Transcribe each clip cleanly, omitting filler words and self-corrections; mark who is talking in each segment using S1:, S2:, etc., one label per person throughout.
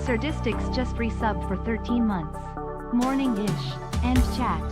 S1: Surdistics just resubbed for 13 months. Morning-ish. End chat.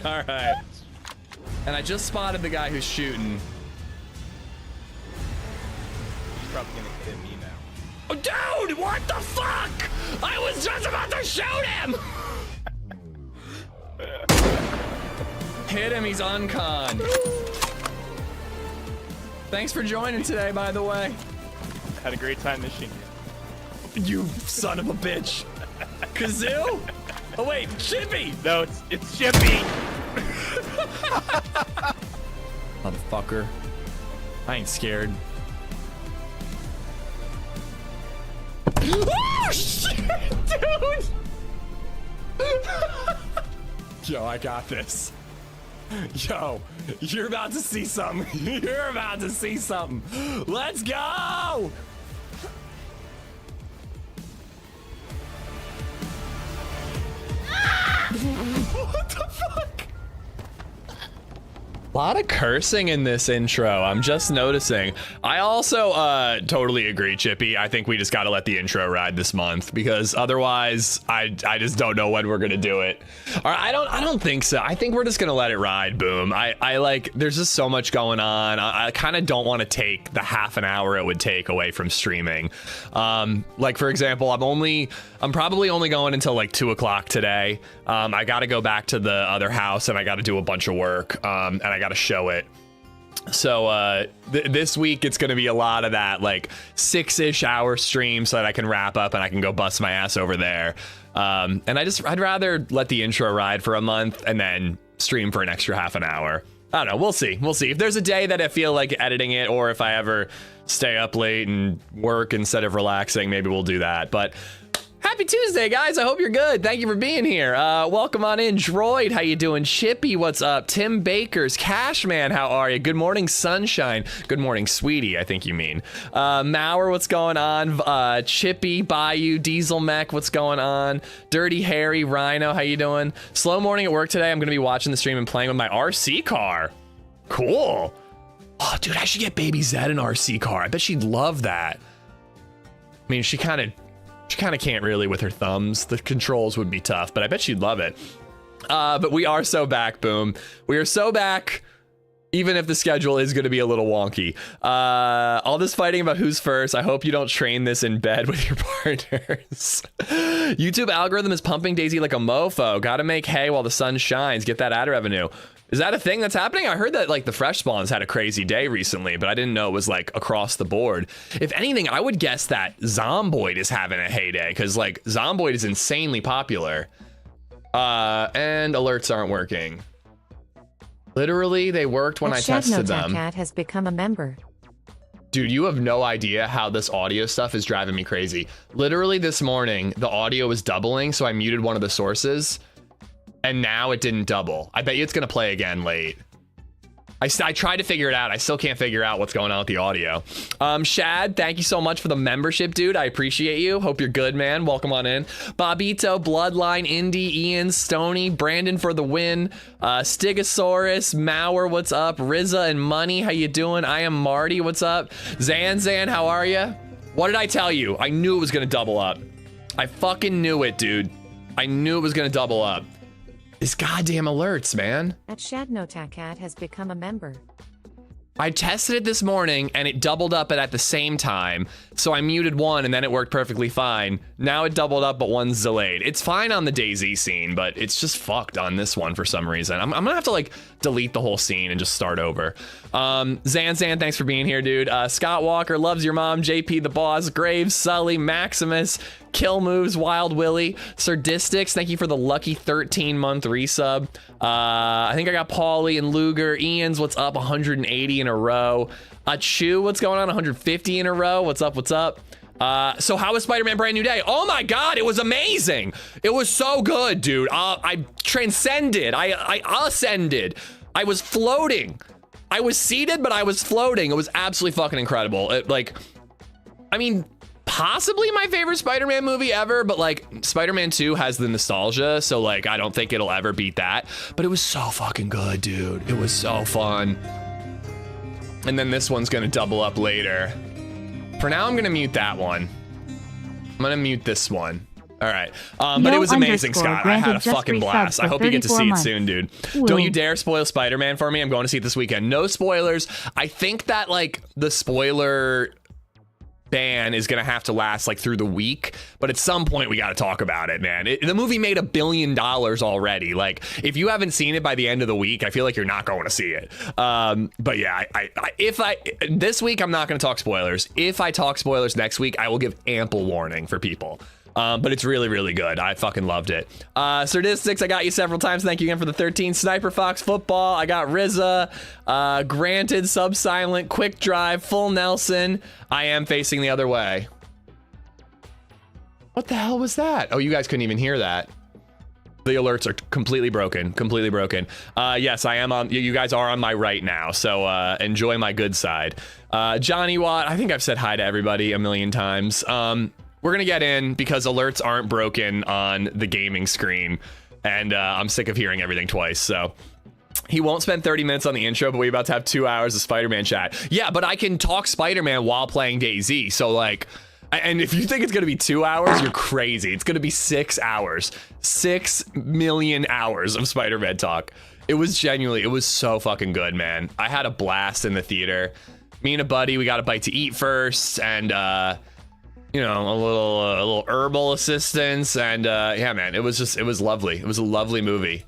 S2: All right. And I just spotted the guy who's shooting.
S3: He's probably gonna hit me now.
S2: Oh, dude, what the fuck? I was just about to shoot him! Hit him, he's unconned. Thanks for joining today, by the way.
S3: Had a great time mission.
S2: You son of a bitch. Kazoo? Oh wait, Chippy!
S3: No, it's Chippy!
S2: Motherfucker. I ain't scared. Oh shit, dude! Yo, I got this. Yo, you're about to see something. You're about to see something. Let's go! What the fuck? A lot of cursing in this intro, I'm just noticing. I also totally agree, Chippy. I think we just gotta let the intro ride this month because otherwise I just don't know when we're gonna do it. Or I don't think so. I think we're just gonna let it ride, boom. I like, there's just so much going on. I kind of don't want to take the half an hour it would take away from streaming. Like for example, I'm probably only going until like 2 o'clock today. I gotta go back to the other house and I gotta do a bunch of work and I gotta show it. So this week it's gonna be a lot of that like 6-ish hour stream so that I can wrap up and I can go bust my ass over there. And I'd rather let the intro ride for a month and then stream for an extra half an hour. I don't know, we'll see. If there's a day that I feel like editing it or if I ever stay up late and work instead of relaxing, maybe we'll do that. But happy Tuesday, guys. I hope you're good. Thank you for being here. Welcome on in. Droid, how you doing? Chippy, what's up? Tim Bakers, Cashman, how are you? Good morning, Sunshine. Good morning, Sweetie, I think you mean. Mauer, what's going on? Chippy, Bayou, Diesel Mech, what's going on? Dirty Harry, Rhino, how you doing? Slow morning at work today. I'm going to be watching the stream and playing with my RC car. Cool. Oh, dude, I should get Baby Zed an RC car. I bet she'd love that. I mean, she kind of can't really with her thumbs. The controls would be tough, but I bet she'd love it. But we are so back, boom. We are so back, even if the schedule is going to be a little wonky. All this fighting about who's first. I hope you don't train this in bed with your partners. YouTube algorithm is pumping DayZ like a mofo. Gotta make hay while the sun shines. Get that ad revenue. Is that a thing that's happening? I heard that like the Fresh Spawns had a crazy day recently, but I didn't know it was like across the board. If anything, I would guess that Zomboid is having a heyday because like Zomboid is insanely popular. And alerts aren't working. Literally, they worked when I tested them.
S4: Cat has become a member.
S2: Dude, you have no idea how this audio stuff is driving me crazy. Literally this morning, the audio was doubling, so I muted one of the sources. And now it didn't double. I bet you it's gonna play again late. I tried to figure it out. I still can't figure out what's going on with the audio. Shad, thank you so much for the membership, dude. I appreciate you. Hope you're good, man. Welcome on in. Bobito, Bloodline, Indy, Ian, Stony, Brandon for the win. Stigosaurus, Mauer, what's up? Riza and Money, how you doing? I am Marty, what's up? Zan, how are you? What did I tell you? I knew it was gonna double up. I fucking knew it, dude. I knew it was gonna double up. These goddamn alerts, man.
S4: At Shadnotacat has become a member.
S2: I tested it this morning and it doubled up at the same time. So I muted one and then it worked perfectly fine. Now it doubled up, but one's delayed. It's fine on the DayZ scene, but it's just fucked on this one for some reason. I'm gonna have to like delete the whole scene and just start over. Zan, thanks for being here, dude. Scott Walker loves your mom. JP the boss, Graves, Sully, Maximus, Kill Moves, Wild Willie, Sardistics, thank you for the lucky 13-month resub. I think I got Paulie and Luger. Ian's, what's up? 180 in a row. Chew, what's going on? 150 in a row. What's up? What's up? So how was Spider-Man Brand New Day? Oh my God, it was amazing. It was so good, dude. I transcended. I ascended. I was floating. I was seated, but I was floating. It was absolutely fucking incredible. I mean, possibly my favorite Spider-Man movie ever, but like Spider-Man 2 has the nostalgia, so like I don't think it'll ever beat that. But it was so fucking good, dude. It was so fun. And then this one's gonna double up later. For now, I'm gonna mute that one. I'm gonna mute this one. All right, but it was amazing, Scott. I had a fucking blast. I hope you get to see it soon, dude. Don't you dare spoil Spider-Man for me. I'm going to see it this weekend. No spoilers. I think that like the spoiler ban is gonna have to last like through the week, but at some point we got to talk about it, man. The movie made $1 billion already. Like, if you haven't seen it by the end of the week, I feel like you're not going to see it. But yeah, this week I'm not going to talk spoilers. If I talk spoilers next week, I will give ample warning for people. But it's really, really good. I fucking loved it. Sardistics, I got you several times. Thank you again for the 13. Sniper Fox Football, I got Rizza. Granted, Sub-Silent, Quick Drive, Full Nelson. I am facing the other way. What the hell was that? Oh, you guys couldn't even hear that. The alerts are completely broken, completely broken. Yes, I am on, you guys are on my right now, so enjoy my good side. Johnny Watt, I think I've said hi to everybody a million times. We're gonna get in because alerts aren't broken on the gaming screen, and I'm sick of hearing everything twice, so. He won't spend 30 minutes on the intro, but we're about to have 2 hours of Spider-Man chat. Yeah, but I can talk Spider-Man while playing DayZ, so like, and if you think it's gonna be 2 hours, you're crazy. It's gonna be 6 hours. 6 million hours of Spider-Man talk. It was genuinely, it was so fucking good, man. I had a blast in the theater. Me and a buddy, we got a bite to eat first, and you know, a little herbal assistance, and yeah, man, it was lovely. It was a lovely movie.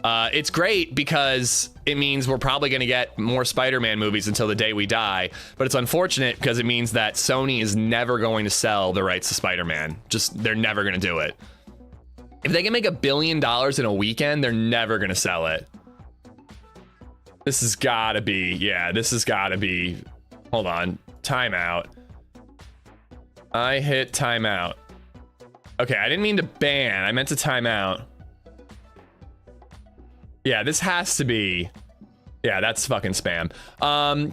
S2: It's great because it means we're probably going to get more Spider-Man movies until the day we die, but it's unfortunate because it means that Sony is never going to sell the rights to Spider-Man. Just, they're never going to do it. If they can make $1 billion in a weekend, they're never going to sell it. This has got to be, yeah, this has got to be, hold on, timeout. I hit timeout. Okay, I didn't mean to ban, I meant to timeout. Yeah, this has to be, yeah, that's fucking spam.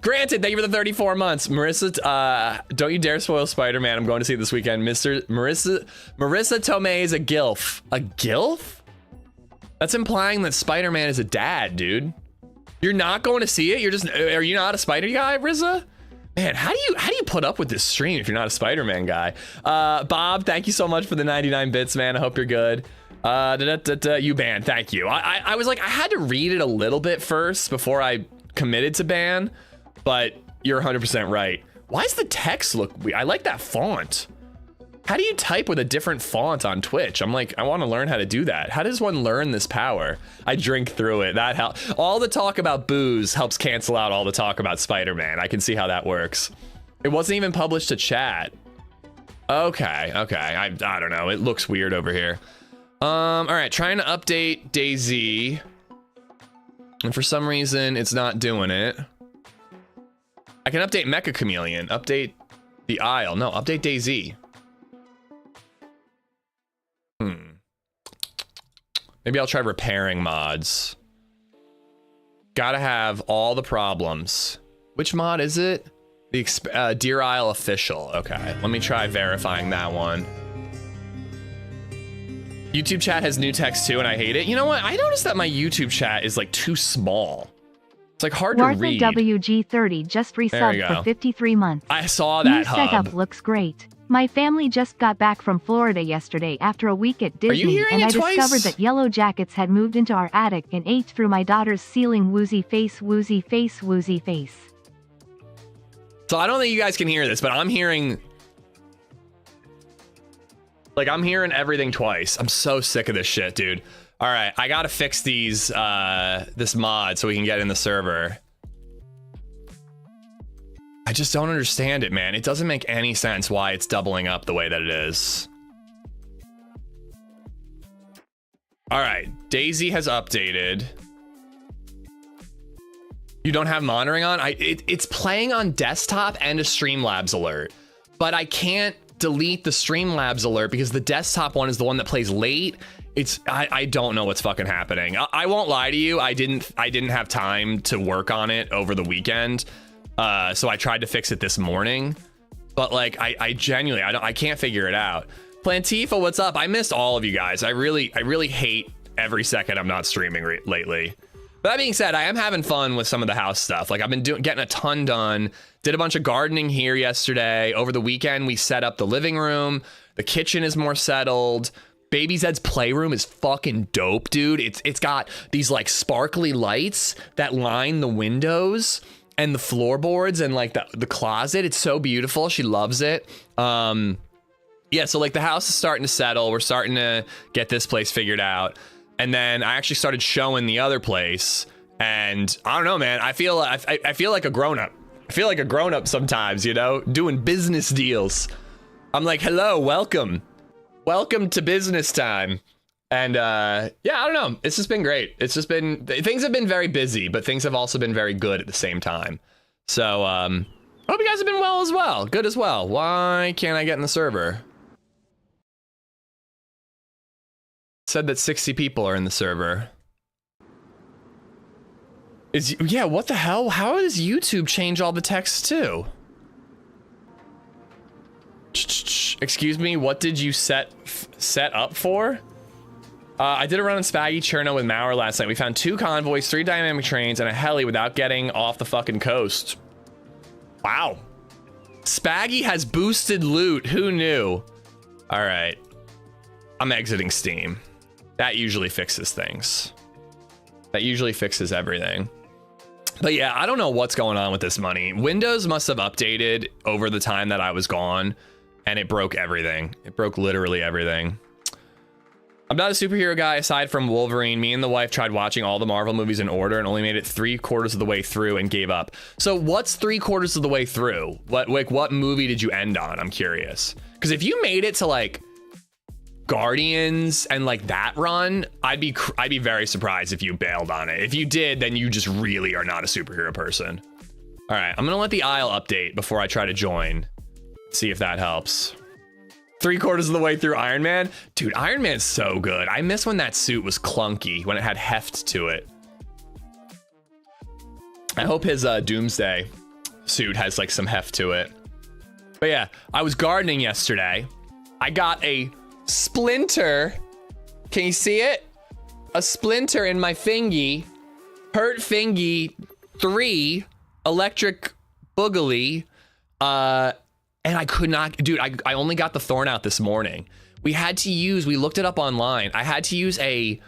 S2: Granted, thank you for the 34 months. Marissa, don't you dare spoil Spider-Man. I'm going to see it this weekend. Marissa Tomei is a gilf. A gilf? That's implying that Spider-Man is a dad, dude. You're not going to see it? You're just, are you not a Spider guy, Rizza? Man, how do you put up with this stream if you're not a Spider-Man guy? Bob, thank you so much for the 99 bits, man. I hope you're good. You banned, thank you. I was like, I had to read it a little bit first before I committed to ban, but you're 100% right. Why does the text look weird? I like that font. How do you type with a different font on Twitch? I'm like, I want to learn how to do that. How does one learn this power? I drink through it. That helps. All the talk about booze helps cancel out all the talk about Spider-Man. I can see how that works. It wasn't even published to chat. Okay. I don't know. It looks weird over here. All right, trying to update DayZ, and for some reason it's not doing it. I can update Mecha Chameleon, update the Isle. No, update DayZ. Maybe I'll try repairing mods. Gotta have all the problems. Which mod is it? The Deer Isle official. Okay, let me try verifying that one. YouTube chat has new text too, and I hate it. You know what? I noticed that my YouTube chat is like too small. It's like hard to read.
S1: WG30 just resubbed for 53 months.
S2: I saw that
S1: new setup looks great. My family just got back from Florida yesterday after a week at
S2: Are you
S1: Disney,
S2: hearing
S1: and I
S2: it twice?
S1: discovered that yellow jackets had moved into our attic and ate through my daughter's ceiling. Woozy face, woozy face, woozy face.
S2: So I don't think you guys can hear this, but I'm hearing... Like, I'm hearing everything twice. I'm so sick of this shit, dude. All right, I gotta fix these, this mod so we can get in the server. I just don't understand it, man. It doesn't make any sense why it's doubling up the way that it is. All right, DayZ has updated. You don't have monitoring on? It's playing on desktop and a Streamlabs alert, but I can't delete the Streamlabs alert because the desktop one is the one that plays late. I don't know what's fucking happening. I won't lie to you. I didn't have time to work on it over the weekend. So I tried to fix it this morning, but like, I genuinely, I can't figure it out. Plantifa, what's up? I missed all of you guys. I really hate every second I'm not streaming lately. But that being said, I am having fun with some of the house stuff. Like I've been getting a ton done. Did a bunch of gardening here yesterday. Over the weekend, we set up the living room. The kitchen is more settled. LadyZed's playroom is fucking dope, dude. It's got these like sparkly lights that line the windows and the floorboards and like the closet. It's so beautiful. She loves it. Yeah, so like the house is starting to settle. We're starting to get this place figured out. And then I actually started showing the other place. And I don't know, man. I feel like a grown-up. I feel like a grown-up sometimes, you know, doing business deals. I'm like, hello, welcome. Welcome to business time. And yeah, I don't know. It's just been great. It's just been, things have been very busy, but things have also been very good at the same time. So I hope you guys have been well as well. Good as well. Why can't I get in the server? Said that 60 people are in the server. Yeah, what the hell? How does YouTube change all the text too? Excuse me, what did you set up for? I did a run on Spaggy Cherno with Maurer last night. We found 2 convoys, 3 dynamic trains, and a heli without getting off the fucking coast. Wow. Spaggy has boosted loot. Who knew? All right. I'm exiting Steam. That usually fixes things. That usually fixes everything. But yeah, I don't know what's going on with this money. Windows must have updated over the time that I was gone, and it broke everything. It broke literally everything. I'm not a superhero guy aside from Wolverine. Me and the wife tried watching all the Marvel movies in order and only made it 3/4 of the way through and gave up. So what's 3/4 of the way through? What movie did you end on? I'm curious. Because if you made it to like Guardians and like that run, I'd be very surprised if you bailed on it. If you did, then you just really are not a superhero person. All right, I'm gonna let the aisle update before I try to join. See if that helps. 3/4 of the way through Iron Man. Dude, Iron Man's so good. I miss when that suit was clunky, when it had heft to it. I hope his Doomsday suit has like some heft to it. But yeah, I was gardening yesterday. I got a splinter. Can you see it? A splinter in my fingy. Hurt fingy 3 electric boogly. And I could not, dude, I only got the thorn out this morning. We looked it up online. I had to use a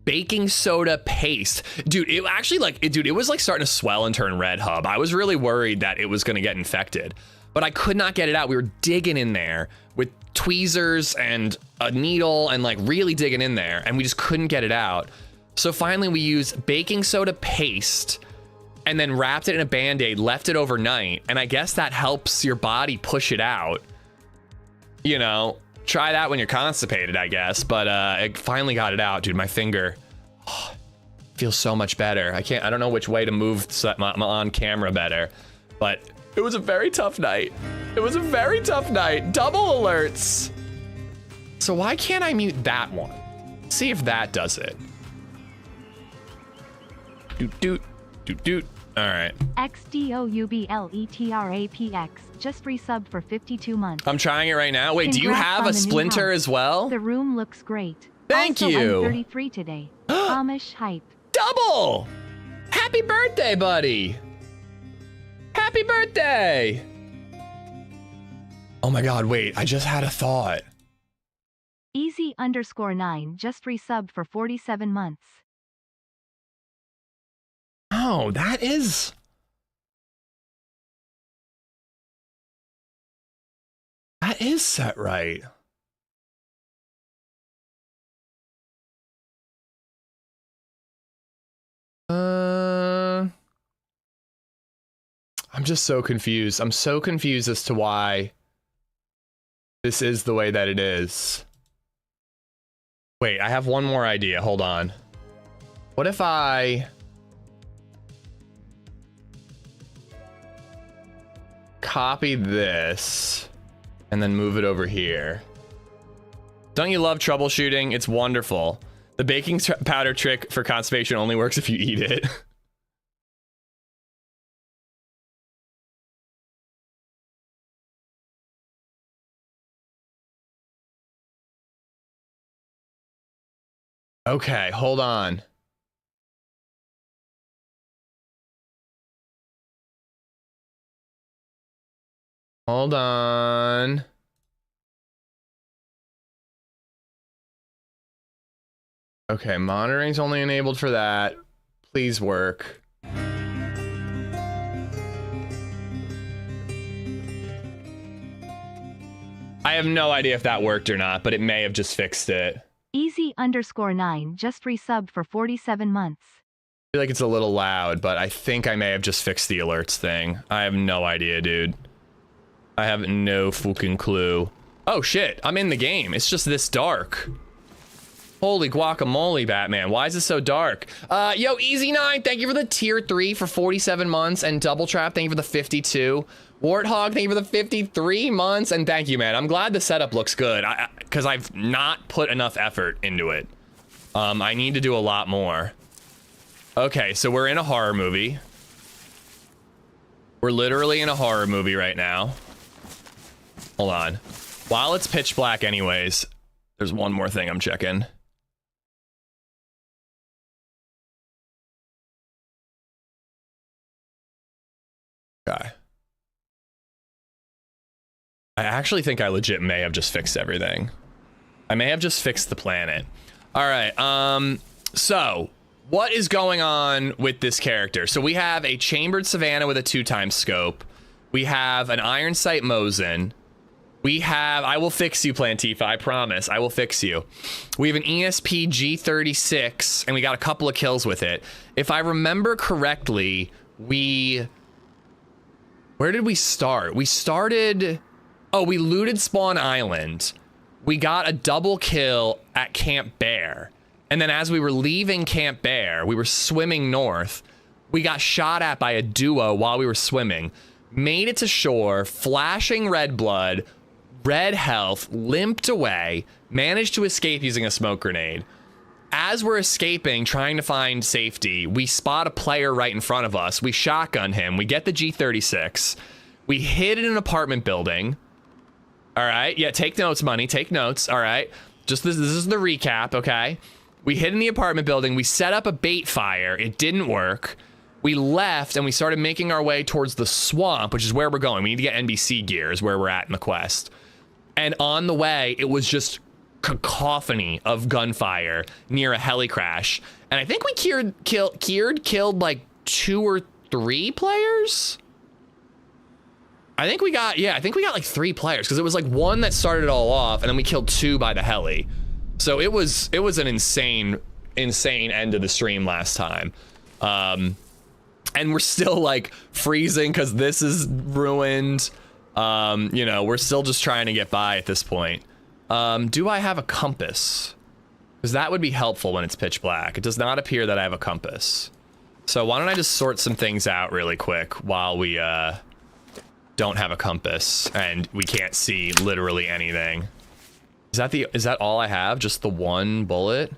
S2: baking soda paste. Dude, it actually it was like starting to swell and turn red, hub. I was really worried that it was gonna get infected, but I could not get it out. We were digging in there with tweezers and a needle and like really digging in there, and we just couldn't get it out. So finally we used baking soda paste and then wrapped it in a Band-Aid, left it overnight, and I guess that helps your body push it out. You know, try that when you're constipated, I guess, but it finally got it out, dude. My finger feels so much better. I don't know which way to move so that I'm on camera better, but it was a very tough night. It was a very tough night. Double alerts. So why can't I mute that one? See if that does it. Doot, doot, doot, doot. All right.
S1: XDOUBLETRAPX just resubbed for 52 months.
S2: I'm trying it right now. Wait, do you
S1: Congrats
S2: have
S1: on
S2: a
S1: the new
S2: splinter
S1: house.
S2: as well?
S1: The room looks great.
S2: Thank
S1: also,
S2: you.
S1: I'm 33 today. Amish hype.
S2: Double! Happy birthday, buddy! Happy birthday! Oh my god, wait, I just had a thought.
S1: Easy_9 just resubbed for 47 months.
S2: Oh, that is... That is set right. I'm just so confused. I'm so confused as to why this is the way that it is. Wait, I have one more idea. Hold on. What if I copy this and then move it over here? Don't you love troubleshooting? It's wonderful. The baking powder trick for constipation only works if you eat it. Okay, hold on. Hold on. Okay, monitoring's only enabled for that. Please work. I have no idea if that worked or not, but it may have just fixed it.
S1: Easy_9 just resubbed for 47 months.
S2: I feel like it's a little loud, but I think I may have just fixed the alerts thing. I have no idea, dude. I have no fucking clue. Oh shit, I'm in the game. It's just this dark. Holy guacamole, Batman. Why is it so dark? Yo, Easy9, thank you for the tier 3 for 47 months. And Double Trap, thank you for the 52. Warthog, thank you for the 53 months. And thank you, man. I'm glad the setup looks good. Because I've not put enough effort into it. I need to do a lot more. Okay, so we're in a horror movie. We're literally in a horror movie right now. Hold on. While it's pitch black anyways, there's one more thing I'm checking. Okay. I actually think I legit may have just fixed everything. I may have just fixed the planet. All right, so what is going on with this character? So we have a chambered Savannah with a 2x scope. We have an iron sight Mosin. We have, I will fix you, Plantifa, I promise, I will fix you. We have an ESP G36, and we got a couple of kills with it. If I remember correctly, where did we start? We started, oh, we looted Spawn Island. We got a double kill at Camp Bear. And then as we were leaving Camp Bear, we were swimming north. We got shot at by a duo while we were swimming. Made it to shore, flashing red blood, red health, limped away, managed to escape using a smoke grenade. As we're escaping, trying to find safety, we spot a player right in front of us. We shotgun him. We get the G36. We hid in an apartment building. All right. Yeah, take notes, Money. Take notes. All right. Just this is the recap, okay? We hid in the apartment building. We set up a bait fire. It didn't work. We left and we started making our way towards the swamp, which is where we're going. We need to get NBC gear is where we're at in the quest. And on the way, it was just cacophony of gunfire near a heli crash. And I think we killed like 2 or 3 players. I think we got like 3 players because it was like one that started it all off and then we killed 2 by the heli. So it was an insane end of the stream last time. And we're still like freezing because this is ruined. You know, we're still just trying to get by at this point. Do I have a compass? Because that would be helpful when it's pitch black. It does not appear that I have a compass. So why don't I just sort some things out really quick while we don't have a compass and we can't see literally anything. Is that all I have? Just the one bullet?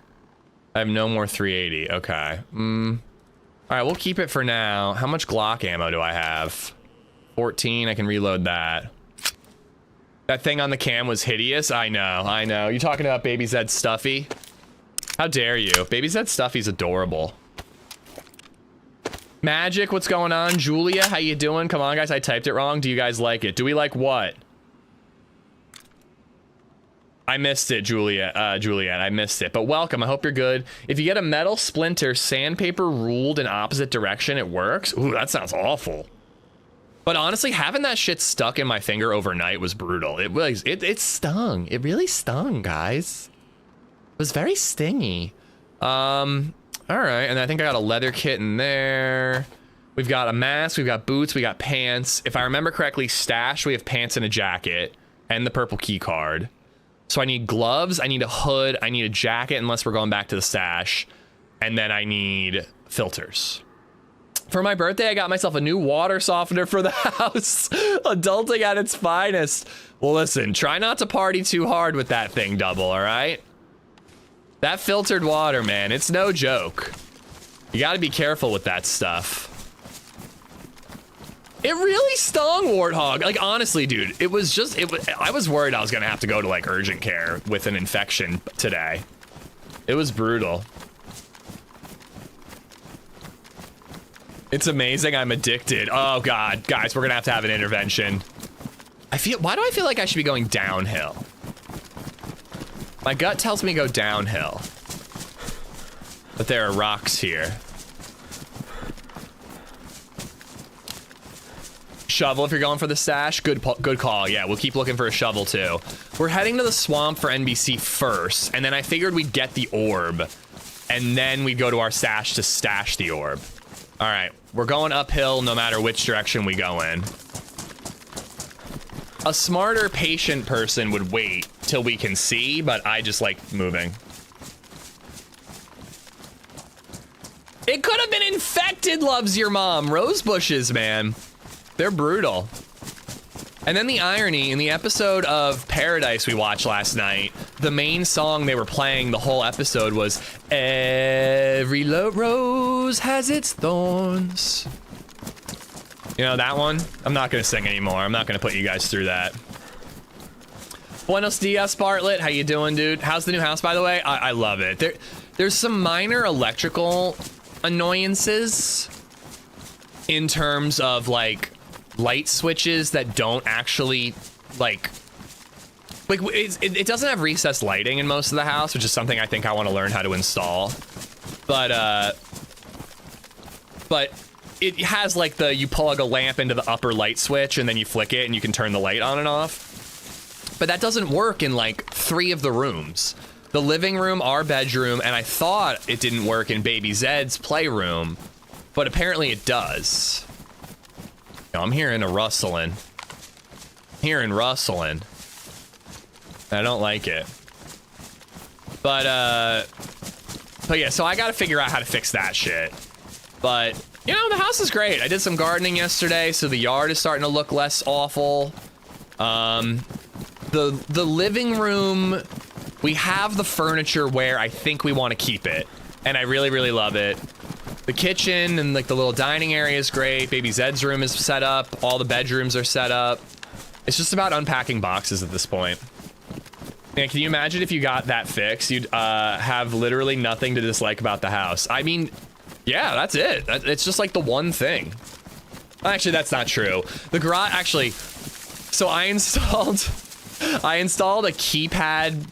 S2: I have no more 380. Okay. All right, we'll keep it for now. How much Glock ammo do I have? 14. I can reload that. That thing on the cam was hideous. I know. You talking about BabyZed Stuffy? How dare you? BabyZed Stuffy's adorable. Magic, what's going on? Julia, how you doing? Come on, guys. I typed it wrong. Do you guys like it? Do we like what? I missed it, Juliet. I missed it. But welcome. I hope you're good. If you get a metal splinter, sandpaper ruled in opposite direction, it works. Ooh, that sounds awful. But honestly, having that shit stuck in my finger overnight was brutal. It stung. It really stung, guys. It was very stingy. All right, and I think I got a leather kit in there. We've got a mask, we've got boots, we got pants. If I remember correctly, stash, we have pants and a jacket and the purple key card. So I need gloves, I need a hood, I need a jacket unless we're going back to the stash. And then I need filters. For my birthday, I got myself a new water softener for the house. Adulting at its finest. Well, listen, try not to party too hard with that thing, Double, all right? That filtered water, man, it's no joke. You gotta be careful with that stuff. It really stung, Warthog. Like, honestly, dude, it was just, I was worried I was gonna have to go to like urgent care with an infection today. It was brutal. It's amazing I'm addicted. Oh God, guys, we're gonna have an intervention. Why do I feel like I should be going downhill? My gut tells me go downhill. But there are rocks here. Shovel if you're going for the stash. Good call. Yeah, we'll keep looking for a shovel too. We're heading to the swamp for NBC first, and then I figured we'd get the orb, and then we'd go to our stash to stash the orb. All right, we're going uphill no matter which direction we go in. A smarter, patient person would wait till we can see, but I just like moving. It could have been infected, loves your mom. Rose bushes, man. They're brutal. And then the irony, in the episode of Paradise we watched last night, the main song they were playing the whole episode was "Every Rose Has Its Thorns." You know that one? I'm not gonna sing anymore. I'm not gonna put you guys through that. Buenos dias, Bartlett. How you doing, dude? How's the new house, by the way? I love it. There's some minor electrical annoyances in terms of like light switches that don't actually like it doesn't have recessed lighting in most of the house, which is something I think I want to learn how to install. But it has like you plug a lamp into the upper light switch and then you flick it and you can turn the light on and off. But that doesn't work in like 3 of the rooms. The living room, our bedroom, and I thought it didn't work in Baby Zed's playroom, but apparently it does. I'm hearing a rustling. Hearing rustling. I don't like it. But yeah, so I gotta figure out how to fix that shit. But, you know, the house is great. I did some gardening yesterday, so the yard is starting to look less awful. The living room, we have the furniture where I think we want to keep it. And I really, really love it. The kitchen and like the little dining area is great. Baby Zed's room is set up. All the bedrooms are set up. It's just about unpacking boxes at this point. Man, can you imagine if you got that fixed? You'd have literally nothing to dislike about the house. I mean, yeah, that's it. It's just like the one thing. Actually, that's not true. The garage, actually, so I installed a keypad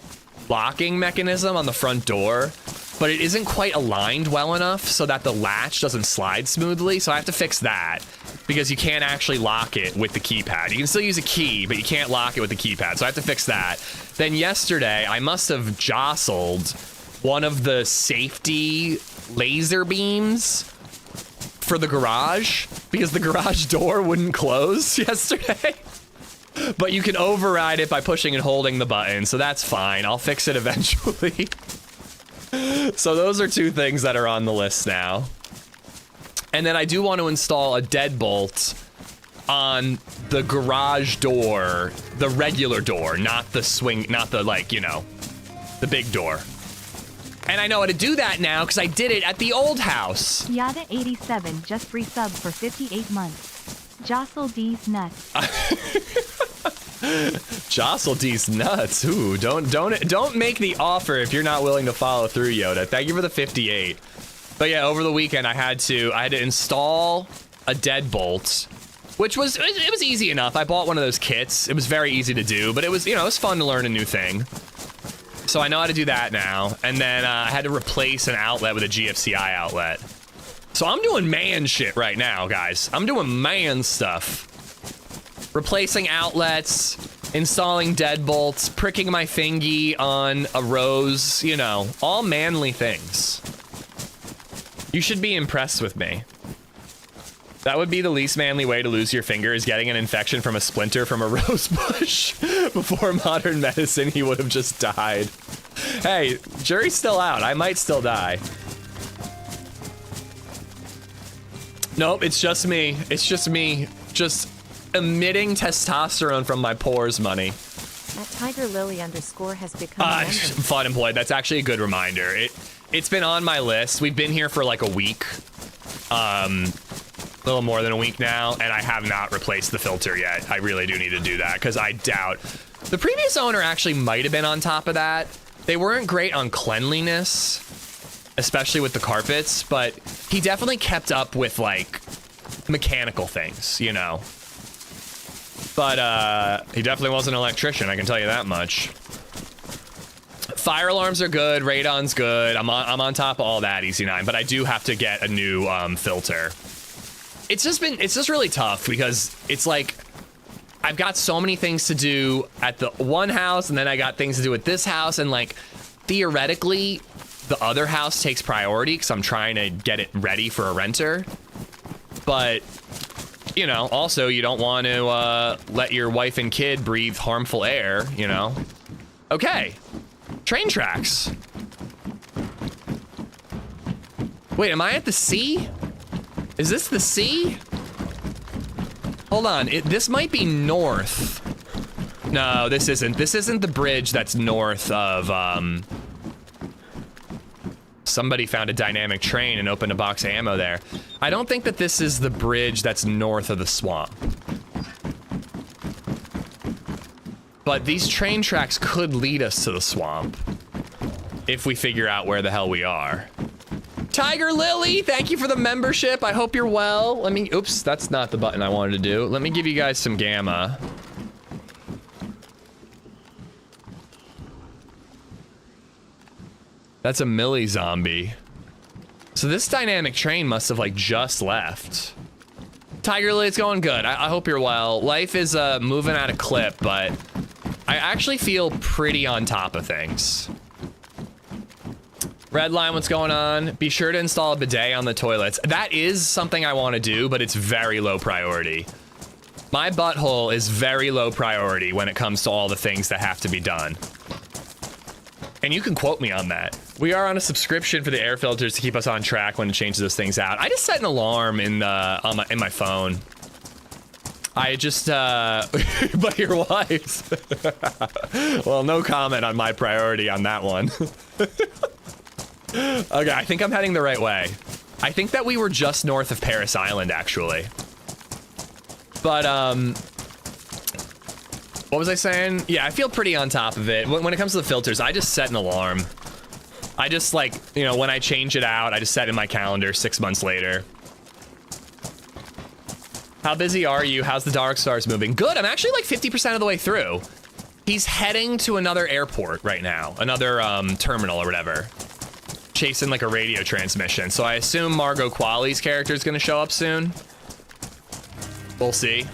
S2: locking mechanism on the front door, but it isn't quite aligned well enough so that the latch doesn't slide smoothly. So I have to fix that because you can't actually lock it with the keypad. You can still use a key, but you can't lock it with the keypad. So I have to fix that. Then yesterday, I must have jostled one of the safety laser beams for the garage because the garage door wouldn't close yesterday. But you can override it by pushing and holding the button, so that's fine. I'll fix it eventually. So those are 2 things that are on the list now. And then I do want to install a deadbolt on the garage door, the regular door, not the swing, not the, like, you know, the big door. And I know how to do that now because I did it at the old house.
S1: Yada87 just resubbed for 58 months. Jostle D's nuts.
S2: Jostle D's nuts. Ooh, don't make the offer if you're not willing to follow through, Yoda. Thank you for the 58. But yeah, over the weekend I had to install a deadbolt, which was it was easy enough. I bought one of those kits. It was very easy to do, but it was, you know, it was fun to learn a new thing. So I know how to do that now. And then I had to replace an outlet with a GFCI outlet. So I'm doing man shit right now, guys. I'm doing man stuff. Replacing outlets, installing deadbolts, pricking my fingy on a rose, you know, all manly things. You should be impressed with me. That would be the least manly way to lose your finger, is getting an infection from a splinter from a rose bush. Before modern medicine, he would have just died. Hey, jury's still out. I might still die. Nope, it's just me. It's just me. Just emitting testosterone from my pores, money.
S4: At TigerLily_ has become a member.
S2: Fun employed. That's actually a good reminder. It's been on my list. We've been here for like a week. A little more than a week now, and I have not replaced the filter yet. I really do need to do that, because I doubt... The previous owner actually might have been on top of that. They weren't great on cleanliness, especially with the carpets, but he definitely kept up with, like, mechanical things, you know? But, he definitely wasn't an electrician, I can tell you that much. Fire alarms are good, radon's good, I'm on top of all that, EC9, but I do have to get a new, filter. It's just really tough, because it's like, I've got so many things to do at the one house, and then I got things to do at this house, and like, theoretically, the other house takes priority, because I'm trying to get it ready for a renter. But, you know, also, you don't want to, let your wife and kid breathe harmful air, you know? Okay. Train tracks. Wait, am I at the sea? Is this the sea? Hold on, this might be north. No, this isn't. This isn't the bridge that's north of, Somebody found a dynamic train and opened a box of ammo there. I don't think that this is the bridge that's north of the swamp. But these train tracks could lead us to the swamp, if we figure out where the hell we are. TigerLily, thank you for the membership. I hope you're well. Let me, oops, that's not the button I wanted to do. Let me give you guys some gamma. That's a milli zombie. So this dynamic train must have like just left. TigerLily, it's going good. I hope you're well. Life is moving at a clip, but I actually feel pretty on top of things. Redline, what's going on? Be sure to install a bidet on the toilets. That is something I want to do, but it's very low priority. My butthole is very low priority when it comes to all the things that have to be done. And you can quote me on that. We are on a subscription for the air filters to keep us on track when it changes those things out. I just set an alarm in my phone. I just, but your wife. Well, no comment on my priority on that one. Okay, I think I'm heading the right way. I think that we were just north of Paris Island, actually. But, what was I saying? Yeah, I feel pretty on top of it. When it comes to the filters, I just set an alarm. I just, like, you know, when I change it out, I just set in my calendar 6 months later. How busy are you? How's the Dark Stars moving? Good, I'm actually like 50% of the way through. He's heading to another airport right now. Another, terminal or whatever. Chasing like a radio transmission. So I assume Margot Qualley's character is gonna show up soon. We'll see.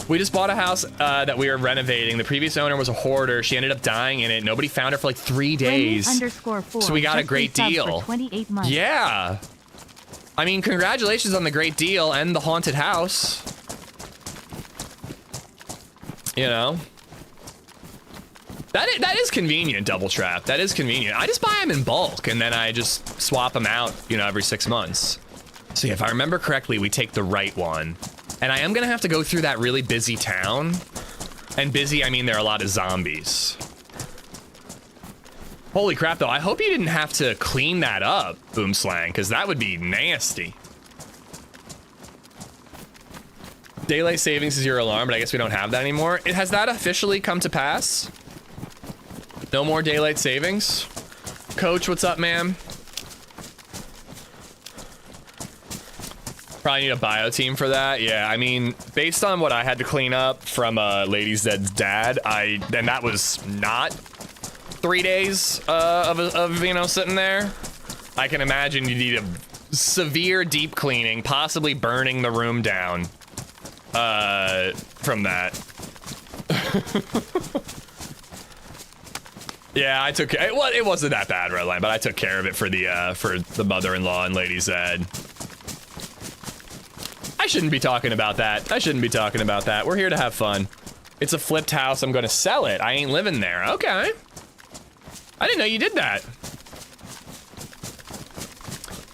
S2: We just bought a house that we were renovating. The previous owner was a hoarder. She ended up dying in it. Nobody found her for like 3 days.
S1: _4
S2: So we got a great deal.
S1: 28 months.
S2: Yeah. I mean, congratulations on the great deal and the haunted house. You know? That is convenient, Double Trap. That is convenient. I just buy them in bulk and then I just swap them out, you know, every 6 months. So yeah, if I remember correctly, we take the right one. And I am gonna have to go through that really busy town. And busy, I mean there are a lot of zombies. Holy crap, though. I hope you didn't have to clean that up, Boomslang, because that would be nasty. Daylight savings is your alarm, but I guess we don't have that anymore. Has that officially come to pass? No more daylight savings? Coach, what's up, ma'am? Probably need a bio team for that. Yeah, I mean, based on what I had to clean up from LadyZed's dad, and that was not 3 days of you know, sitting there. I can imagine you need a severe deep cleaning, possibly burning the room down from that. Yeah, I took it. Well, it wasn't that bad, Redline, but I took care of it for the mother-in-law and LadyZed. I shouldn't be talking about that. I shouldn't be talking about that. We're here to have fun. It's a flipped house. I'm gonna sell it. I ain't living there. Okay. I didn't know you did that.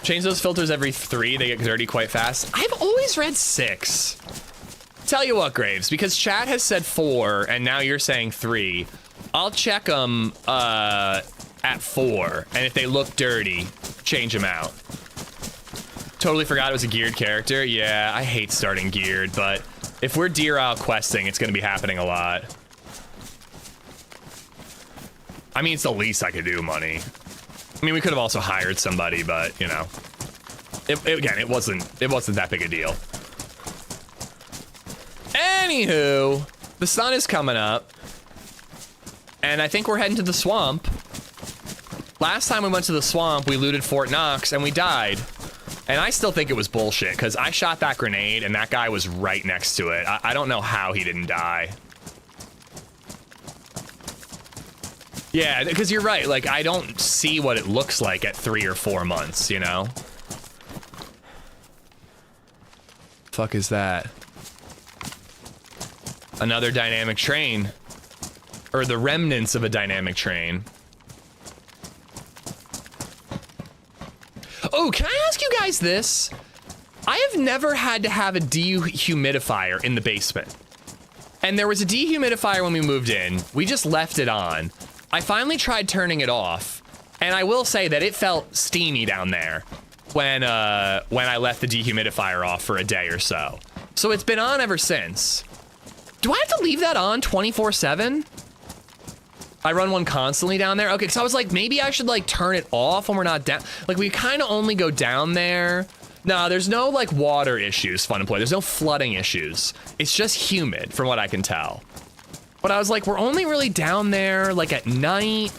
S2: Change those filters every 3. They get dirty quite fast. I've always read 6. Tell you what, Graves, because chat has said 4, and now you're saying 3. I'll check them at 4, and if they look dirty, change them out. Totally forgot it was a geared character. Yeah, I hate starting geared, but if we're Deer Isle questing, it's gonna be happening a lot. I mean, it's the least I could do, money. I mean, we could have also hired somebody, but you know, again, it wasn't that big a deal. Anywho, the sun is coming up, and I think we're heading to the swamp. Last time we went to the swamp, we looted Fort Knox, and we died. And I still think it was bullshit, because I shot that grenade, and that guy was right next to it. I don't know how he didn't die. Yeah, because you're right, like, I don't see what it looks like at 3 or 4 months, you know? Fuck is that? Another dynamic train. Or the remnants of a dynamic train. Oh, can I ask you guys this? I have never had to have a dehumidifier in the basement. And there was a dehumidifier when we moved in. We just left it on. I finally tried turning it off, and I will say that it felt steamy down there when I left the dehumidifier off for a day or so. So it's been on ever since. Do I have to leave that on 24/7? I run one constantly down there? Okay, because I was like, maybe I should like turn it off when we're not down. Like we kind of only go down there. No, there's no like water issues, Fun Employee. There's no flooding issues. It's just humid from what I can tell. But I was like, we're only really down there like at night.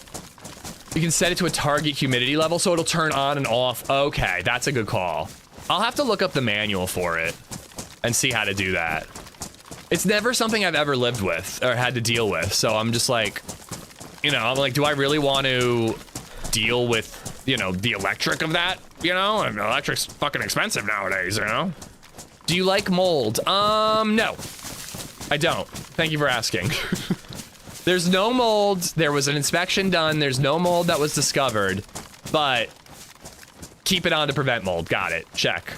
S2: You can set it to a target humidity level so it'll turn on and off. Okay, that's a good call. I'll have to look up the manual for it and see how to do that. It's never something I've ever lived with or had to deal with. So I'm just like, you know, I'm like, do I really want to deal with, you know, the electric of that? You know, and electric's fucking expensive nowadays, you know? Do you like mold? No, I don't. Thank you for asking. There's no mold. There was an inspection done. There's no mold that was discovered, but keep it on to prevent mold. Got it. Check.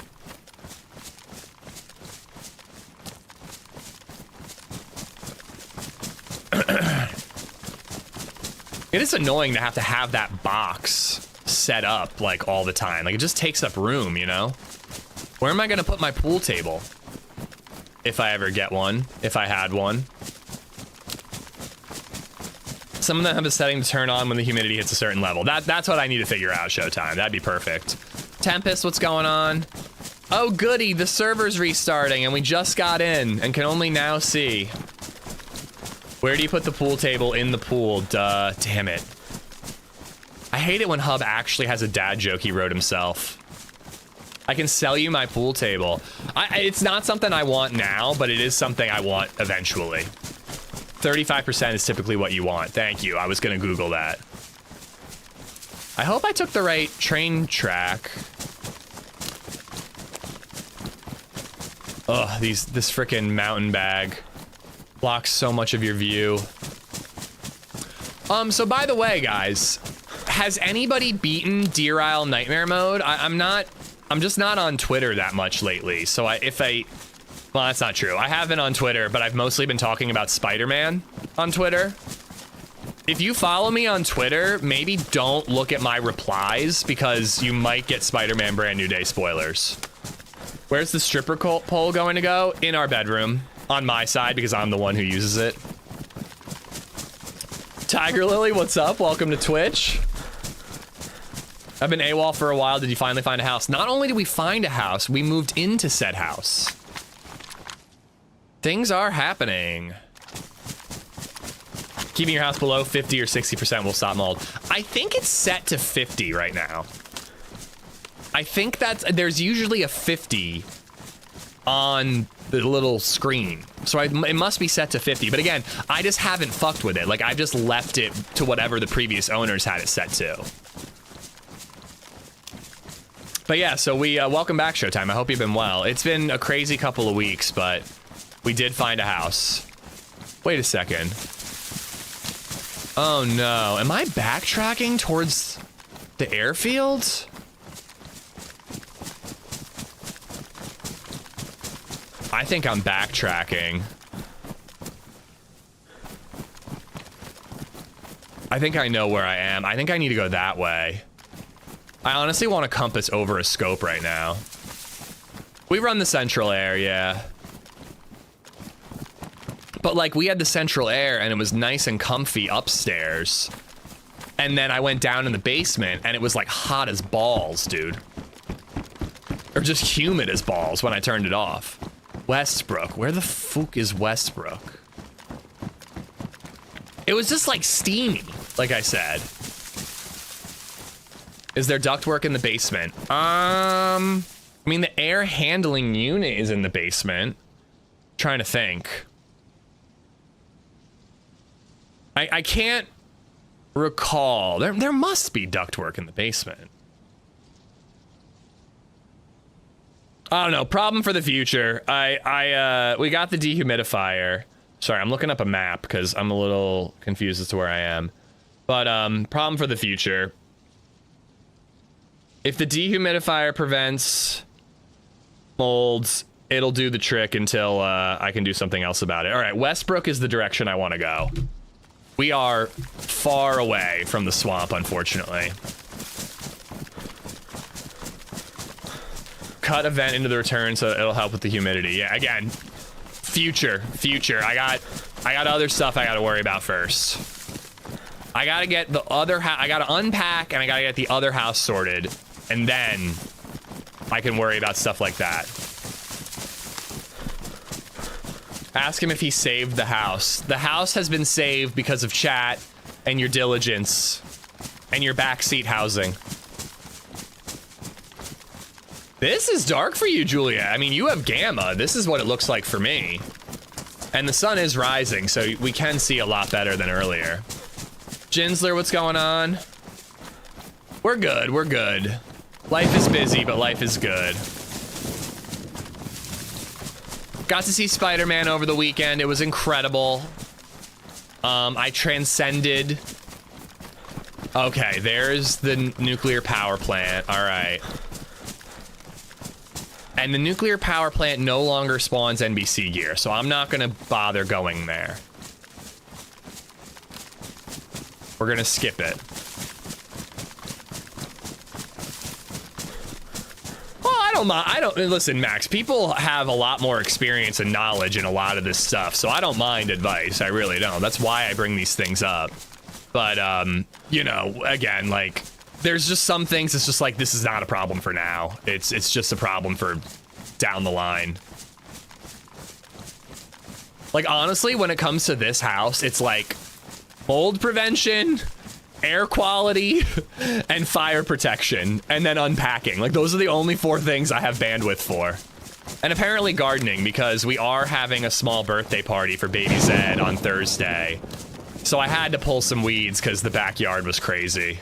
S2: It is annoying to have that box set up like all the time. Like it just takes up room, you know? Where am I gonna put my pool table? If I ever get one, if I had one. Some of them have a setting to turn on when the humidity hits a certain level. That's what I need to figure out, Showtime. That'd be perfect. Tempest, what's going on? Oh goody, the server's restarting and we just got in and can only now see. Where do you put the pool table in the pool? Duh, damn it. I hate it when Hub actually has a dad joke he wrote himself. I can sell you my pool table. It's not something I want now, but it is something I want eventually. 35% is typically what you want. Thank you, I was gonna Google that. I hope I took the right train track. Ugh, this frickin' mountain bag blocks so much of your view. So by the way, guys, has anybody beaten Deer Isle Nightmare Mode? I'm just not on Twitter that much lately. So well, that's not true. I have been on Twitter, but I've mostly been talking about Spider-Man on Twitter. If you follow me on Twitter, maybe don't look at my replies because you might get Spider-Man Brand New Day spoilers. Where's the stripper pole going to go? In our bedroom. On my side, because I'm the one who uses it. Tiger Lily, what's up? Welcome to Twitch. I've been AWOL for a while. Did you finally find a house? Not only did we find a house, we moved into said house. Things are happening. Keeping your house below 50 or 60% will stop mold. I think it's set to 50 right now. I think there's usually a 50 on the little screen. So it must be set to 50. But again, I just haven't fucked with it. Like, I've just left it to whatever the previous owners had it set to. But yeah, so we welcome back, Showtime. I hope you've been well. It's been a crazy couple of weeks, but we did find a house. Wait a second. Oh no, am I backtracking towards the airfield? I think I'm backtracking. I think I know where I am. I think I need to go that way. I honestly want to compass over a scope right now. We run the central air, yeah. But like, we had the central air and it was nice and comfy upstairs. And then I went down in the basement and it was like hot as balls, dude. Or just humid as balls when I turned it off. Westbrook, where the fuck is Westbrook? It was just like steamy, like I said. Is there ductwork in the basement? I mean, the air handling unit is in the basement. Trying to think. I can't recall. There must be ductwork in the basement. I don't know. Problem for the future. We got the dehumidifier. Sorry, I'm looking up a map because I'm a little confused as to where I am. But problem for the future. If the dehumidifier prevents molds, it'll do the trick until I can do something else about it. All right, Westbrook is the direction I want to go. We are far away from the swamp, unfortunately. Cut a vent into the return so it'll help with the humidity. Yeah, again, future. I got other stuff I got to worry about first. I got to get the other house. I got to unpack and I got to get the other house sorted. And then I can worry about stuff like that. Ask him if he saved the house. The house has been saved because of chat and your diligence and your backseat housing. This is dark for you, Julia. I mean, you have gamma. This is what it looks like for me. And the sun is rising, so we can see a lot better than earlier. Jinsler, what's going on? We're good, we're good. Life is busy, but life is good. Got to see Spider-Man over the weekend. It was incredible. I transcended. Okay, there's the nuclear power plant. All right. And the nuclear power plant no longer spawns NBC gear, so I'm not gonna bother going there. We're gonna skip it. I don't listen, Max, people have a lot more experience and knowledge in a lot of this stuff, so I don't mind advice. I really don't. That's why I bring these things up. But, you know, again, like, there's just some things it's just like, this is not a problem for now. It's just a problem for down the line. Like, honestly, when it comes to this house, it's like mold prevention, air quality, and fire protection, and then unpacking. Like, those are the only 4 things I have bandwidth for. And apparently gardening, because we are having a small birthday party for LadyZed on Thursday. So I had to pull some weeds because the backyard was crazy.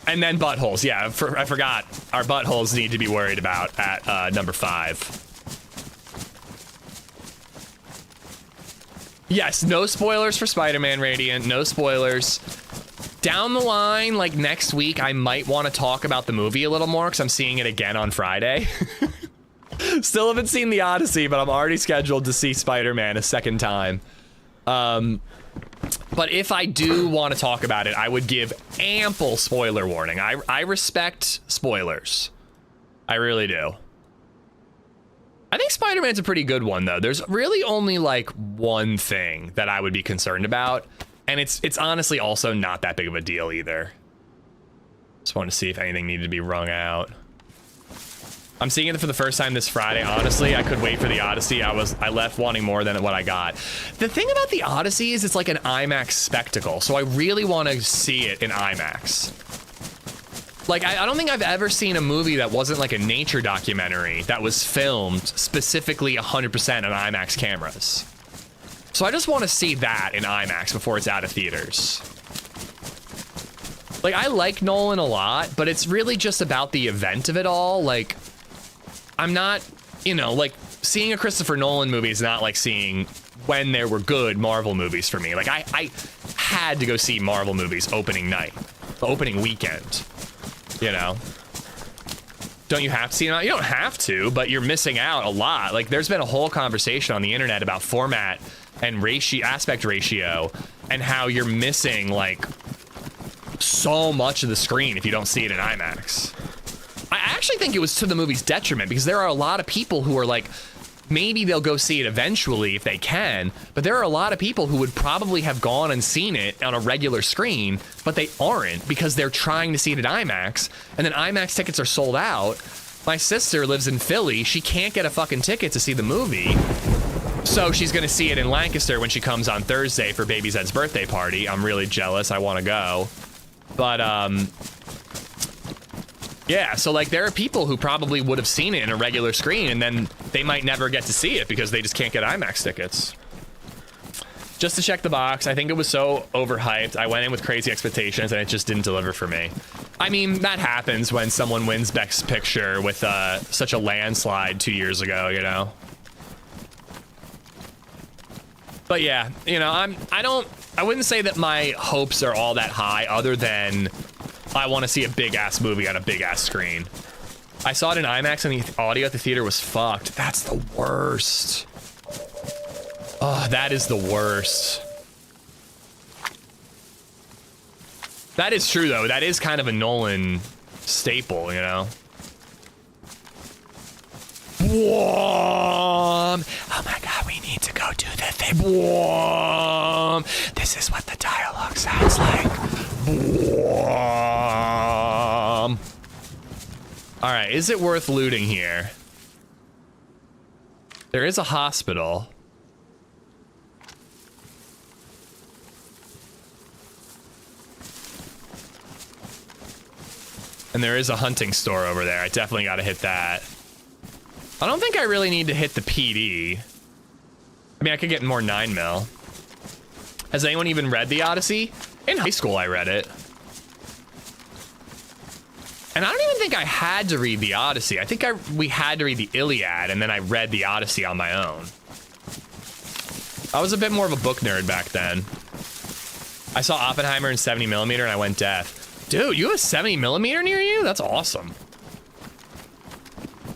S2: And then buttholes. Yeah, I forgot. Our buttholes need to be worried about at number 5. Yes, no spoilers for Spider-Man Radiant. No spoilers. Down the line, like next week, I might want to talk about the movie a little more because I'm seeing it again on Friday. Still haven't seen The Odyssey, but I'm already scheduled to see Spider-Man a second time. But if I do want to talk about it, I would give ample spoiler warning. I respect spoilers. I really do. I think Spider-Man's a pretty good one, though. There's really only, like, one thing that I would be concerned about, and it's honestly also not that big of a deal either. Just wanted to see if anything needed to be wrung out. I'm seeing it for the first time this Friday. Honestly, I could wait for the Odyssey. I left wanting more than what I got. The thing about the Odyssey is it's like an IMAX spectacle, so I really want to see it in IMAX. Like, I don't think I've ever seen a movie that wasn't like a nature documentary that was filmed specifically 100% on IMAX cameras. So I just want to see that in IMAX before it's out of theaters. Like, I like Nolan a lot, but it's really just about the event of it all. Like, I'm not, you know, like, seeing a Christopher Nolan movie is not like seeing when there were good Marvel movies for me. Like, I had to go see Marvel movies opening night, the opening weekend, you know? Don't you have to see them? You don't have to, but you're missing out a lot. Like, there's been a whole conversation on the internet about format and aspect ratio and how you're missing, like, so much of the screen if you don't see it in IMAX. I actually think it was to the movie's detriment because there are a lot of people who are like, maybe they'll go see it eventually if they can, but there are a lot of people who would probably have gone and seen it on a regular screen, but they aren't because they're trying to see it at IMAX, and then IMAX tickets are sold out. My sister lives in Philly. She can't get a fucking ticket to see the movie, so she's gonna see it in Lancaster when she comes on Thursday for BabyZed's birthday party. I'm really jealous. I want to go. But, yeah, so like there are people who probably would have seen it in a regular screen and then they might never get to see it because they just can't get IMAX tickets. Just to check the box, I think it was so overhyped. I went in with crazy expectations and it just didn't deliver for me. I mean, that happens when someone wins Best Picture with such a landslide 2 years ago, you know? But yeah, you know, I wouldn't say that my hopes are all that high other than I want to see a big-ass movie on a big-ass screen. I saw it in IMAX and the audio at the theater was fucked. That's the worst. Oh, that is the worst. That is true, though. That is kind of a Nolan staple, you know? Whoom. Oh my god, we need to go do the thing. Whoom. This is what the dialogue sounds like. Whoom. Alright, is it worth looting here? There is a hospital. And there is a hunting store over there. I definitely gotta hit that. I don't think I really need to hit the PD. I mean, I could get more 9mm. Has anyone even read The Odyssey? In high school, I read it. And I don't even think I had to read The Odyssey. I think we had to read the Iliad, and then I read The Odyssey on my own. I was a bit more of a book nerd back then. I saw Oppenheimer in 70mm, and I went deaf. Dude, you have a 70mm near you? That's awesome.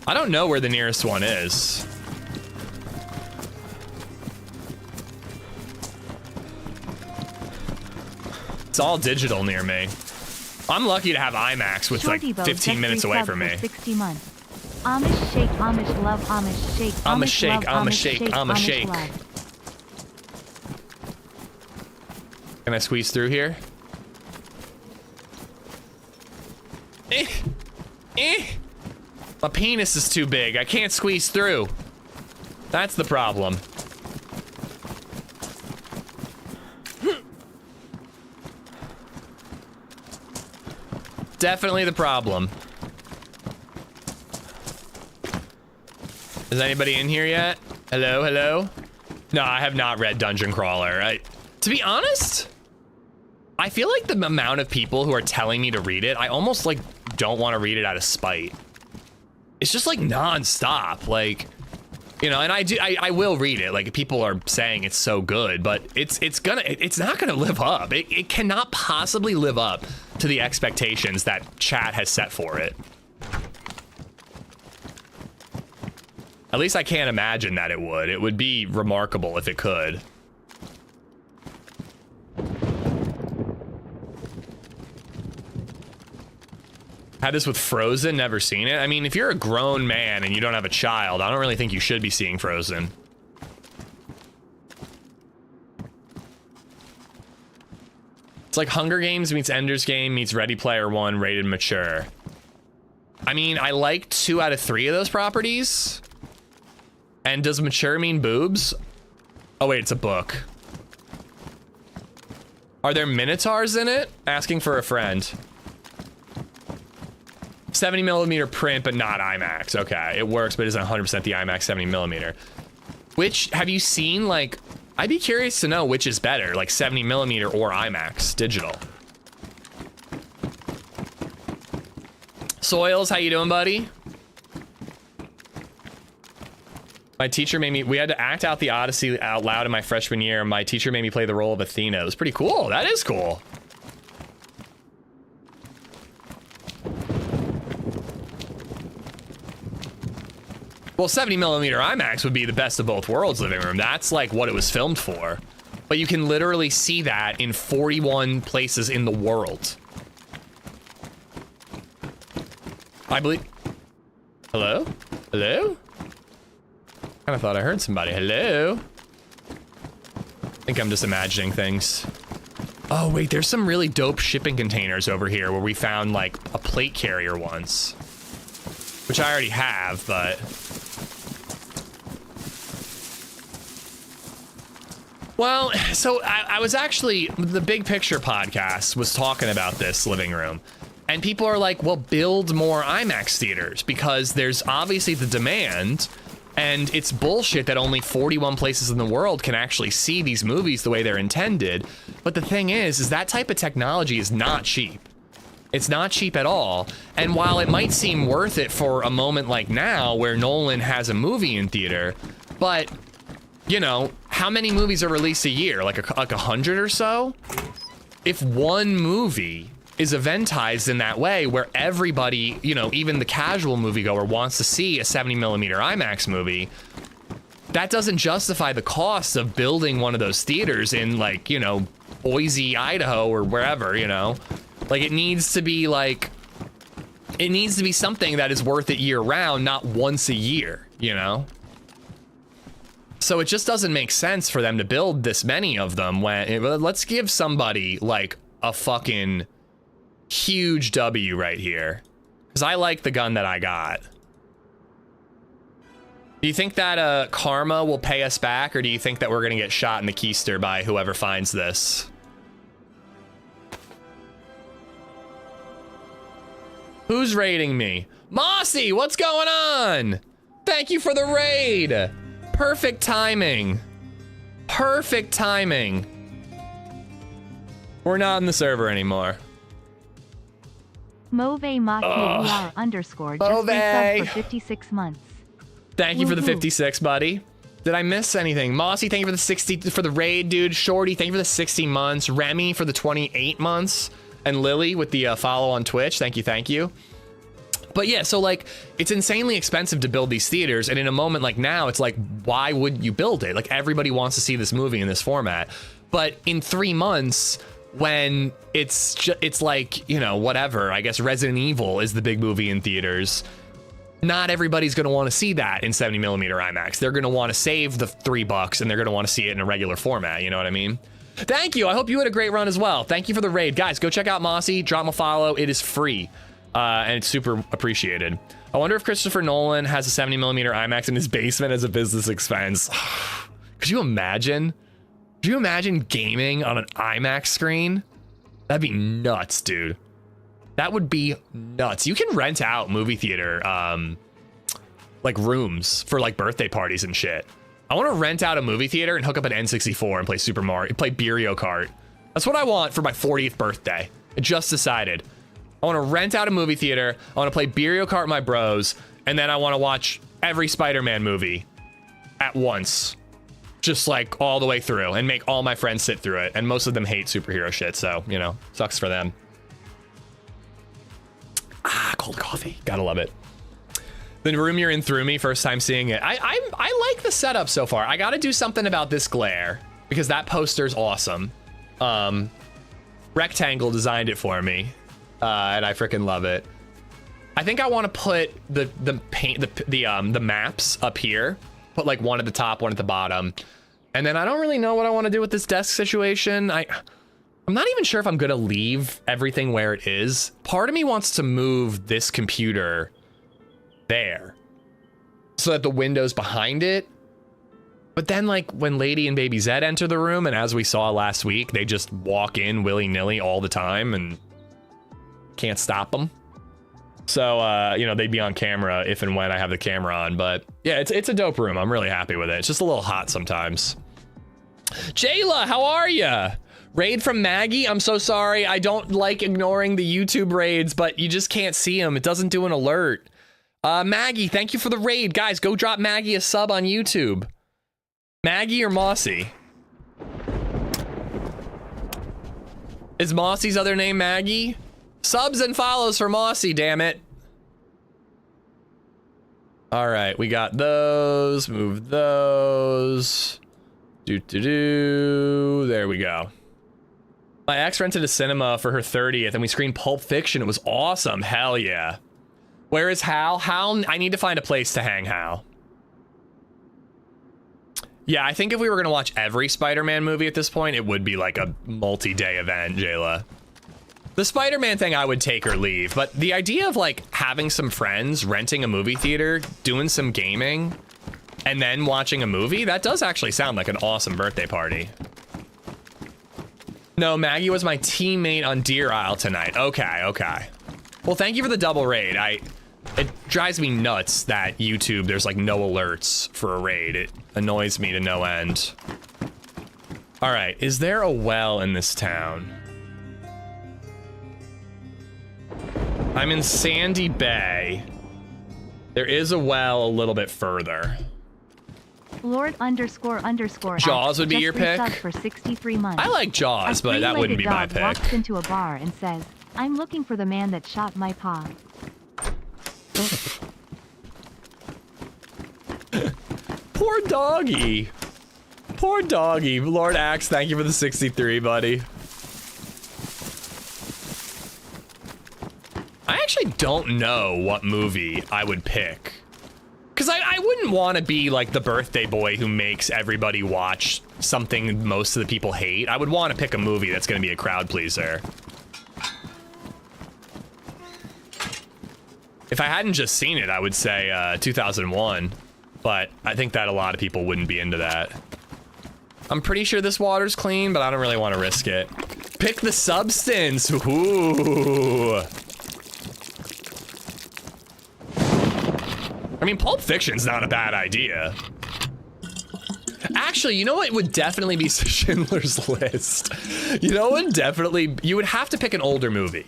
S2: I don't know where the nearest one is. It's all digital near me. I'm lucky to have IMAX with like 15 minutes away from me.
S1: 60 months. Amish shake, Amish love, Amish shake.
S2: Amish shake, Amish shake, Amish shake. Can I squeeze through here? My penis is too big. I can't squeeze through. That's the problem. Definitely the problem. Is anybody in here yet? Hello, hello? No, I have not read Dungeon Crawler. To be honest, I feel like the amount of people who are telling me to read it, I almost like don't want to read it out of spite. It's just like non-stop, like, you know, and I will read it. Like, people are saying it's so good, but it's not gonna live up. It cannot possibly live up to the expectations that chat has set for it. At least I can't imagine that it would. It would be remarkable if it could. Had this with Frozen, never seen it. I mean, if you're a grown man and you don't have a child, I don't really think you should be seeing Frozen. It's like Hunger Games meets Ender's Game meets Ready Player One rated mature. I mean, I like 2 out of 3 of those properties. And does mature mean boobs? Oh wait, it's a book. Are there minotaurs in it? Asking for a friend. 70mm print, but not IMAX. Okay, it works, but isn't 100% the IMAX 70mm. Which, have you seen, like, I'd be curious to know which is better, like 70mm or IMAX digital. Soils, how you doing, buddy? My teacher made me, we had to act out the Odyssey out loud in my freshman year. My teacher made me play the role of Athena. It was pretty cool. That is cool. Well, 70mm IMAX would be the best of both worlds living room. That's like what it was filmed for. But you can literally see that in 41 places in the world. I believe. Hello? Hello? Kind of thought I heard somebody. Hello? I think I'm just imagining things. Oh, wait, there's some really dope shipping containers over here where we found like a plate carrier once. Which I already have, but. Well, so I was actually, the Big Picture podcast was talking about this living room. And people are like, well, build more IMAX theaters because there's obviously the demand. And it's bullshit that only 41 places in the world can actually see these movies the way they're intended. But the thing is that type of technology is not cheap. It's not cheap at all. And while it might seem worth it for a moment like now where Nolan has a movie in theater, but, you know, how many movies are released a year? Like 100 or so? If one movie is eventized in that way where everybody, you know, even the casual moviegoer wants to see a 70mm IMAX movie, that doesn't justify the cost of building one of those theaters in, like, you know, Boise, Idaho or wherever, you know? Like, it needs to be like, it needs to be something that is worth it year round, not once a year, you know? So it just doesn't make sense for them to build this many of them when, let's give somebody like a fucking huge W right here. Because I like the gun that I got. Do you think that karma will pay us back, or do you think that we're gonna get shot in the keister by whoever finds this? Who's raiding me? Mossy, what's going on? Thank you for the raid. Perfect timing. Perfect timing. We're not in the server anymore.
S1: Move Mach underscore just resub for 56 months.
S2: Thank you for the 56, buddy. Did I miss anything? Mossy, thank you for the 60 for the raid, dude. Shorty, thank you for the 60 months. Remy for the 28 months. And Lily with the follow on Twitch. Thank you, thank you. But yeah, so like, it's insanely expensive to build these theaters. And in a moment like now, it's like, why would you build it? Like, everybody wants to see this movie in this format. But in 3 months, when it's like, you know, whatever, I guess Resident Evil is the big movie in theaters. Not everybody's going to want to see that in 70mm IMAX. They're going to want to save the $3 and they're going to want to see it in a regular format. You know what I mean? Thank you. I hope you had a great run as well. Thank you for the raid. Guys, go check out Mossy. Drop him a follow. It is free. And it's super appreciated. I wonder if Christopher Nolan has a 70mm IMAX in his basement as a business expense. Could you imagine? Could you imagine gaming on an IMAX screen? That'd be nuts, dude. That would be nuts. You can rent out movie theater, like rooms for like birthday parties and shit. I want to rent out a movie theater and hook up an N64 and play Super Mario, play Mario Kart. That's what I want for my 40th birthday. I just decided. I want to rent out a movie theater. I want to play Mario Kart with my bros, and then I want to watch every Spider-Man movie at once. Just like all the way through and make all my friends sit through it. And most of them hate superhero shit, so, you know, sucks for them. Ah, cold coffee. Gotta love it. The room you're in threw me first time seeing it. I like the setup so far. I gotta do something about this glare because that poster's awesome. Rectangle designed it for me, and I freaking love it. I think I want to put the maps up here. Put like one at the top, one at the bottom. And then I don't really know what I want to do with this desk situation. I'm not even sure if I'm gonna leave everything where it is. Part of me wants to move this computer there so that the window's behind it. But then, like, when Lady and Baby Zed enter the room, and as we saw last week, they just walk in willy-nilly all the time and can't stop them. So, you know, they'd be on camera if and when I have the camera on. But yeah, it's a dope room. I'm really happy with it. It's just a little hot sometimes. Jayla, how are ya? Raid from Maggie. I'm so sorry. I don't like ignoring the YouTube raids, but you just can't see them. It doesn't do an alert. Maggie, thank you for the raid. Guys, go drop Maggie a sub on YouTube. Maggie or Mossy? Is Mossy's other name Maggie? Subs and follows for Mossy, damn it. All right, we got those. Move those. There we go. My ex rented a cinema for her 30th and we screened Pulp Fiction. It was awesome. Hell yeah. Where is Hal? Hal, I need to find a place to hang Hal. Yeah, I think if we were gonna watch every Spider-Man movie at this point, it would be like a multi-day event, Jayla. The Spider-Man thing I would take or leave, but the idea of like having some friends, renting a movie theater, doing some gaming, and then watching a movie, that does actually sound like an awesome birthday party. No, Maggie was my teammate on Deer Isle tonight. Okay, okay. Well, thank you for the double raid. It drives me nuts that YouTube, there's like no alerts for a raid. It annoys me to no end. All right, is there a well in this town? I'm in Sandy Bay. There is a well a little bit further.
S1: Lord _
S2: Jaws would be your pick?
S1: For 63 months.
S2: I like Jaws, but that wouldn't be my pick.
S1: Walks into a bar and says, "I'm looking for the man that shot my pa."
S2: Poor doggy. Poor doggy. Lord Axe, thank you for the 63, buddy. I actually don't know what movie I would pick. Because I wouldn't want to be like the birthday boy who makes everybody watch something most of the people hate. I would want to pick a movie that's going to be a crowd pleaser. If I hadn't just seen it, I would say 2001. But I think that a lot of people wouldn't be into that. I'm pretty sure this water's clean, but I don't really want to risk it. Pick the substance. Ooh. I mean, Pulp Fiction's not a bad idea. Actually, you know what would definitely be Schindler's List? You know what definitely... You would have to pick an older movie.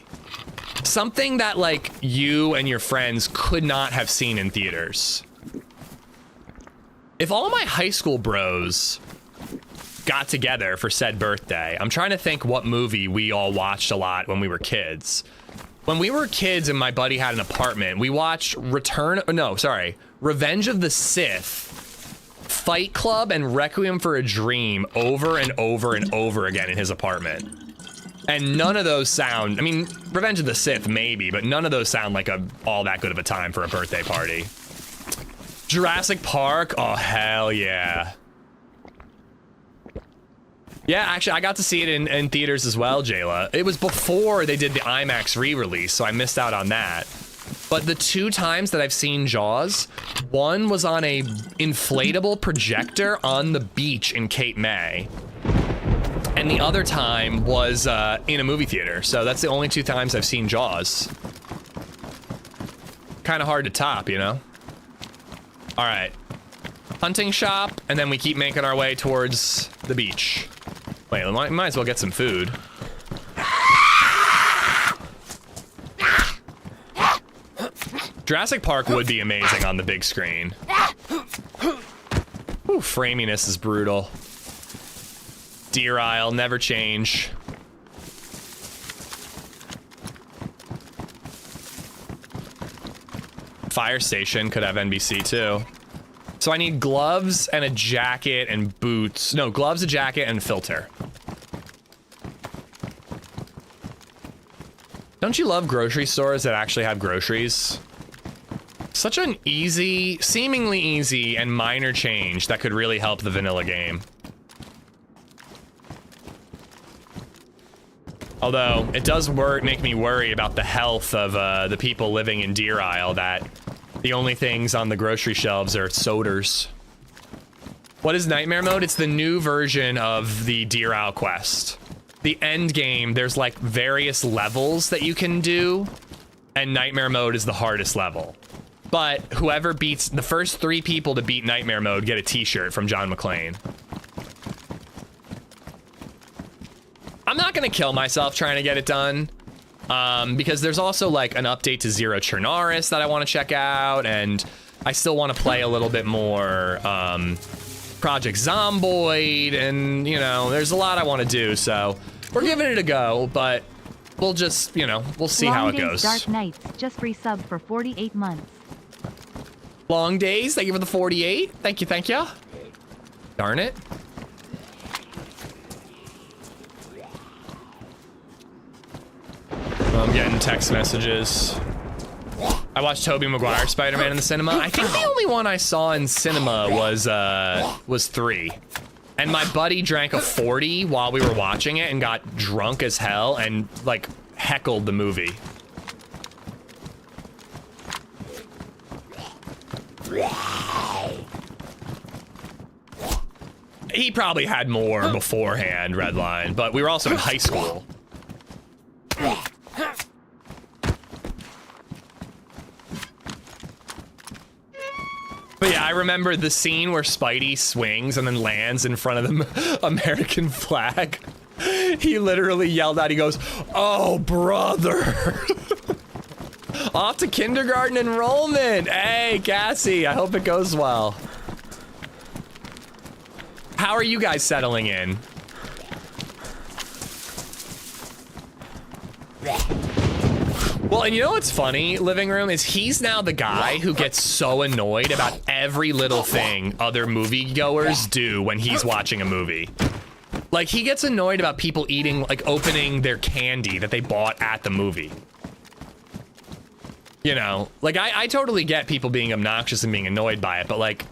S2: Something that, like, you and your friends could not have seen in theaters. If all my high school bros got together for said birthday, I'm trying to think what movie we all watched a lot when we were kids. When we were kids and my buddy had an apartment, we watched Revenge of the Sith, Fight Club, and Requiem for a Dream over and over and over again in his apartment. And none of those sound, I mean, Revenge of the Sith maybe, but none of those sound like all that good of a time for a birthday party. Jurassic Park, oh hell yeah. Yeah, actually, I got to see it in theaters as well, Jayla. It was before they did the IMAX re-release, so I missed out on that. But the 2 times that I've seen Jaws, one was on a inflatable projector on the beach in Cape May. And the other time was in a movie theater. So that's the only 2 times I've seen Jaws. Kind of hard to top, you know? All right. Hunting shop, and then we keep making our way towards the beach. Wait, we might as well get some food. Jurassic Park would be amazing on the big screen. Ooh, framiness is brutal. Deer Isle, never change. Fire station could have NBC too. So I need gloves and a jacket and boots. No, gloves, a jacket, and filter. Don't you love grocery stores that actually have groceries? Such an easy, seemingly easy, and minor change that could really help the vanilla game. Although it does make me worry about the health of the people living in Deer Isle, that the only things on the grocery shelves are sodas. What is Nightmare Mode? It's the new version of the Deer Isle quest. The end game, there's like various levels that you can do, and Nightmare Mode is the hardest level. But whoever beats the first 3 people to beat Nightmare Mode get a t-shirt from John McClane. I'm not gonna kill myself trying to get it done, because there's also like an update to Zero Chernarus that I want to check out, and I still want to play a little bit more Project Zomboid, and you know, there's a lot I want to do, so we're giving it a go, but we'll just, you know, we'll see how it goes.
S1: Dark Nights just resub for 48 months.
S2: Long Days, thank you for the 48. Thank you, thank you. Darn it. I'm getting text messages. I watched Tobey Maguire Spider-Man in the cinema. I think the only one I saw in cinema was 3. And my buddy drank a 40 while we were watching it and got drunk as hell and like heckled the movie. He probably had more beforehand, Redline, but we were also in high school. But yeah, I remember the scene where Spidey swings and then lands in front of the American flag. He literally yelled out, he goes, "Oh, brother." Off to kindergarten enrollment. Hey, Cassie, I hope it goes well. How are you guys settling in? Well, and you know what's funny, Living Room, is he's now the guy who gets so annoyed about every little thing other moviegoers do when he's watching a movie. Like, he gets annoyed about people eating, like, opening their candy that they bought at the movie. You know, like, I totally get people being obnoxious and being annoyed by it, but, like,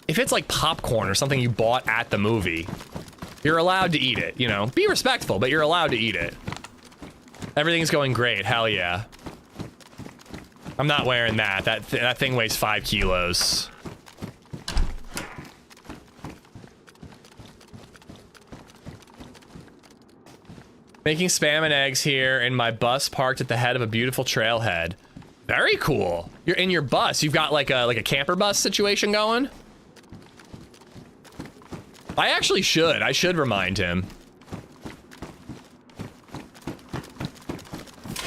S2: if it's, like, popcorn or something you bought at the movie, you're allowed to eat it, you know? Be respectful, but you're allowed to eat it. Everything's going great, hell yeah. I'm not wearing that. That thing weighs 5 kilos. Making spam and eggs here in my bus parked at the head of a beautiful trailhead. Very cool. You're in your bus. You've got like a camper bus situation going. I actually should. I should remind him.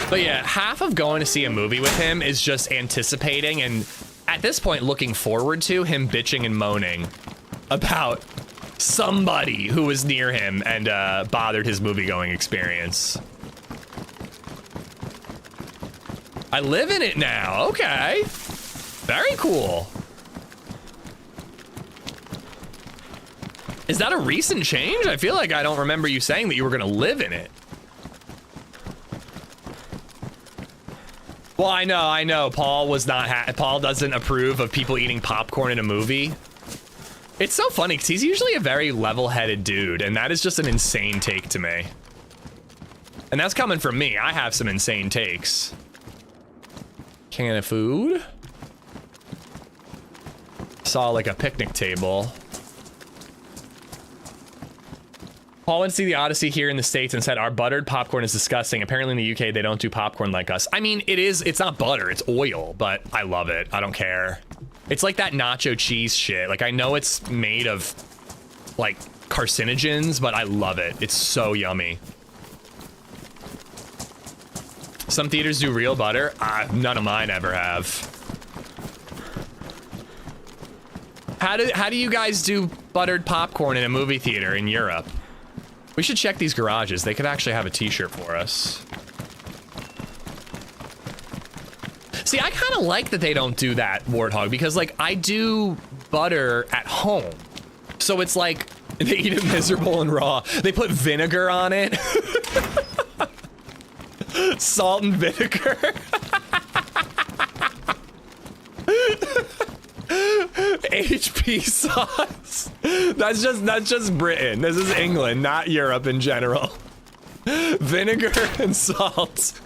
S2: But yeah, half of going to see a movie with him is just anticipating and at this point looking forward to him bitching and moaning about somebody who was near him and bothered his movie-going experience. I live in it now. Okay. Very cool. Is that a recent change? I feel like I don't remember you saying that you were going to live in it. Well, I know. Paul was not. Paul doesn't approve of people eating popcorn in a movie. It's so funny because he's usually a very level-headed dude, and that is just an insane take to me. And that's coming from me. I have some insane takes. Can of food. Saw like a picnic table. Paul went to see the Odyssey here in the States and said our buttered popcorn is disgusting. Apparently in the UK, they don't do popcorn like us. I mean, it's not butter, it's oil, but I love it. I don't care. It's like that nacho cheese shit. Like, I know it's made of like carcinogens, but I love it. It's so yummy. Some theaters do real butter. None of mine ever have. How do you guys do buttered popcorn in a movie theater in Europe? We should check these garages. They could actually have a t-shirt for us. See, I kind of like that they don't do that, Warthog, because like I do butter at home. So it's like they eat it miserable and raw. They put vinegar on it. Salt and vinegar. HP sauce. That's just Britain. This is England, not Europe in general. Vinegar and salt.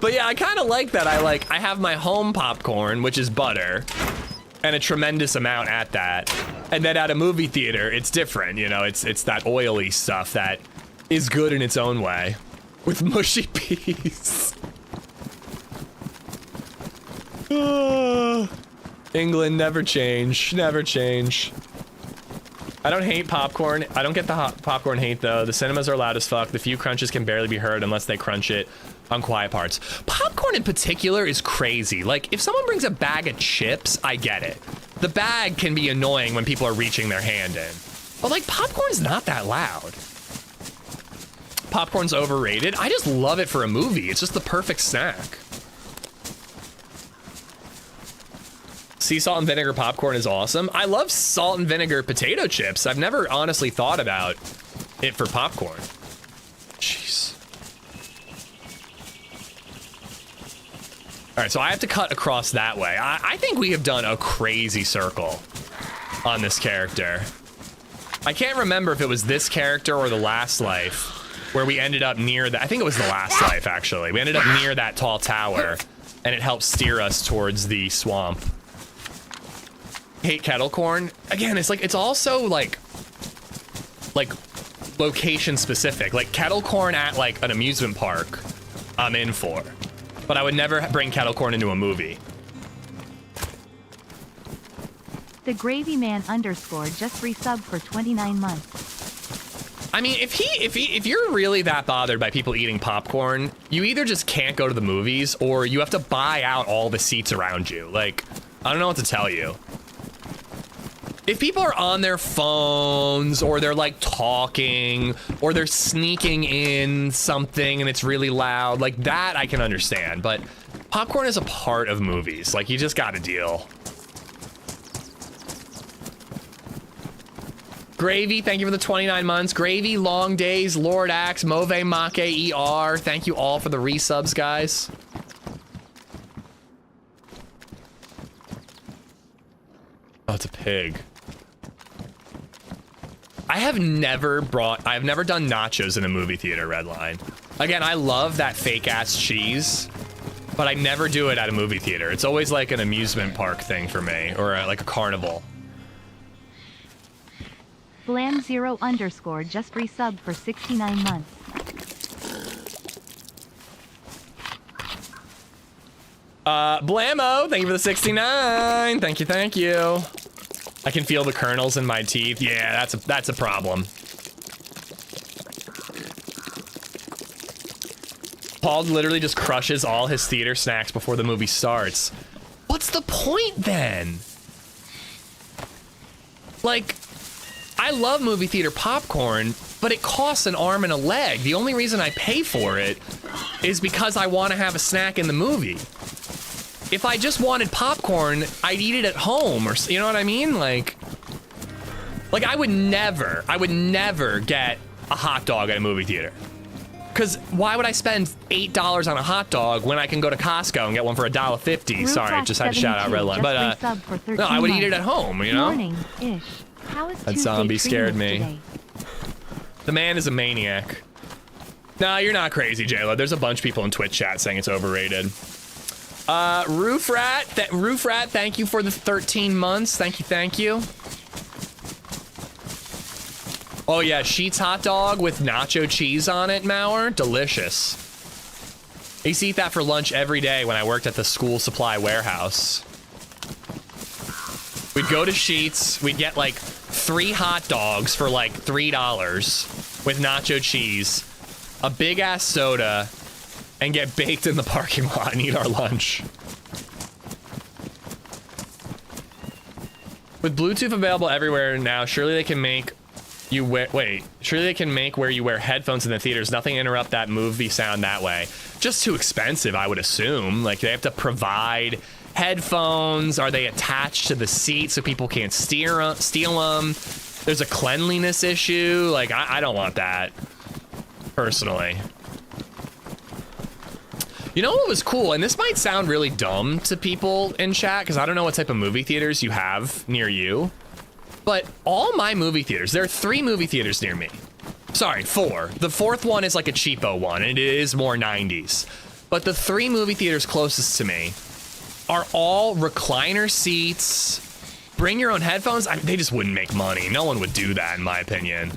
S2: But yeah, I kind of like that. I have my home popcorn, which is butter, and a tremendous amount at that. And then at a movie theater, it's different, you know, it's that oily stuff that is good in its own way. With mushy peas. England, never change, never change. I don't hate popcorn. I don't get the hot popcorn hate though. The cinemas are loud as fuck. The few crunches can barely be heard unless they crunch it on quiet parts. Popcorn in particular is crazy. Like, if someone brings a bag of chips, I get it. The bag can be annoying when people are reaching their hand in. But like, popcorn's not that loud. Popcorn's overrated. I just love it for a movie. It's just the perfect snack. Sea salt and vinegar popcorn is awesome. I love salt and vinegar potato chips. I've never honestly thought about it for popcorn. Jeez. All right, so I have to cut across that way. I think we have done a crazy circle on this character. I can't remember if it was this character or the last life where we ended up near that. I think it was the last life, actually. We ended up near that tall tower, and it helped steer us towards the swamp. Hate kettle corn. Again, it's like, it's also like location specific. Like kettle corn at like an amusement park, I'm in for. But I would never bring kettle corn into a movie.
S1: The Gravy Man _ just resubbed for 29 months.
S2: I mean, if you're really that bothered by people eating popcorn, you either just can't go to the movies or you have to buy out all the seats around you. Like, I don't know what to tell you. If people are on their phones or they're like talking or they're sneaking in something and it's really loud, like that I can understand, but popcorn is a part of movies. Like, you just gotta deal. Gravy, thank you for the 29 months. Gravy, Long Days, Lord Axe, Move Make ER. Thank you all for the resubs, guys. Oh, it's a pig. I've never done nachos in a movie theater, Redline. Again, I love that fake ass cheese, but I never do it at a movie theater. It's always like an amusement park thing for me, or like a carnival.
S1: Blam0 _ just resubbed for 69 months.
S2: Blammo, thank you for the 69. Thank you, thank you. I can feel the kernels in my teeth. Yeah, that's a problem. Paul literally just crushes all his theater snacks before the movie starts. What's the point then? Like, I love movie theater popcorn, but it costs an arm and a leg. The only reason I pay for it is because I want to have a snack in the movie. If I just wanted popcorn, I'd eat it at home, or you know what I mean? Like I would never get a hot dog at a movie theater. Cause why would I spend $8 on a hot dog when I can go to Costco and get one for $1.50? Sorry, just had to shout out Redline. But no, I would eat it at home, you know?
S1: Morning-ish. How is
S2: That
S1: Tuesday
S2: zombie scared
S1: treating
S2: me.
S1: us today?
S2: The man is a maniac. Nah, you're not crazy, JLo. There's a bunch of people in Twitch chat saying it's overrated. Roofrat, thank you for the 13 months. Thank you. Oh yeah, Sheetz hot dog with nacho cheese on it, Mauer. Delicious. I used to eat that for lunch every day when I worked at the school supply warehouse. We'd go to Sheetz, we'd get like 3 hot dogs for like $3 with nacho cheese, a big ass soda, and get baked in the parking lot and eat our lunch. With Bluetooth available everywhere now, surely they can make you wear, surely they can make where you wear headphones in the theaters. Nothing to interrupt that movie sound that way. Just too expensive, I would assume. Like, they have to provide headphones. Are they attached to the seat so people can't steal them? There's a cleanliness issue. Like, I don't want that, personally. You know what was cool? And this might sound really dumb to people in chat, because I don't know what type of movie theaters you have near you. But all my movie theaters, there are 3 movie theaters near me. Sorry, 4. The 4th one is like a cheapo one, and it is more 90s. But the 3 movie theaters closest to me are all recliner seats. Bring your own headphones. They just wouldn't make money. No one would do that, in my opinion.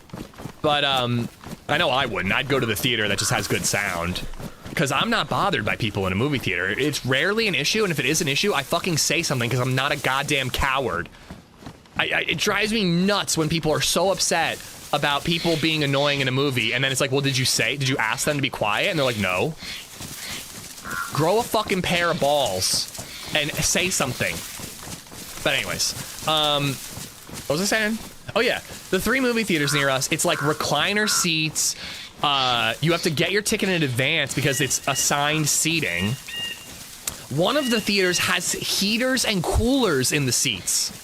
S2: But I know I wouldn't. I'd go to the theater that just has good sound. Because I'm not bothered by people in a movie theater. It's rarely an issue, and if it is an issue, I fucking say something because I'm not a goddamn coward. It drives me nuts when people are so upset about people being annoying in a movie, and then it's like, well, did you ask them to be quiet? And they're like, no. Grow a fucking pair of balls and say something. But anyways, what was I saying? Oh yeah, the 3 movie theaters near us, it's like recliner seats. You have to get your ticket in advance because it's assigned seating. One of the theaters has heaters and coolers in the seats.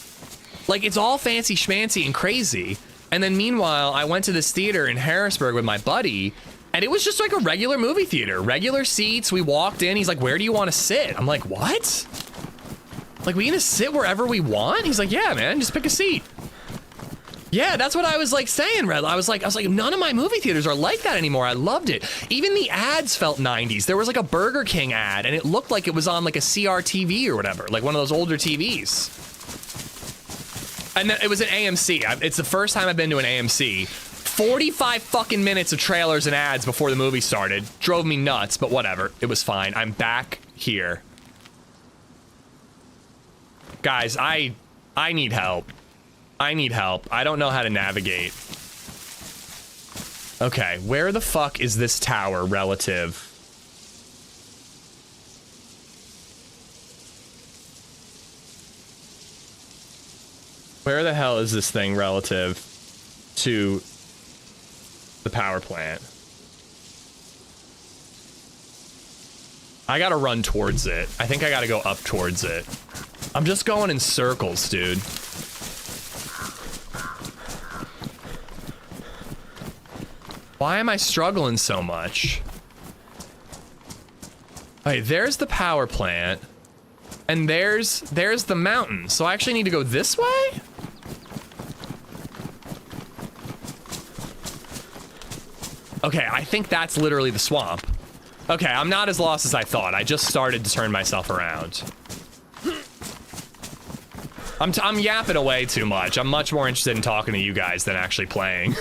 S2: Like, it's all fancy schmancy and crazy. And then meanwhile, I went to this theater in Harrisburg with my buddy, and it was just like a regular movie theater. Regular seats, we walked in, he's like, where do you want to sit? I'm like, what? Like, we gonna sit wherever we want? He's like, yeah, man, just pick a seat. Yeah, that's what I was like saying, Red. I was like, none of my movie theaters are like that anymore. I loved it. Even the ads felt 90s. There was like a Burger King ad, and it looked like it was on like a CRTV or whatever, like one of those older TVs. And then it was an AMC. It's the first time I've been to an AMC. 45 fucking minutes of trailers and ads before the movie started. Drove me nuts, but whatever. It was fine. I'm back here. Guys, I need help. I need help. I don't know how to navigate. Okay, where the fuck is this tower relative? Where the hell is this thing relative to the power plant? I gotta run towards it. I think I gotta go up towards it. I'm just going in circles, dude. Why am I struggling so much? Okay, there's the power plant. And there's the mountain. So I actually need to go this way? Okay, I think that's literally the swamp. Okay, I'm not as lost as I thought. I just started to turn myself around. I'm yapping away too much. I'm much more interested in talking to you guys than actually playing.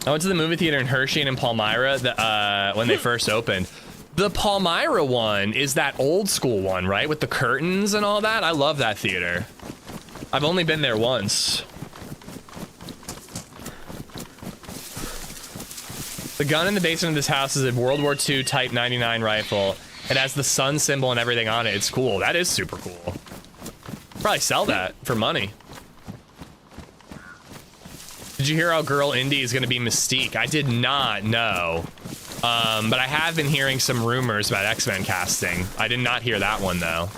S2: I went to the movie theater in Hershey and in Palmyra when they first opened. The Palmyra one is that old school one, right? With the curtains and all that. I love that theater. I've only been there once. The gun in the basement of this house is a World War II Type 99 rifle. It has the sun symbol and everything on it. It's cool. That is super cool. Probably sell that for money. Did you hear how Girl Indy is going to be Mystique? I did not know. But I have been hearing some rumors about X-Men casting. I did not hear that one, though.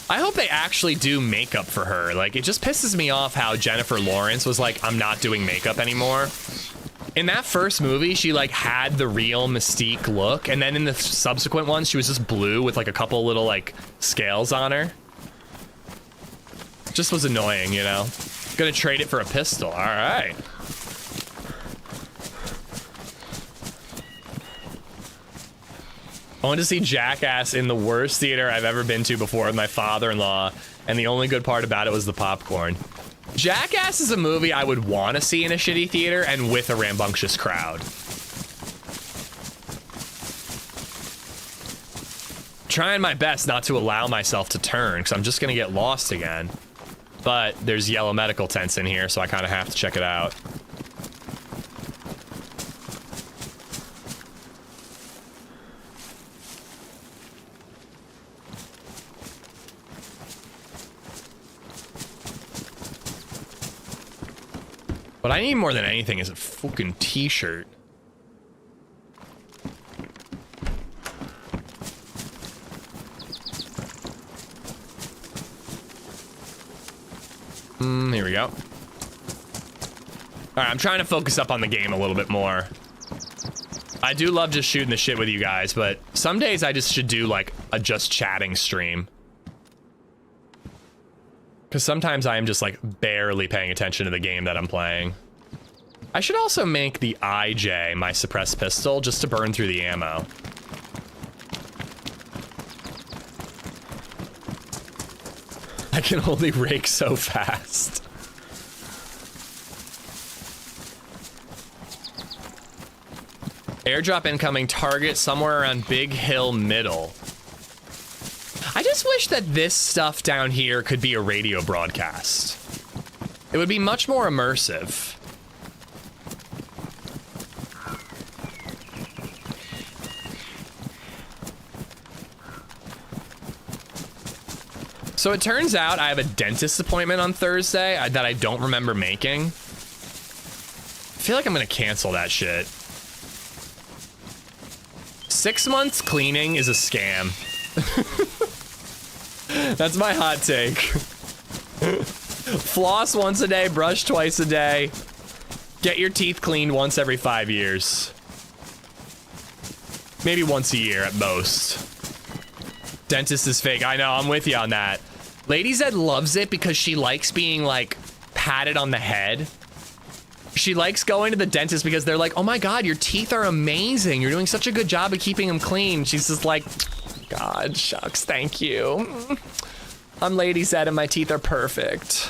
S2: I hope they actually do makeup for her. Like, it just pisses me off how Jennifer Lawrence was like, I'm not doing makeup anymore. In that first movie, she like had the real Mystique look, and then in the subsequent ones, she was just blue with like a couple little like scales on her. Just was annoying, you know? Gonna trade it for a pistol, all right. I went to see Jackass in the worst theater I've ever been to before with my father-in-law, and the only good part about it was the popcorn. Jackass is a movie I would want to see in a shitty theater and with a rambunctious crowd. Trying my best not to allow myself to turn, because I'm just gonna get lost again. But there's yellow medical tents in here, so I kind of have to check it out. What I need more than anything is a fucking t-shirt. Here we go. All right, I'm trying to focus up on the game a little bit more. I do love just shooting the shit with you guys, but some days I just should do like a just chatting stream. Because sometimes I am just like barely paying attention to the game that I'm playing. I should also make the IJ my suppressed pistol just to burn through the ammo. I can only rake so fast. Airdrop incoming, target somewhere around Big Hill Middle. I just wish that this stuff down here could be a radio broadcast. It would be much more immersive. So it turns out I have a dentist appointment on Thursday that I don't remember making. I feel like I'm gonna cancel that shit. 6 months cleaning is a scam. That's my hot take. Floss once a day, brush twice a day. Get your teeth cleaned once every 5 years. Maybe once a year at most. Dentist is fake. I know, I'm with you on that. LadyZed loves it because she likes being like patted on the head. She likes going to the dentist because they're like, oh my God, your teeth are amazing. You're doing such a good job of keeping them clean. She's just like, God, shucks, thank you. I'm LadyZed and my teeth are perfect.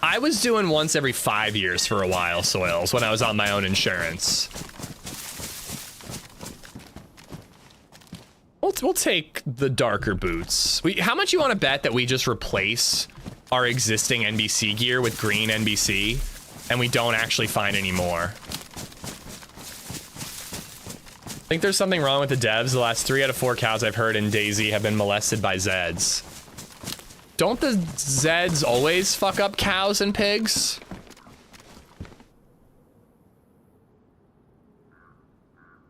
S2: I was doing once every 5 years for a while, Soils, when I was on my own insurance. We'll take the darker boots. How much you want to bet that we just replace our existing NBC gear with green NBC and we don't actually find any more? I think there's something wrong with the devs. The last 3 out of 4 cows I've heard in DayZ have been molested by Zeds. Don't the Zeds always fuck up cows and pigs?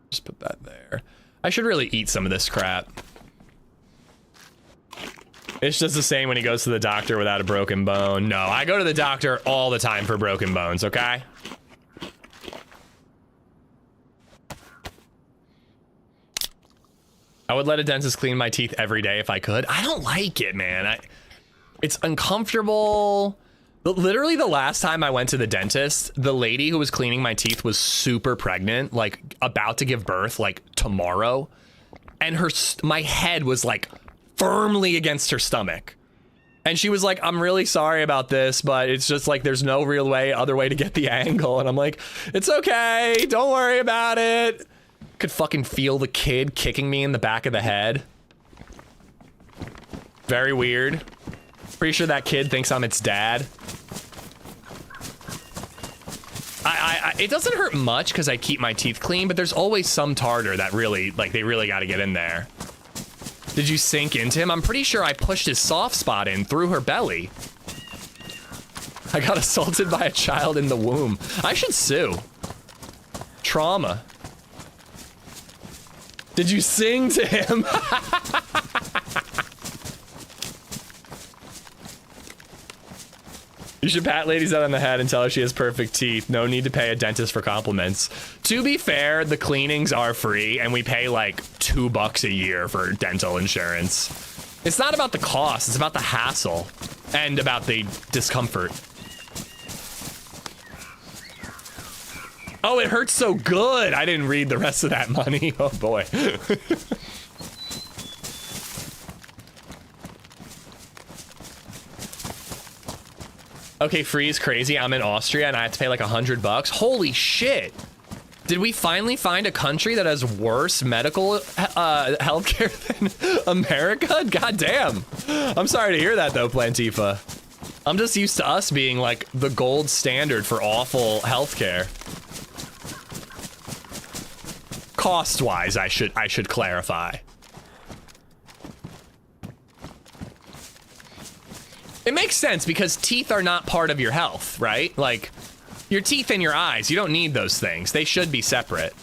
S2: Just put that there. I should really eat some of this crap. It's just the same when he goes to the doctor without a broken bone. No, I go to the doctor all the time for broken bones, okay? I would let a dentist clean my teeth every day if I could. I don't like it, man. It's uncomfortable. Literally the last time I went to the dentist, the lady who was cleaning my teeth was super pregnant, like about to give birth, like tomorrow. And my head was like firmly against her stomach. And she was like, I'm really sorry about this, but it's just like, there's no real other way to get the angle. And I'm like, it's okay. Don't worry about it. Could fucking feel the kid kicking me in the back of the head. Very weird. Pretty sure that kid thinks I'm its dad. It doesn't hurt much because I keep my teeth clean, but there's always some tartar that really, like, they really got to get in there. Did you sink into him? I'm pretty sure I pushed his soft spot in through her belly. I got assaulted by a child in the womb. I should sue. Trauma. Did you sing to him? You should pat LadyZed on the head and tell her she has perfect teeth. No need to pay a dentist for compliments. To be fair, the cleanings are free and we pay like $2 a year for dental insurance. It's not about the cost, it's about the hassle and about the discomfort. Oh, it hurts so good. I didn't read the rest of that money. Oh boy. Okay, Freeze, crazy. I'm in Austria and I have to pay like $100. Holy shit. Did we finally find a country that has worse medical healthcare than America? God damn. I'm sorry to hear that though, Plantifa. I'm just used to us being like the gold standard for awful healthcare. Cost-wise, I should clarify. It makes sense because teeth are not part of your health, right? Like, your teeth and your eyes, you don't need those things. They should be separate.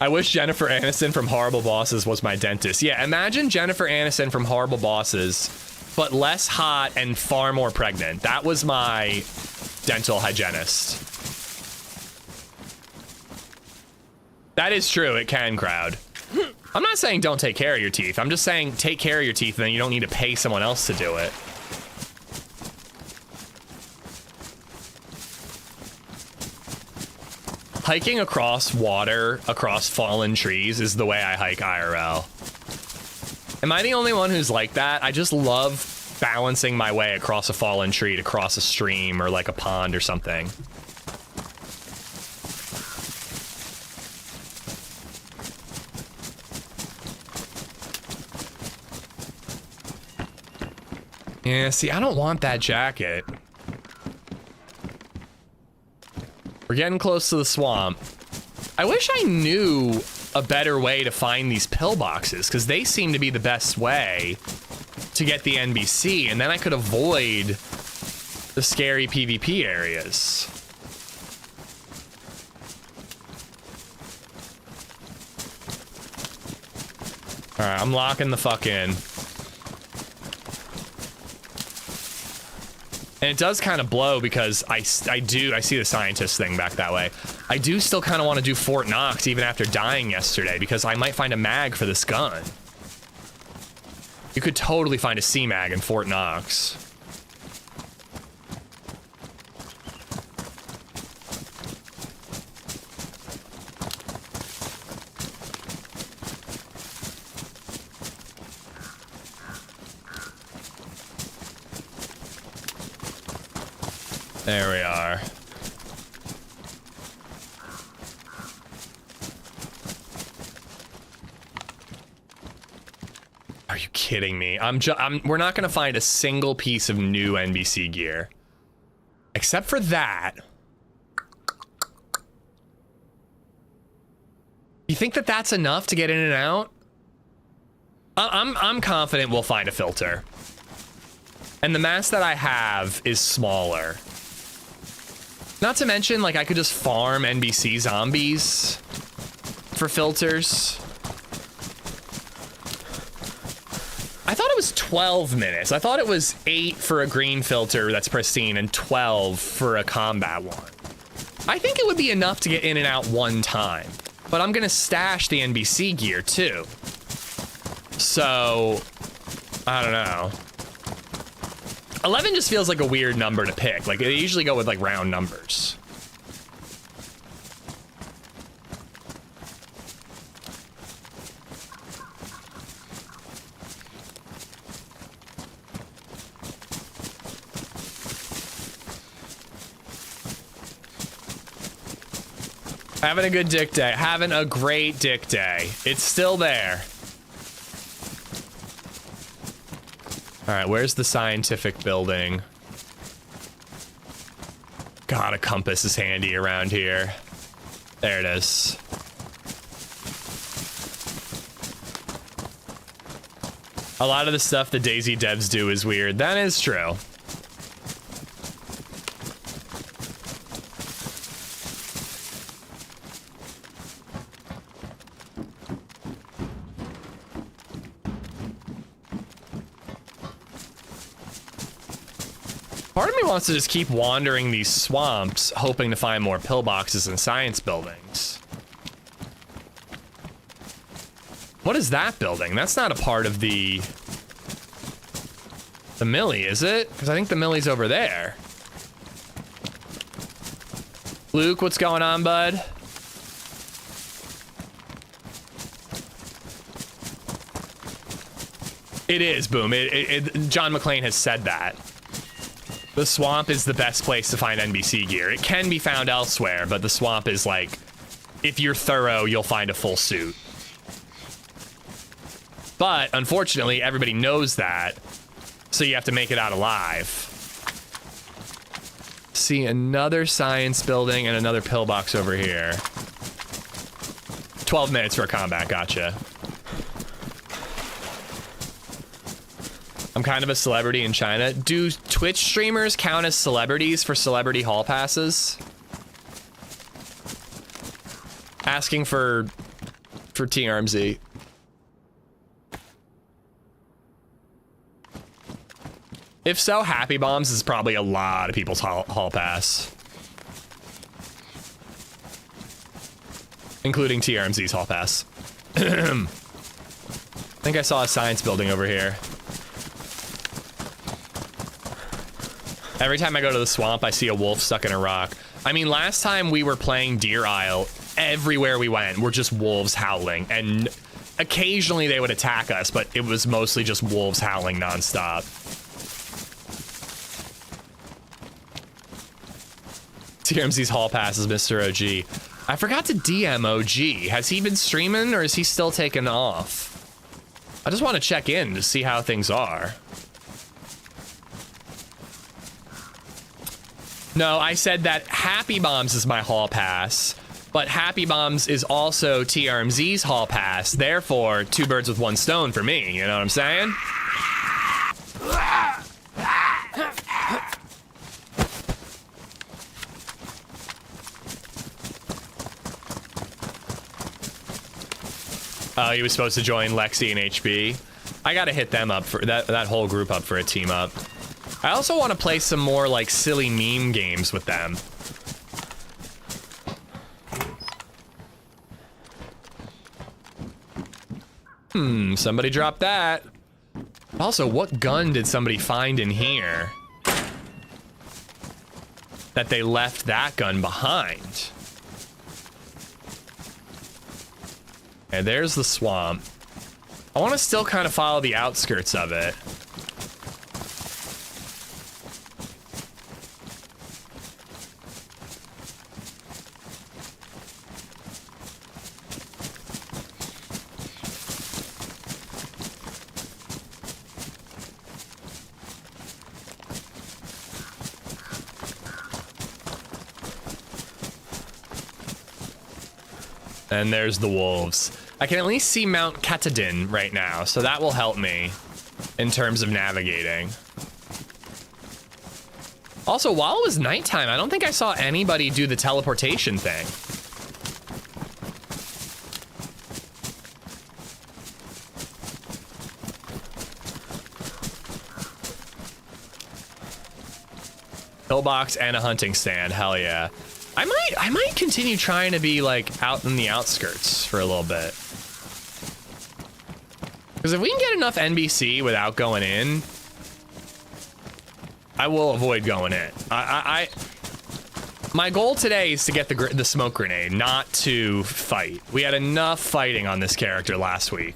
S2: I wish Jennifer Aniston from Horrible Bosses was my dentist. Yeah, imagine Jennifer Aniston from Horrible Bosses, but less hot and far more pregnant. That was my dental hygienist. That is true, it can, crowd. I'm not saying don't take care of your teeth. I'm just saying take care of your teeth and then you don't need to pay someone else to do it. Hiking across water, across fallen trees is the way I hike IRL. Am I the only one who's like that? I just love balancing my way across a fallen tree to cross a stream or like a pond or something. Yeah, see, I don't want that jacket. We're getting close to the swamp. I wish I knew a better way to find these pillboxes, because they seem to be the best way to get the NBC, and then I could avoid the scary PvP areas. Alright, I'm locking the fuck in. And it does kind of blow because I see the scientist thing back that way. I do still kind of want to do Fort Knox even after dying yesterday because I might find a mag for this gun. You could totally find a C-mag in Fort Knox. There we are. Are you kidding me? We're not gonna find a single piece of new NBC gear. Except for that. You think that that's enough to get in and out? I'm confident we'll find a filter. And the mask that I have is smaller. Not to mention, like, I could just farm NBC zombies for filters. I thought it was 12 minutes. I thought it was 8 for a green filter that's pristine and 12 for a combat one. I think it would be enough to get in and out one time. But I'm gonna stash the NBC gear too. So, I don't know. 11 just feels like a weird number to pick. Like, they usually go with, like, round numbers. Having a good dick day. Having a great dick day. It's still there. All right, where's the scientific building? God, a compass is handy around here. There it is. A lot of the stuff the DayZ devs do is weird. That is true. Part of me wants to just keep wandering these swamps, hoping to find more pillboxes and science buildings. What is that building? That's not a part of the Millie, is it? Because I think the Millie's over there. Luke, what's going on, bud? It is, Boom. John McClane has said that. The swamp is the best place to find NBC gear. It can be found elsewhere, but the swamp is like, if you're thorough, you'll find a full suit. But unfortunately, everybody knows that, so you have to make it out alive. See, another science building and another pillbox over here. 12 minutes for a combat, gotcha. I'm kind of a celebrity in China. Do Twitch streamers count as celebrities for celebrity hall passes? Asking for for TRMZ. If so, Happy Bombs is probably a lot of people's hall pass. Including TRMZ's hall pass. I think I saw a science building over here. Every time I go to the swamp, I see a wolf stuck in a rock. I mean, last time we were playing Deer Isle, everywhere we went were just wolves howling, and occasionally they would attack us, but it was mostly just wolves howling nonstop. TRMZ's hall pass is Mr. OG. I forgot to DM OG. Has he been streaming or is he still taken off? I just want to check in to see how things are. No, I said that Happy Bombs is my hall pass, but Happy Bombs is also TRMZ's hall pass. Therefore, 2 birds with 1 stone for me. You know what I'm saying? Oh, he was supposed to join Lexi and HB. I gotta hit them up for that whole group up for a team up. I also want to play some more like silly meme games with them. Somebody dropped that. Also, what gun did somebody find in here that they left that gun behind? And there's the swamp. I want to still kind of follow the outskirts of it. And there's the wolves. I can at least see Mount Katahdin right now, so that will help me in terms of navigating. Also, while it was nighttime, I don't think I saw anybody do the teleportation thing. Pillbox and a hunting stand, hell yeah. I might continue trying to be like out in the outskirts for a little bit. Because if we can get enough NBC without going in, I will avoid going in. My goal today is to get the smoke grenade, not to fight. We had enough fighting on this character last week.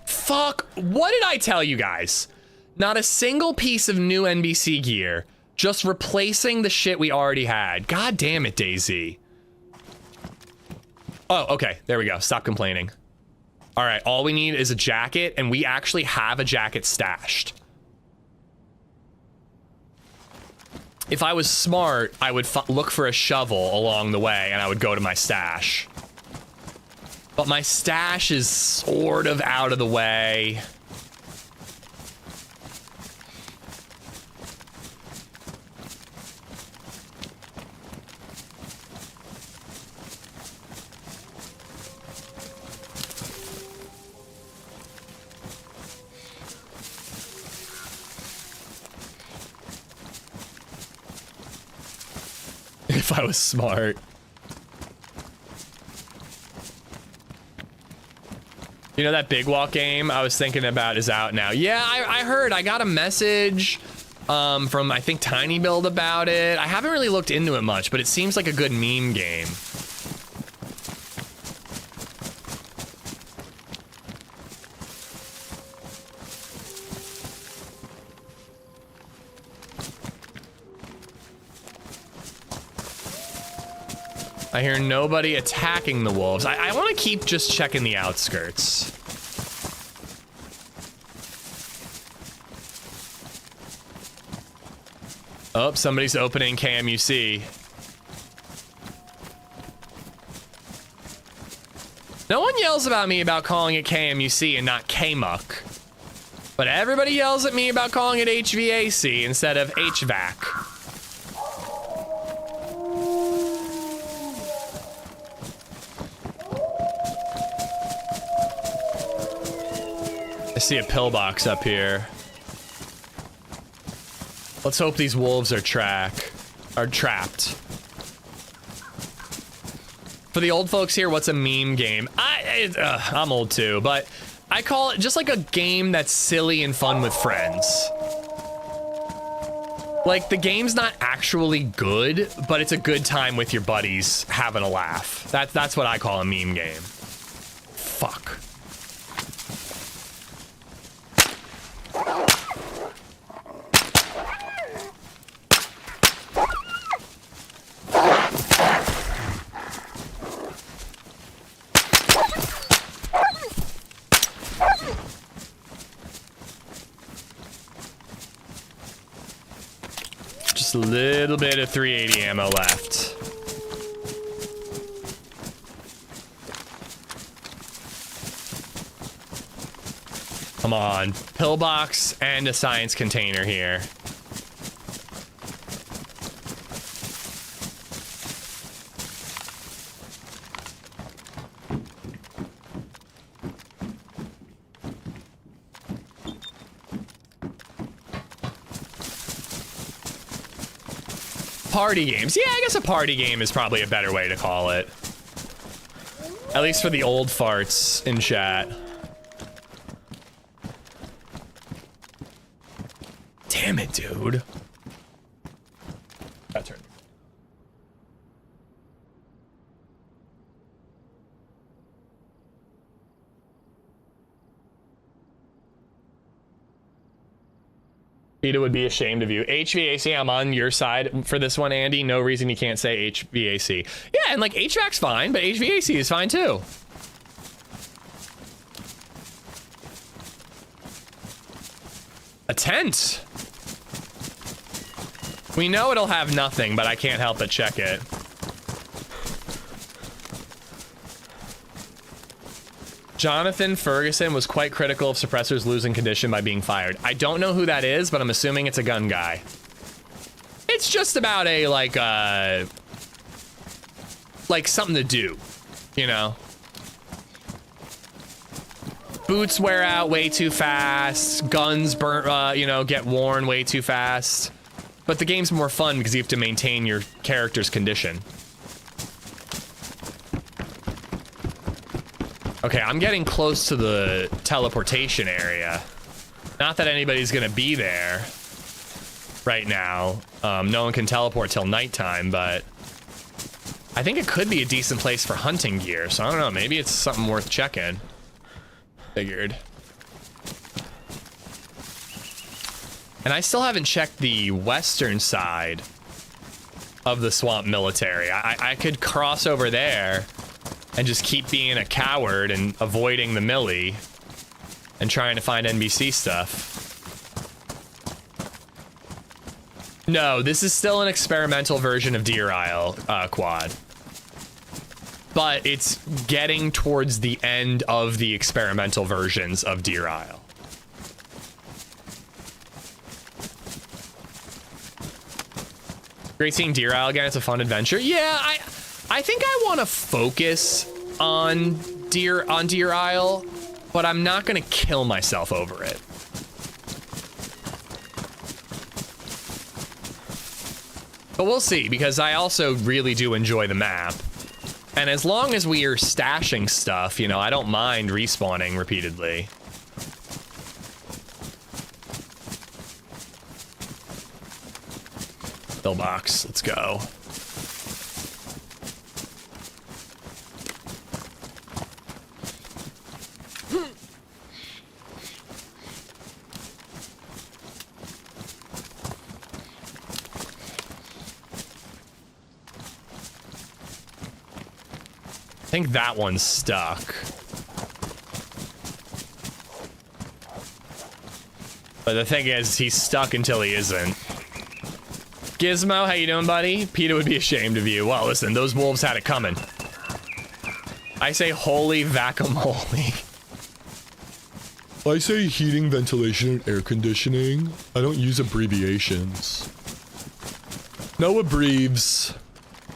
S2: Fuck, what did I tell you guys? Not a single piece of new NBC gear, just replacing the shit we already had. God damn it, DayZ. Oh, okay, there we go, stop complaining. All right, all we need is a jacket, and we actually have a jacket stashed. If I was smart, I would look for a shovel along the way, and I would go to my stash. But my stash is sort of out of the way. If I was smart. You know, that Big Walk game I was thinking about is out now. Yeah, I heard. I got a message from, I think, Tiny Build about it. I haven't really looked into it much, but it seems like a good meme game. I hear nobody attacking the wolves. I want to keep just checking the outskirts. Oh, somebody's opening KMUC. No one yells about me about calling it KMUC and not KMUC. But everybody yells at me about calling it HVAC instead of HVAC. I see a pillbox up here. Let's hope these wolves are trapped. For the old folks here, what's a meme game? I'm old too, but I call it just like a game that's silly and fun with friends. Like, the game's not actually good, but it's a good time with your buddies having a laugh. That's what I call a meme game. Fuck. Just a little bit of 380 ammo left. Come on, pillbox and a science container here. Party games. Yeah, I guess a party game is probably a better way to call it. At least for the old farts in chat. Damn it, dude. That turn. PETA would be ashamed of you. HVAC, I'm on your side for this one, Andy. No reason you can't say HVAC. Yeah, and like HVAC's fine, but HVAC is fine too. A tent. We know it'll have nothing, but I can't help but check it. Jonathan Ferguson was quite critical of suppressors losing condition by being fired. I don't know who that is, but I'm assuming it's a gun guy. It's just about a, like something to do, you know? Boots wear out way too fast. Guns burn, get worn way too fast. But the game's more fun because you have to maintain your character's condition. Okay, I'm getting close to the teleportation area. Not that anybody's gonna be there right now. No one can teleport till nighttime, but I think it could be a decent place for hunting gear. So I don't know, maybe it's something worth checking. Figured. And I still haven't checked the western side of the swamp military. I could cross over there and just keep being a coward and avoiding the millie and trying to find NBC stuff. No, this is still an experimental version of Deer Isle quad. But it's getting towards the end of the experimental versions of Deer Isle. Great seeing Deer Isle again. It's a fun adventure. Yeah, I think I want to focus on Deer Isle, but I'm not going to kill myself over it. But we'll see, because I also really do enjoy the map. And as long as we are stashing stuff, I don't mind respawning repeatedly. Pillbox, let's go. I think that one's stuck. But the thing is, he's stuck until he isn't. Gizmo, how you doing, buddy? PETA would be ashamed of you. Well, listen, those wolves had it coming. I say holy vacamoly. I say heating, ventilation, and air conditioning. I don't use abbreviations. No abbreves.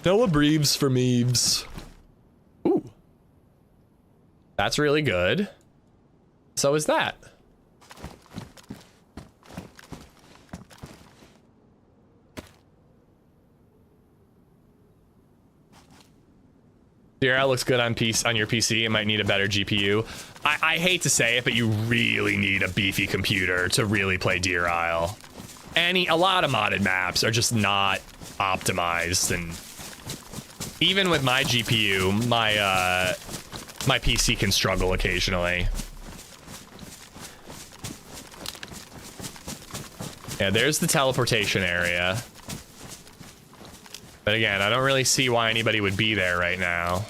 S2: No abbreves for meeves. Ooh. That's really good. So is that. DRL looks good on your PC. It might need a better GPU. I hate to say it, but you really need a beefy computer to really play Deer Isle. A lot of modded maps are just not optimized, and even with my GPU, my PC can struggle occasionally. Yeah, there's the teleportation area. But again, I don't really see why anybody would be there right now.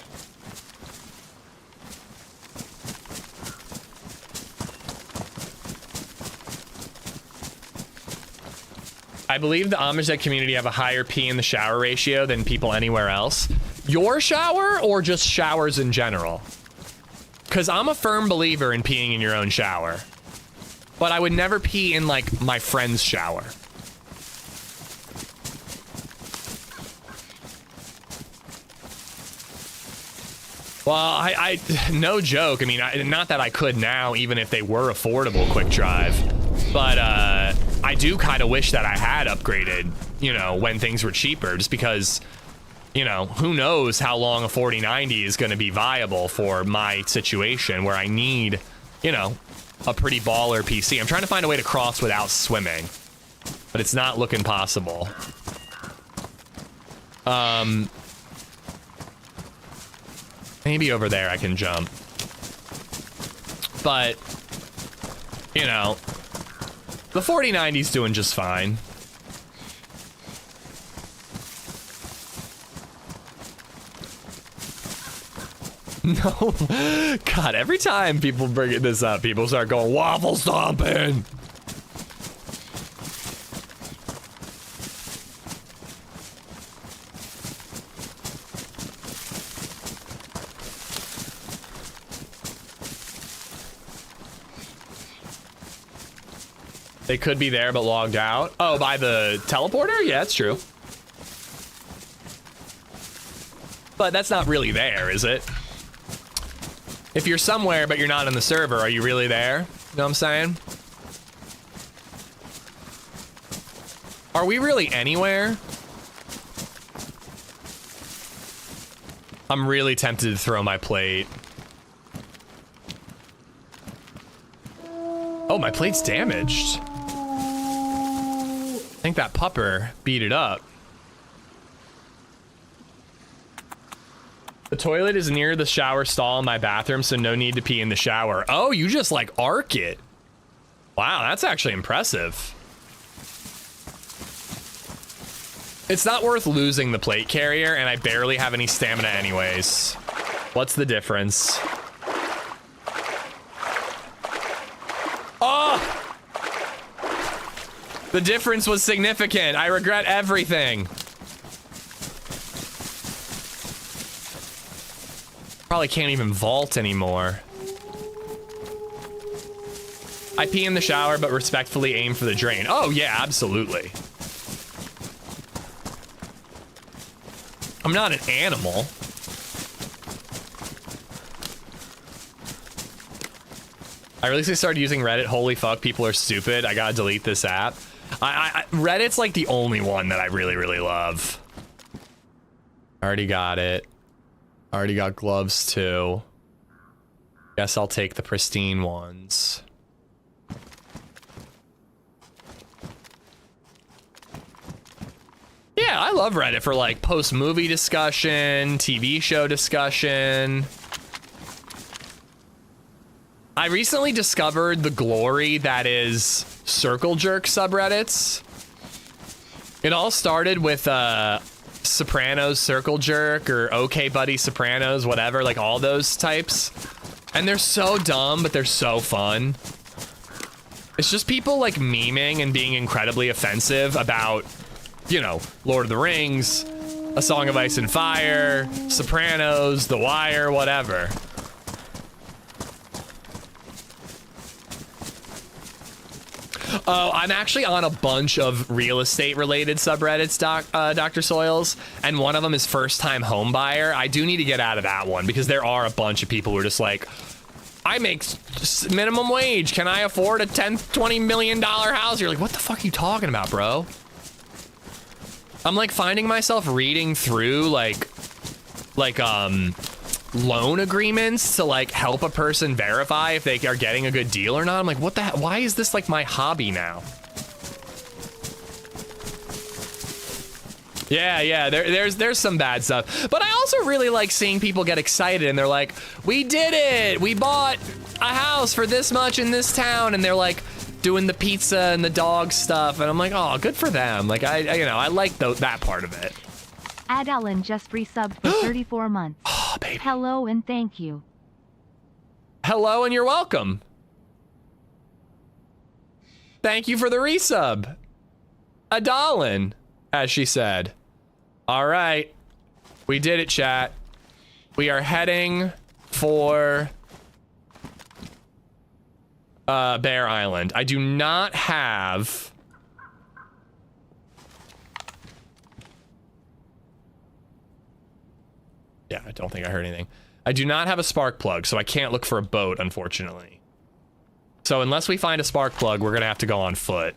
S2: I believe the AmishZed community have a higher pee in the shower ratio than people anywhere else. Your shower or just showers in general? Because I'm a firm believer in peeing in your own shower. But I would never pee in, like, my friend's shower. Well, I no joke. I mean, not that I could now, even if they were affordable quick drive. But I do kind of wish that I had upgraded, you know, when things were cheaper, just because, you know, who knows how long a 4090 is going to be viable for my situation where I need, you know, a pretty baller PC. I'm trying to find a way to cross without swimming, but it's not looking possible. Maybe over there I can jump. But, you know, the 4090's doing just fine. No. God, every time people bring this up, people start going waffle stomping. They could be there, but logged out. Oh, by the teleporter? Yeah, that's true. But that's not really there, is it? If you're somewhere, but you're not in the server, are you really there? You know what I'm saying? Are we really anywhere? I'm really tempted to throw my plate. Oh, my plate's damaged. I think that pupper beat it up. The toilet is near the shower stall in my bathroom, so no need to pee in the shower. Oh, you just like arc it. Wow, that's actually impressive. It's not worth losing the plate carrier, and I barely have any stamina anyways. What's the difference? Oh! The difference was significant. I regret everything. Probably can't even vault anymore. I pee in the shower, but respectfully aim for the drain. Oh, yeah, absolutely. I'm not an animal. I recently started using Reddit. Holy fuck, people are stupid. I gotta delete this app. Reddit's like the only one that I really, really love. Already got it. Already got gloves too. Guess I'll take the pristine ones. Yeah, I love Reddit for like post-movie discussion, TV show discussion. I recently discovered the glory that is circle jerk subreddits. It all started with Sopranos circle jerk or OK Buddy Sopranos, whatever, like all those types. And they're so dumb, but they're so fun. It's just people like memeing and being incredibly offensive about, you know, Lord of the Rings, A Song of Ice and Fire, Sopranos, The Wire, whatever. Oh, I'm actually on a bunch of real estate related subreddits, Dr. Soils, and one of them is first time home buyer. I do need to get out of that one because there are a bunch of people who are just like, I make minimum wage. Can I afford a $20 million house? You're like, what the fuck are you talking about, bro? I'm like finding myself reading through like loan agreements to like help a person verify if they are getting a good deal or not. I'm like, what the hell? Why is this like my hobby now? Yeah, there's some bad stuff. But I also really like seeing people get excited and they're like, we did it! We bought a house for this much in this town, and they're like doing the pizza and the dog stuff, and I'm like, oh, good for them. Like I like that part of it.
S1: Adalyn just resubbed for 34 months.
S2: Oh, baby.
S1: Hello and thank you.
S2: Hello and you're welcome. Thank you for the resub. Adalyn, as she said. All right. We did it, chat. We are heading for Bear Island. I do not have... Yeah, I don't think I heard anything. I do not have a spark plug, so I can't look for a boat, unfortunately. So unless we find a spark plug, we're gonna have to go on foot,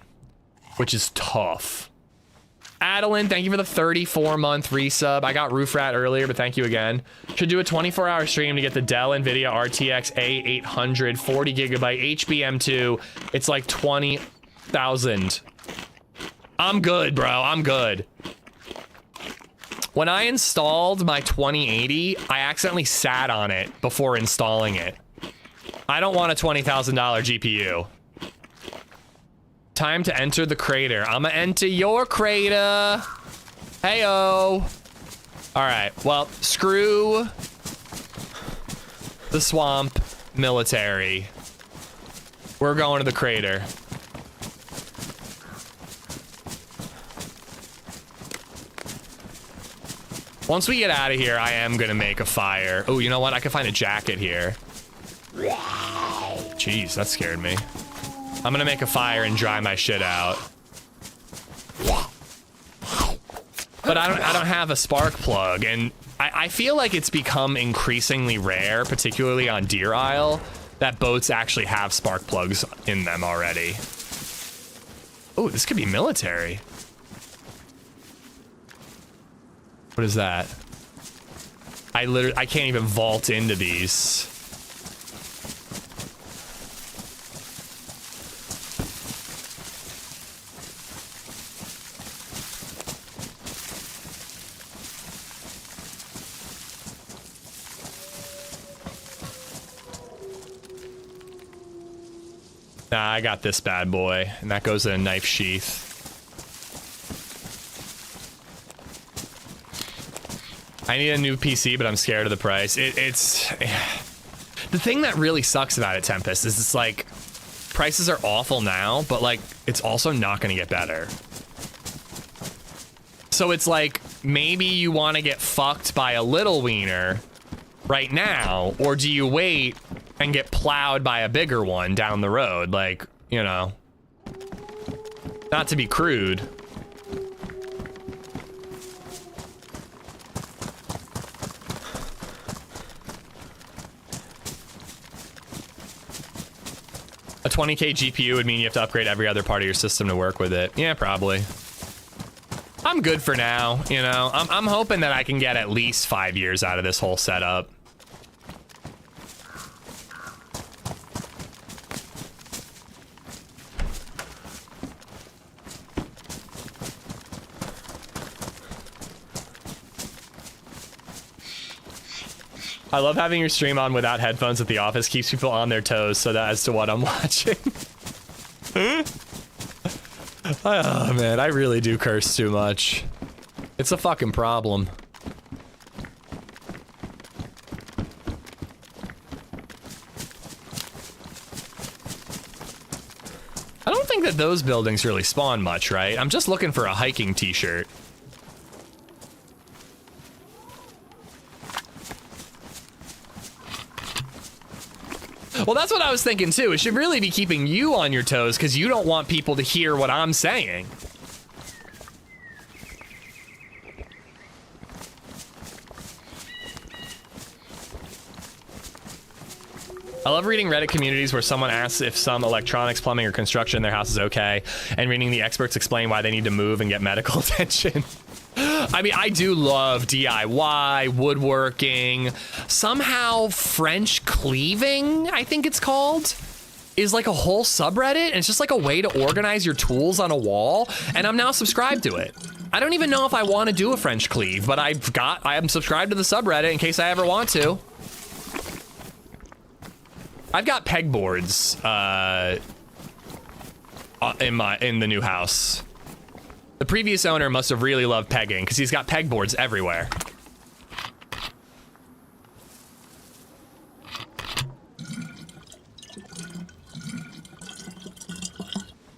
S2: which is tough. Adalyn, thank you for the 34-month resub. I got Roof Rat earlier, but thank you again. Should do a 24-hour stream to get the Dell NVIDIA RTX A800 40 gigabyte HBM2. It's like 20,000. I'm good, bro. I'm good. When I installed my 2080, I accidentally sat on it before installing it. I don't want a $20,000 GPU. Time to enter the crater. I'ma enter your crater. Heyo. All right, well, screw the swamp military. We're going to the crater. Once we get out of here, I am gonna make a fire. Oh, you know what? I can find a jacket here. Jeez, that scared me. I'm gonna make a fire and dry my shit out. But I don't have a spark plug, and I feel like it's become increasingly rare, particularly on Deer Isle, that boats actually have spark plugs in them already. Oh, this could be military. What is that? I can't even vault into these. Nah, I got this bad boy, and that goes in a knife sheath. I need a new PC, but I'm scared of the price. It's the thing that really sucks about it, Tempest, is it's like prices are awful now, but like it's also not going to get better. So it's like maybe you want to get fucked by a little wiener right now, or do you wait and get plowed by a bigger one down the road? Like, you know, not to be crude. A 20K GPU would mean you have to upgrade every other part of your system to work with it. Yeah, probably. I'm good for now, you know. I'm hoping that I can get at least 5 years out of this whole setup. I love having your stream on without headphones at the office. Keeps people on their toes, so that as to what I'm watching. Oh man, I really do curse too much. It's a fucking problem. I don't think that those buildings really spawn much, right? I'm just looking for a hiking t-shirt. Well, that's what I was thinking too. It should really be keeping you on your toes because you don't want people to hear what I'm saying. I love reading Reddit communities where someone asks if some electronics, plumbing, or construction in their house is okay, and reading the experts explain why they need to move and get medical attention. I mean, I do love DIY, woodworking. Somehow French cleaving, I think it's called, is like a whole subreddit, and it's just like a way to organize your tools on a wall, and I'm now subscribed to it. I don't even know if I want to do a French cleave, but I am subscribed to the subreddit in case I ever want to. I've got pegboards in the new house. The previous owner must have really loved pegging because he's got pegboards everywhere.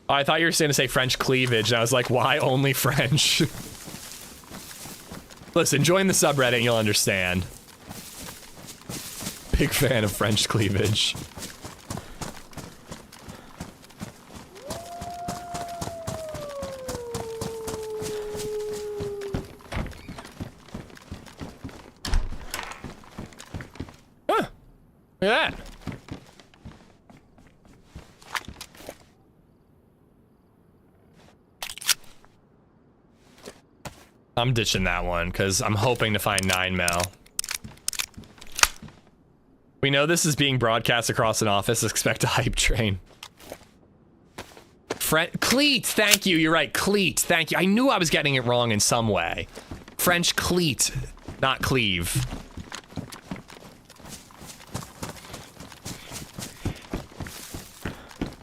S2: Oh, I thought you were going to say French cleavage, and I was like, why only French? Listen, join the subreddit and you'll understand. Big fan of French cleavage. Huh. Look at that. I'm ditching that one because I'm hoping to find 9 mil. We know this is being broadcast across an office. Expect a hype train. Cleat, thank you. You're right, cleat. Thank you. I knew I was getting it wrong in some way. French cleat, not cleave.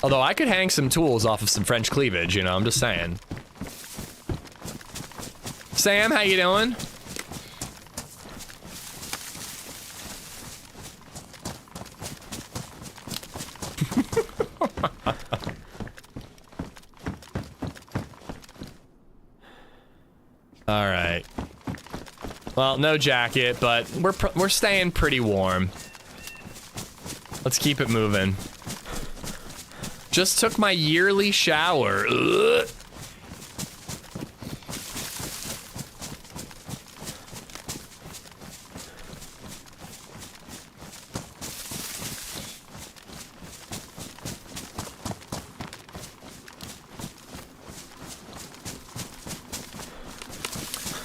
S2: Although I could hang some tools off of some French cleavage, you know, I'm just saying. Sam, how you doing? All right. Well, no jacket, but we're staying pretty warm. Let's keep it moving. Just took my yearly shower. Ugh.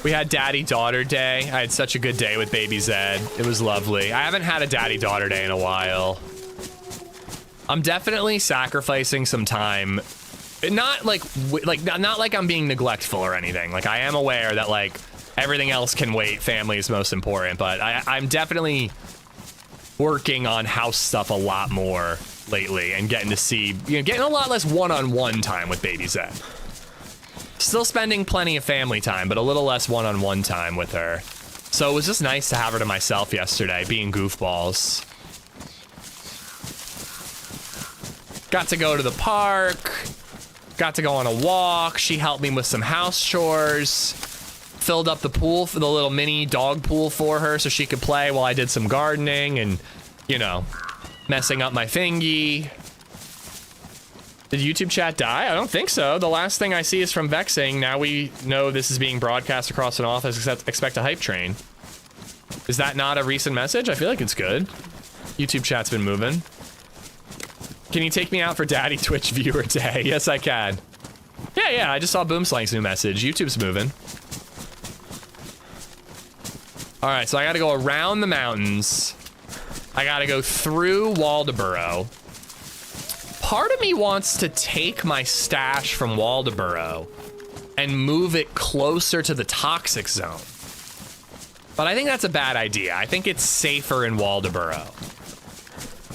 S2: We had daddy-daughter day. I had such a good day with BabyZed. It was lovely. I haven't had a daddy-daughter day in a while. I'm definitely sacrificing some time. Not like I'm being neglectful or anything. Like, I am aware that, like, everything else can wait. Family is most important. But I'm definitely working on house stuff a lot more lately and getting to see, you know, getting a lot less one-on-one time with BabyZed. Still spending plenty of family time, but a little less one-on-one time with her. So it was just nice to have her to myself yesterday, being goofballs. Got to go to the park. Got to go on a walk. She helped me with some house chores. Filled up the pool, for the little mini dog pool for her so she could play while I did some gardening and, you know, messing up my thingy. Did YouTube chat die? I don't think so. The last thing I see is from Vexing. Now we know this is being broadcast across an office. Expect a hype train. Is that not a recent message? I feel like it's good. YouTube chat's been moving. Can you take me out for Daddy Twitch viewer day? Yes, I can. Yeah, I just saw Boomslank's new message. YouTube's moving. All right, so I gotta go around the mountains. I gotta go through Waldoboro. Part of me wants to take my stash from Waldoboro and move it closer to the toxic zone. But I think that's a bad idea. I think it's safer in Waldoboro.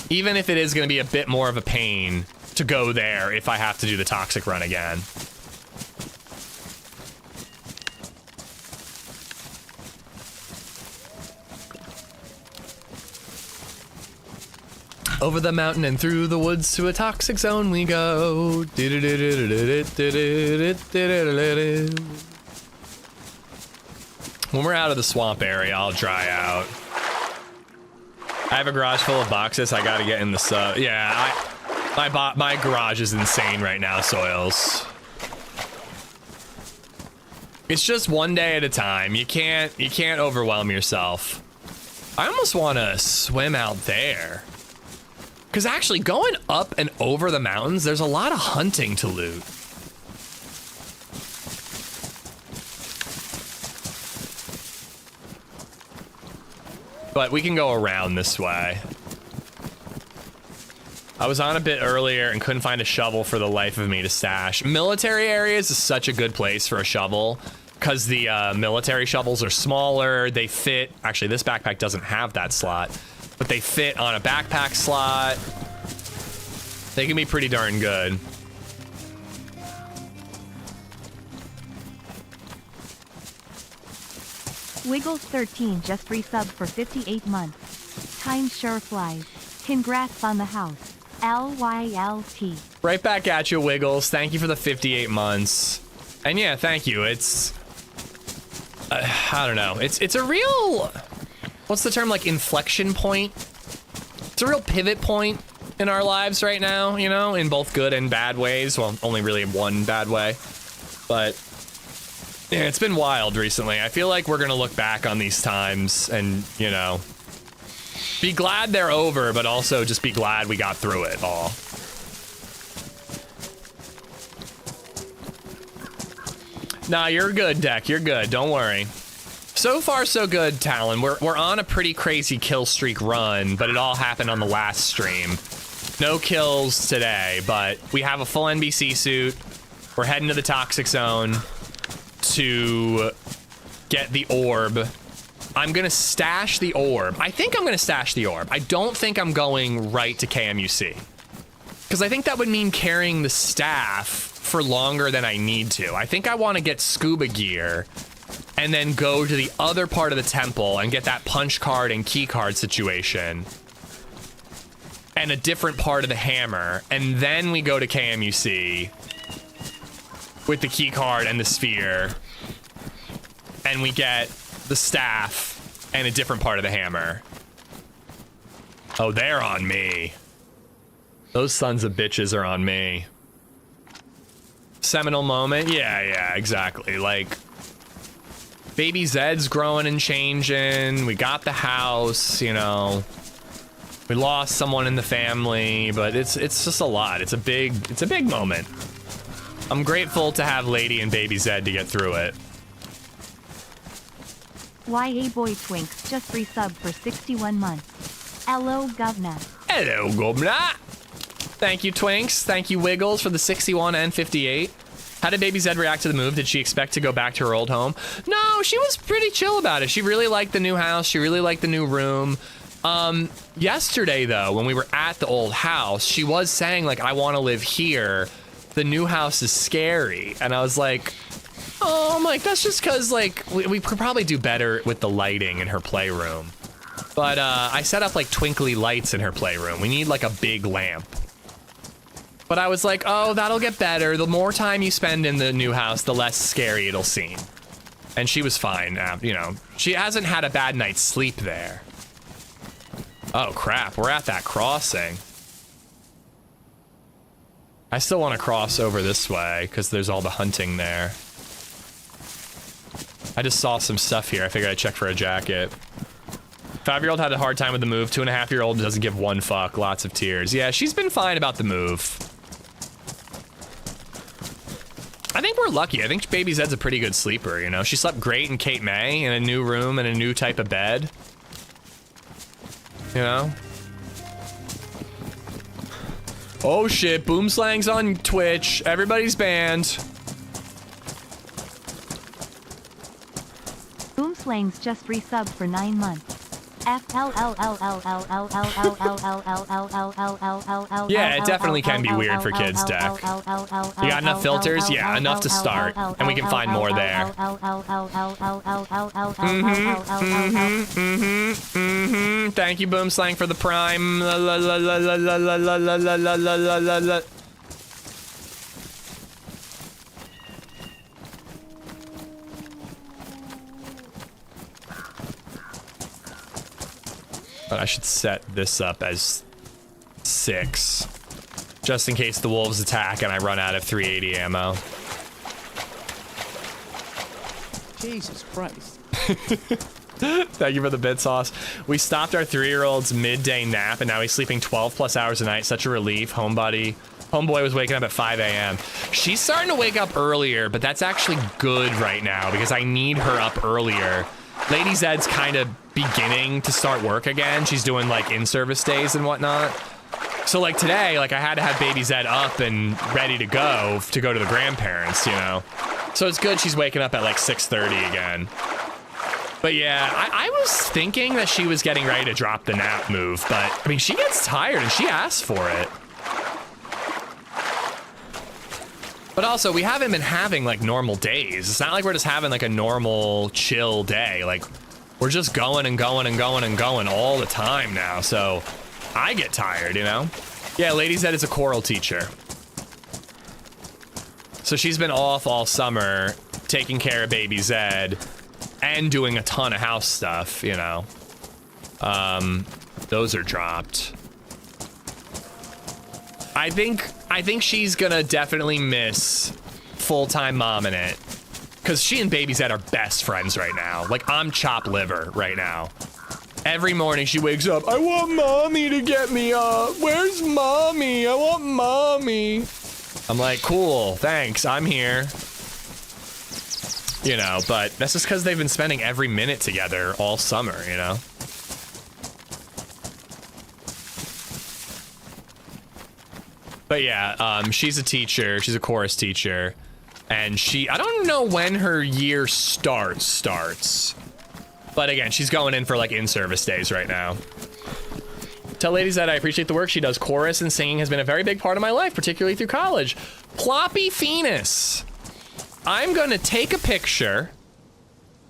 S2: Even if it is going to be a bit more of a pain to go there if I have to do the toxic run again. Over the mountain and through the woods to a toxic zone we go. When we're out of the swamp area, I'll dry out. I have a garage full of boxes. I gotta get in the sub. Yeah, my garage is insane right now, Soils. It's just one day at a time. You can't overwhelm yourself. I almost want to swim out there. Because actually going up and over the mountains, there's a lot of hunting to loot. But we can go around this way. I was on a bit earlier and couldn't find a shovel for the life of me to stash. Military areas is such a good place for a shovel because the military shovels are smaller. They fit. Actually, this backpack doesn't have that slot, but they fit on a backpack slot. They can be pretty darn good.
S1: Wiggles13 just resubbed for 58 months. Time sure flies. Congrats on the house. LYLT.
S2: Right back at you, Wiggles. Thank you for the 58 months. And yeah, thank you. It's... I don't know. It's a real... What's the term? Like inflection point? It's a real pivot point in our lives right now, you know? In both good and bad ways. Well, only really one bad way. But... yeah, it's been wild recently. I feel like we're gonna look back on these times and, you know, be glad they're over, but also just be glad we got through it all. Nah, you're good, Deck. You're good. Don't worry. So far, so good, Talon. We're on a pretty crazy kill streak run, but it all happened on the last stream. No kills today, but we have a full NBC suit. We're heading to the toxic zone to get the orb. I'm gonna stash the orb. I think I'm gonna stash the orb. I don't think I'm going right to KMUC. Because I think that would mean carrying the staff for longer than I need to. I think I want to get scuba gear and then go to the other part of the temple and get that punch card and key card situation. And a different part of the hammer. And then we go to KMUC with the key card and the sphere. And we get the staff and a different part of the hammer. Oh, they're on me. Those sons of bitches are on me. Seminal moment? Yeah, exactly. Like, BabyZed's growing and changing. We got the house, you know. We lost someone in the family, but it's just a lot. It's a big moment. I'm grateful to have Lady and BabyZed to get through it.
S1: YA Boy Twinks just resubbed for 61 months. Hello, Govna.
S2: Hello, Govna. Thank you, Twinks. Thank you, Wiggles, for the 61 and 58. How did BabyZed react to the move? Did she expect to go back to her old home? No, she was pretty chill about it. She really liked the new house. She really liked the new room. Yesterday, though, when we were at the old house, she was saying, like, I want to live here. The new house is scary. And I was like, oh, I'm like, that's just because, like, we could probably do better with the lighting in her playroom. But I set up, like, twinkly lights in her playroom. We need, like, a big lamp. But I was like, oh, that'll get better. The more time you spend in the new house, the less scary it'll seem. And she was fine. You know, she hasn't had a bad night's sleep there. Oh, crap. We're at that crossing. I still want to cross over this way because there's all the hunting there. I just saw some stuff here. I figured I'd check for a jacket. 5-year-old had a hard time with the move. 2.5-year-old doesn't give one fuck. Lots of tears. Yeah, she's been fine about the move. I think we're lucky. I think BabyZed's a pretty good sleeper, you know? She slept great in Kate May in a new room and a new type of bed. You know? Oh shit, Boomslang's on Twitch. Everybody's banned.
S1: Boomslang's just resubbed for 9 months.
S2: Yeah, it definitely can be weird for kids, Deck. You got enough filters? Yeah, enough to start. And we can find more there. Thank you, Boomslang, for the prime. But I should set this up as 6. Just in case the wolves attack and I run out of 380 ammo.
S3: Jesus Christ.
S2: Thank you for the bit sauce. We stopped our 3-year-old's midday nap and now he's sleeping 12 plus hours a night. Such a relief. Homeboy was waking up at 5 a.m. She's starting to wake up earlier, but that's actually good right now because I need her up earlier. LadyZed's kind of beginning to start work again. She's doing like in-service days and whatnot. So like today, like I had to have baby Zed up and ready to go to the grandparents, you know? So it's good she's waking up at like 6:30 again. But yeah, I was thinking that she was getting ready to drop the nap move, but I mean, she gets tired and she asks for it. But also, we haven't been having like normal days. It's not like we're just having like a normal chill day. Like we're just going and going and going and going all the time now. So I get tired, you know? Yeah, LadyZed is a choral teacher. So she's been off all summer taking care of baby Zed and doing a ton of house stuff, you know? Those are dropped. I think she's gonna definitely miss full-time mom in it. Cause she and baby Zed are best friends right now. Like I'm chopped liver right now. Every morning she wakes up, I want mommy to get me up. Where's mommy? I want mommy. I'm like, cool, thanks, I'm here. You know, but that's just because they've been spending every minute together all summer, you know? But yeah, she's a teacher, she's a chorus teacher, and I don't know when her year starts. But again, she's going in for like in-service days right now. Tell LadyZed I appreciate the work she does. Chorus and singing has been a very big part of my life, particularly through college. Ploppy Phoenix. I'm gonna take a picture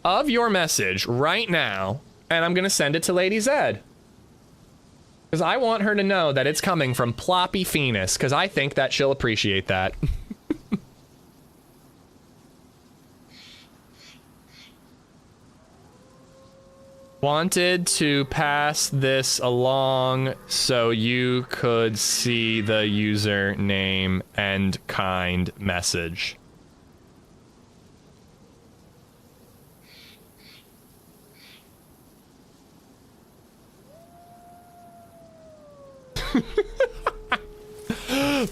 S2: of your message right now, and I'm gonna send it to LadyZed. Because I want her to know that it's coming from Ploppy Phoenix, because I think that she'll appreciate that. Wanted to pass this along so you could see the username and kind message.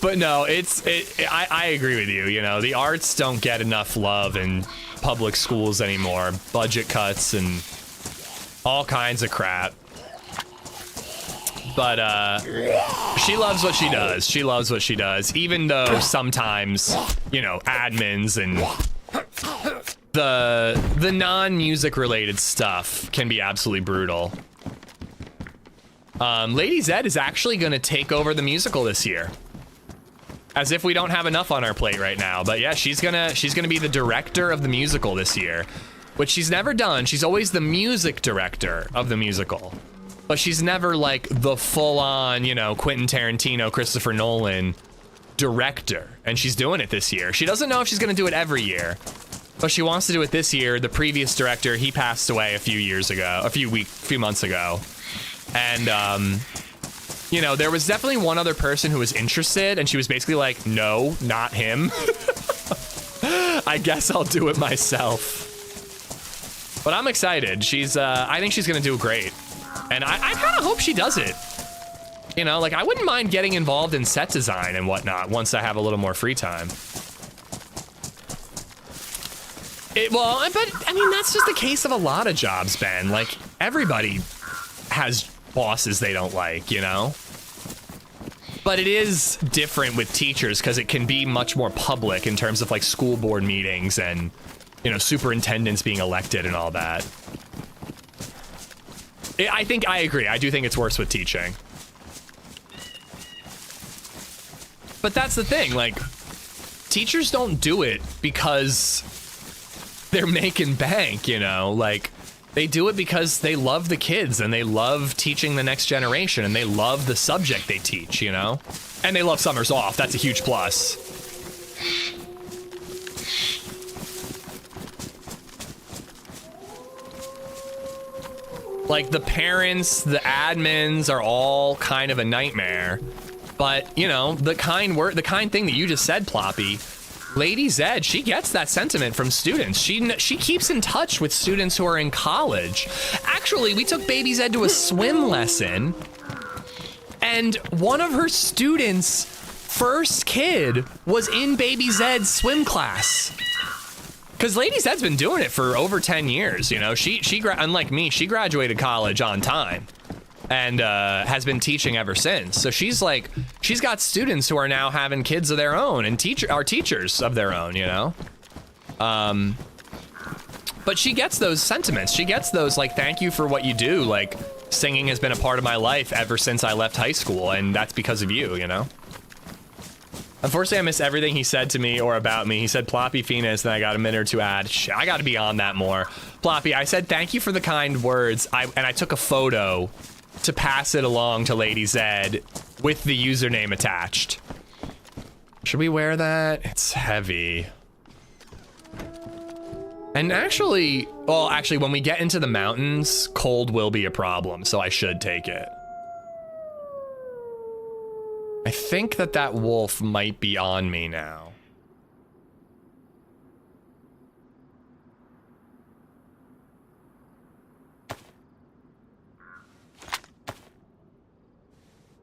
S2: But no, I agree with you, you know, the arts don't get enough love in public schools anymore. Budget cuts and all kinds of crap. But she loves what she does. She loves what she does, even though sometimes, you know, admins and the non-music related stuff can be absolutely brutal. LadyZed is actually gonna take over the musical this year. As if we don't have enough on our plate right now. But yeah, she's gonna be the director of the musical this year, which she's never done. She's always the music director of the musical, but she's never like the full-on, you know, Quentin Tarantino, Christopher Nolan director. And she's doing it this year. She doesn't know if she's gonna do it every year, but she wants to do it this year. The previous director, he passed away a few months ago. And, you know, there was definitely one other person who was interested, and she was basically like, no, not him. I guess I'll do it myself. But I'm excited. I think she's gonna do great. And I kind of hope she does it. You know, like I wouldn't mind getting involved in set design and whatnot once I have a little more free time. But I mean, that's just the case of a lot of jobs, Ben. Like everybody has bosses they don't like, you know? But it is different with teachers because it can be much more public in terms of like school board meetings and, you know, superintendents being elected and all that. I think I agree. I do think it's worse with teaching. But that's the thing, like, teachers don't do it because they're making bank, you know? Like, they do it because they love the kids and they love teaching the next generation and they love the subject they teach, you know? And they love summers off. That's a huge plus. Like, the parents, the admins are all kind of a nightmare. But, you know, the kind thing that you just said, Ploppy, LadyZed, she gets that sentiment from students. She keeps in touch with students who are in college. Actually, we took Baby Zed to a swim lesson, and one of her students' first kid was in Baby Zed's swim class. Because LadyZed's been doing it for over 10 years, you know? Unlike me, she graduated college on time and has been teaching ever since. So she's got students who are now having kids of their own and are teachers of their own, you know? But she gets those sentiments. She gets those, like, thank you for what you do. Like, singing has been a part of my life ever since I left high school, and that's because of you, you know? Unfortunately, I missed everything he said to me or about me. He said Ploppy Phoenix, then I got a minute or two ad. I got to be on that more. Ploppy, I said thank you for the kind words, and I took a photo to pass it along to LadyZed with the username attached. Should we wear that? It's heavy. And actually, when we get into the mountains, cold will be a problem, so I should take it. I think that wolf might be on me now.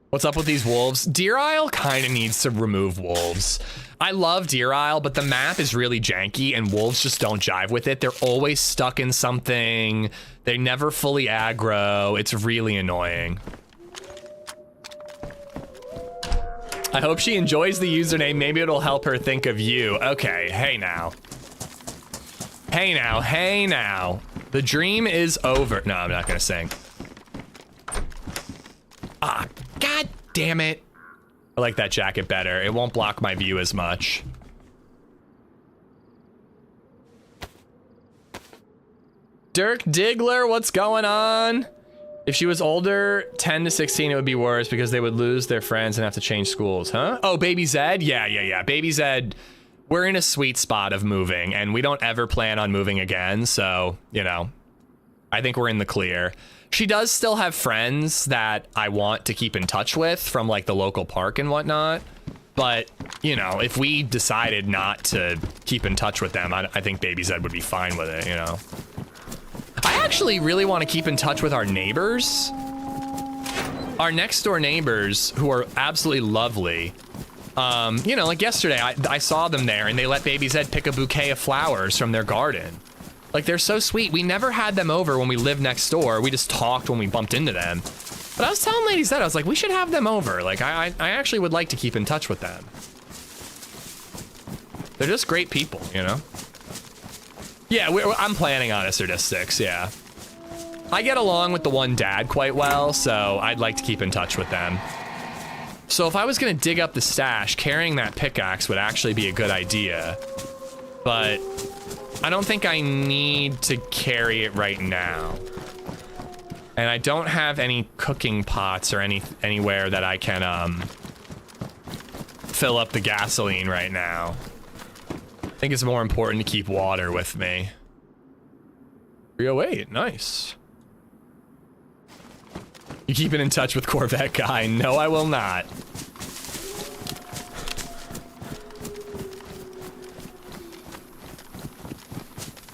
S2: What's up with these wolves? Deer Isle kind of needs to remove wolves. I love Deer Isle, but the map is really janky and wolves just don't jive with it. They're always stuck in something. They never fully aggro. It's really annoying. I hope she enjoys the username. Maybe it'll help her think of you. Okay, hey now. Hey now, hey now. The dream is over. No, I'm not gonna sing. Ah, god damn it. I like that jacket better. It won't block my view as much. Dirk Diggler, what's going on? If she was older, 10 to 16, it would be worse because they would lose their friends and have to change schools, huh? Oh, Baby Zed? Yeah. Baby Zed, we're in a sweet spot of moving, and we don't ever plan on moving again, so, you know, I think we're in the clear. She does still have friends that I want to keep in touch with from, like, the local park and whatnot, but, you know, if we decided not to keep in touch with them, I think Baby Zed would be fine with it, you know? I actually really want to keep in touch with our neighbors. Our next door neighbors, who are absolutely lovely. You know, like yesterday, I saw them there and they let Baby Zed pick a bouquet of flowers from their garden. Like, they're so sweet. We never had them over when we lived next door. We just talked when we bumped into them. But I was telling LadyZed, I was like, we should have them over. Like, I actually would like to keep in touch with them. They're just great people, you know? Yeah, I'm planning on a Sardis, yeah. I get along with the one dad quite well, so I'd like to keep in touch with them. So if I was gonna dig up the stash, carrying that pickaxe would actually be a good idea. But I don't think I need to carry it right now. And I don't have any cooking pots or anywhere that I can fill up the gasoline right now. I think it's more important to keep water with me. 308, nice. You keeping in touch with Corvette guy? No, I will not.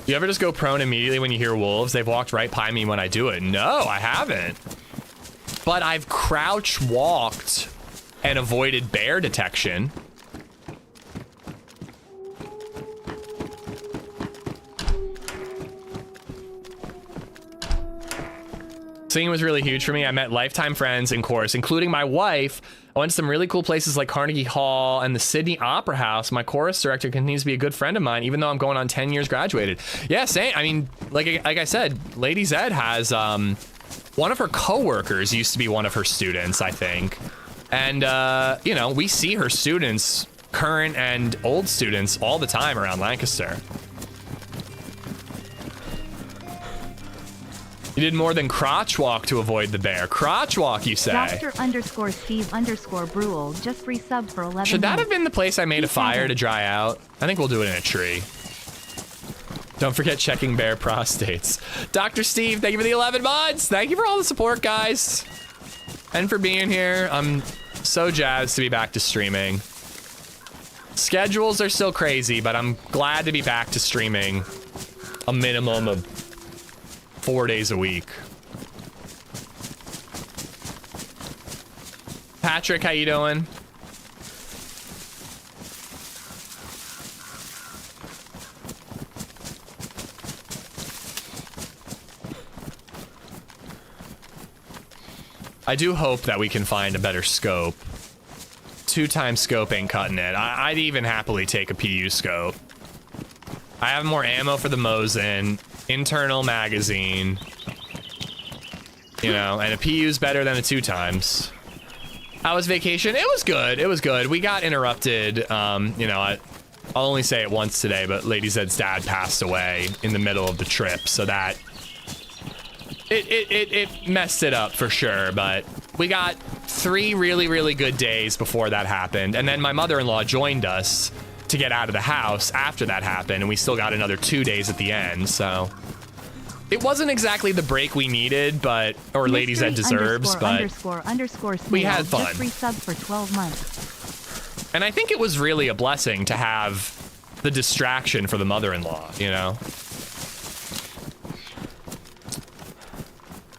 S2: You ever just go prone immediately when you hear wolves? They've walked right by me when I do it. No, I haven't. But I've crouch walked and avoided bear detection. Singing was really huge for me. I met lifetime friends in chorus, including my wife. I went to some really cool places like Carnegie Hall and the Sydney Opera House. My chorus director continues to be a good friend of mine, even though I'm going on 10 years graduated. Yeah, same. I mean, like I said, LadyZed has one of her coworkers used to be one of her students, I think. And, you know, we see her students, current and old students, all the time around Lancaster. You did more than crotch walk to avoid the bear. Crotch walk, you say?
S1: Dr_Steve_Brule just resubbed for 11
S2: Should that have been the place I made a fire to dry out? I think we'll do it in a tree. Don't forget checking bear prostates. Dr. Steve, thank you for the 11 months. Thank you for all the support, guys. And for being here. I'm so jazzed to be back to streaming. Schedules are still crazy, but I'm glad to be back to streaming a minimum of 4 days a week. Patrick, how you doing? I do hope that we can find a better scope. 2x scope ain't cutting it. I'd even happily take a PU scope. I have more ammo for the Mosin, internal magazine, you know, and a PU's better than a 2x. How was vacation? It was good. It was good. We got interrupted. You know, I'll only say it once today, but LadyZed's dad passed away in the middle of the trip, so that it messed it up for sure. But we got 3 really, really good days before that happened, and then my mother-in-law joined us to get out of the house after that happened, and we still got another 2 days at the end. So it wasn't exactly the break we needed, but or LadyZed deserves, but we had fun.
S1: Just resub for 12 months.
S2: And I think it was really a blessing to have the distraction for the mother-in-law, you know?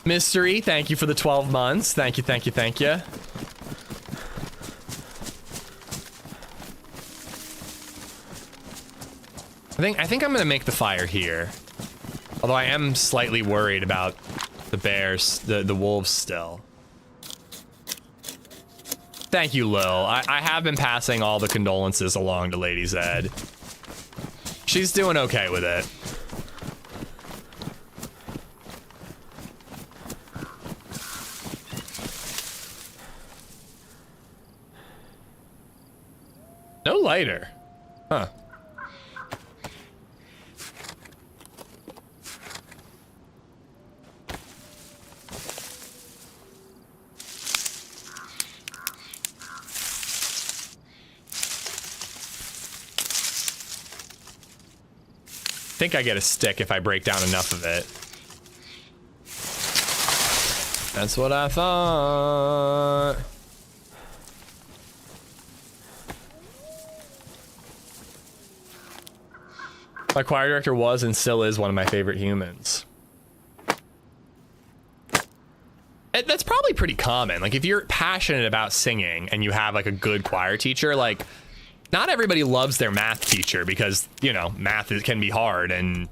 S2: Mystery, thank you for the 12 months. Thank you, thank you, thank you. I think I'm gonna make the fire here. Although I am slightly worried about the bears, the wolves still. Thank you, Lil. I have been passing all the condolences along to LadyZed. She's doing okay with it. No lighter. Huh. I think I get a stick if I break down enough of it. That's what I thought. My choir director was and still is one of my favorite humans. That's probably pretty common. Like if you're passionate about singing and you have like a good choir teacher, like not everybody loves their math teacher because, you know, math can be hard and,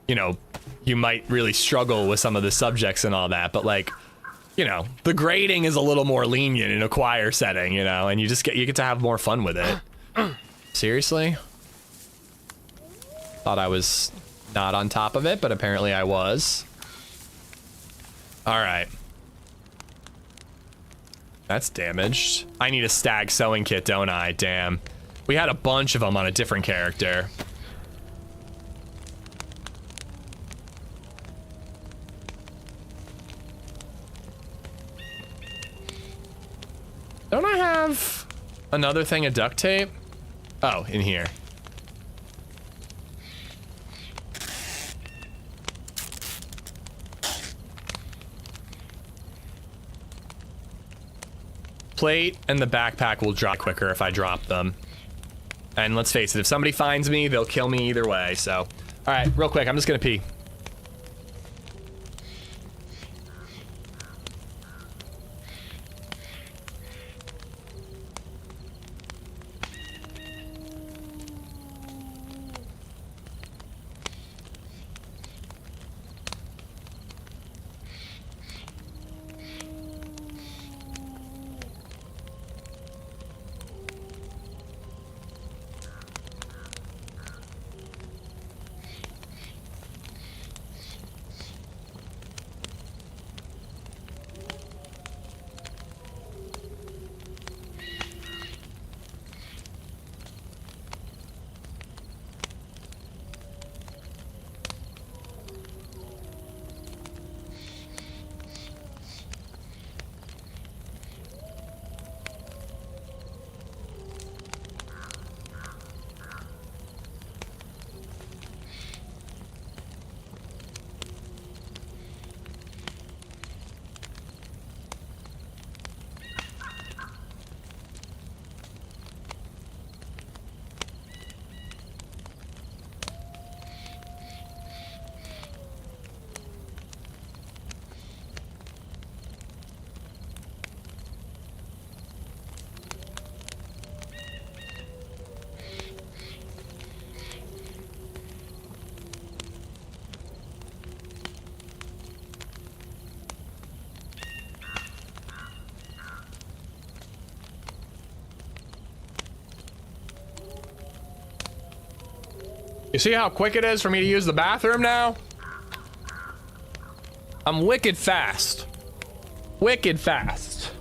S2: you know, you might really struggle with some of the subjects and all that. But like, you know, the grading is a little more lenient in a choir setting, you know, and you get to have more fun with it. Seriously? Thought I was not on top of it, but apparently I was. All right. That's damaged. I need a stag sewing kit, don't I? Damn. We had a bunch of them on a different character. Don't I have another thing of duct tape? Oh, in here. Plate and the backpack will drop quicker if I drop them. And let's face it, if somebody finds me, they'll kill me either way, so. All right, real quick, I'm just gonna pee. You see how quick it is for me to use the bathroom now? I'm wicked fast. Wicked fast.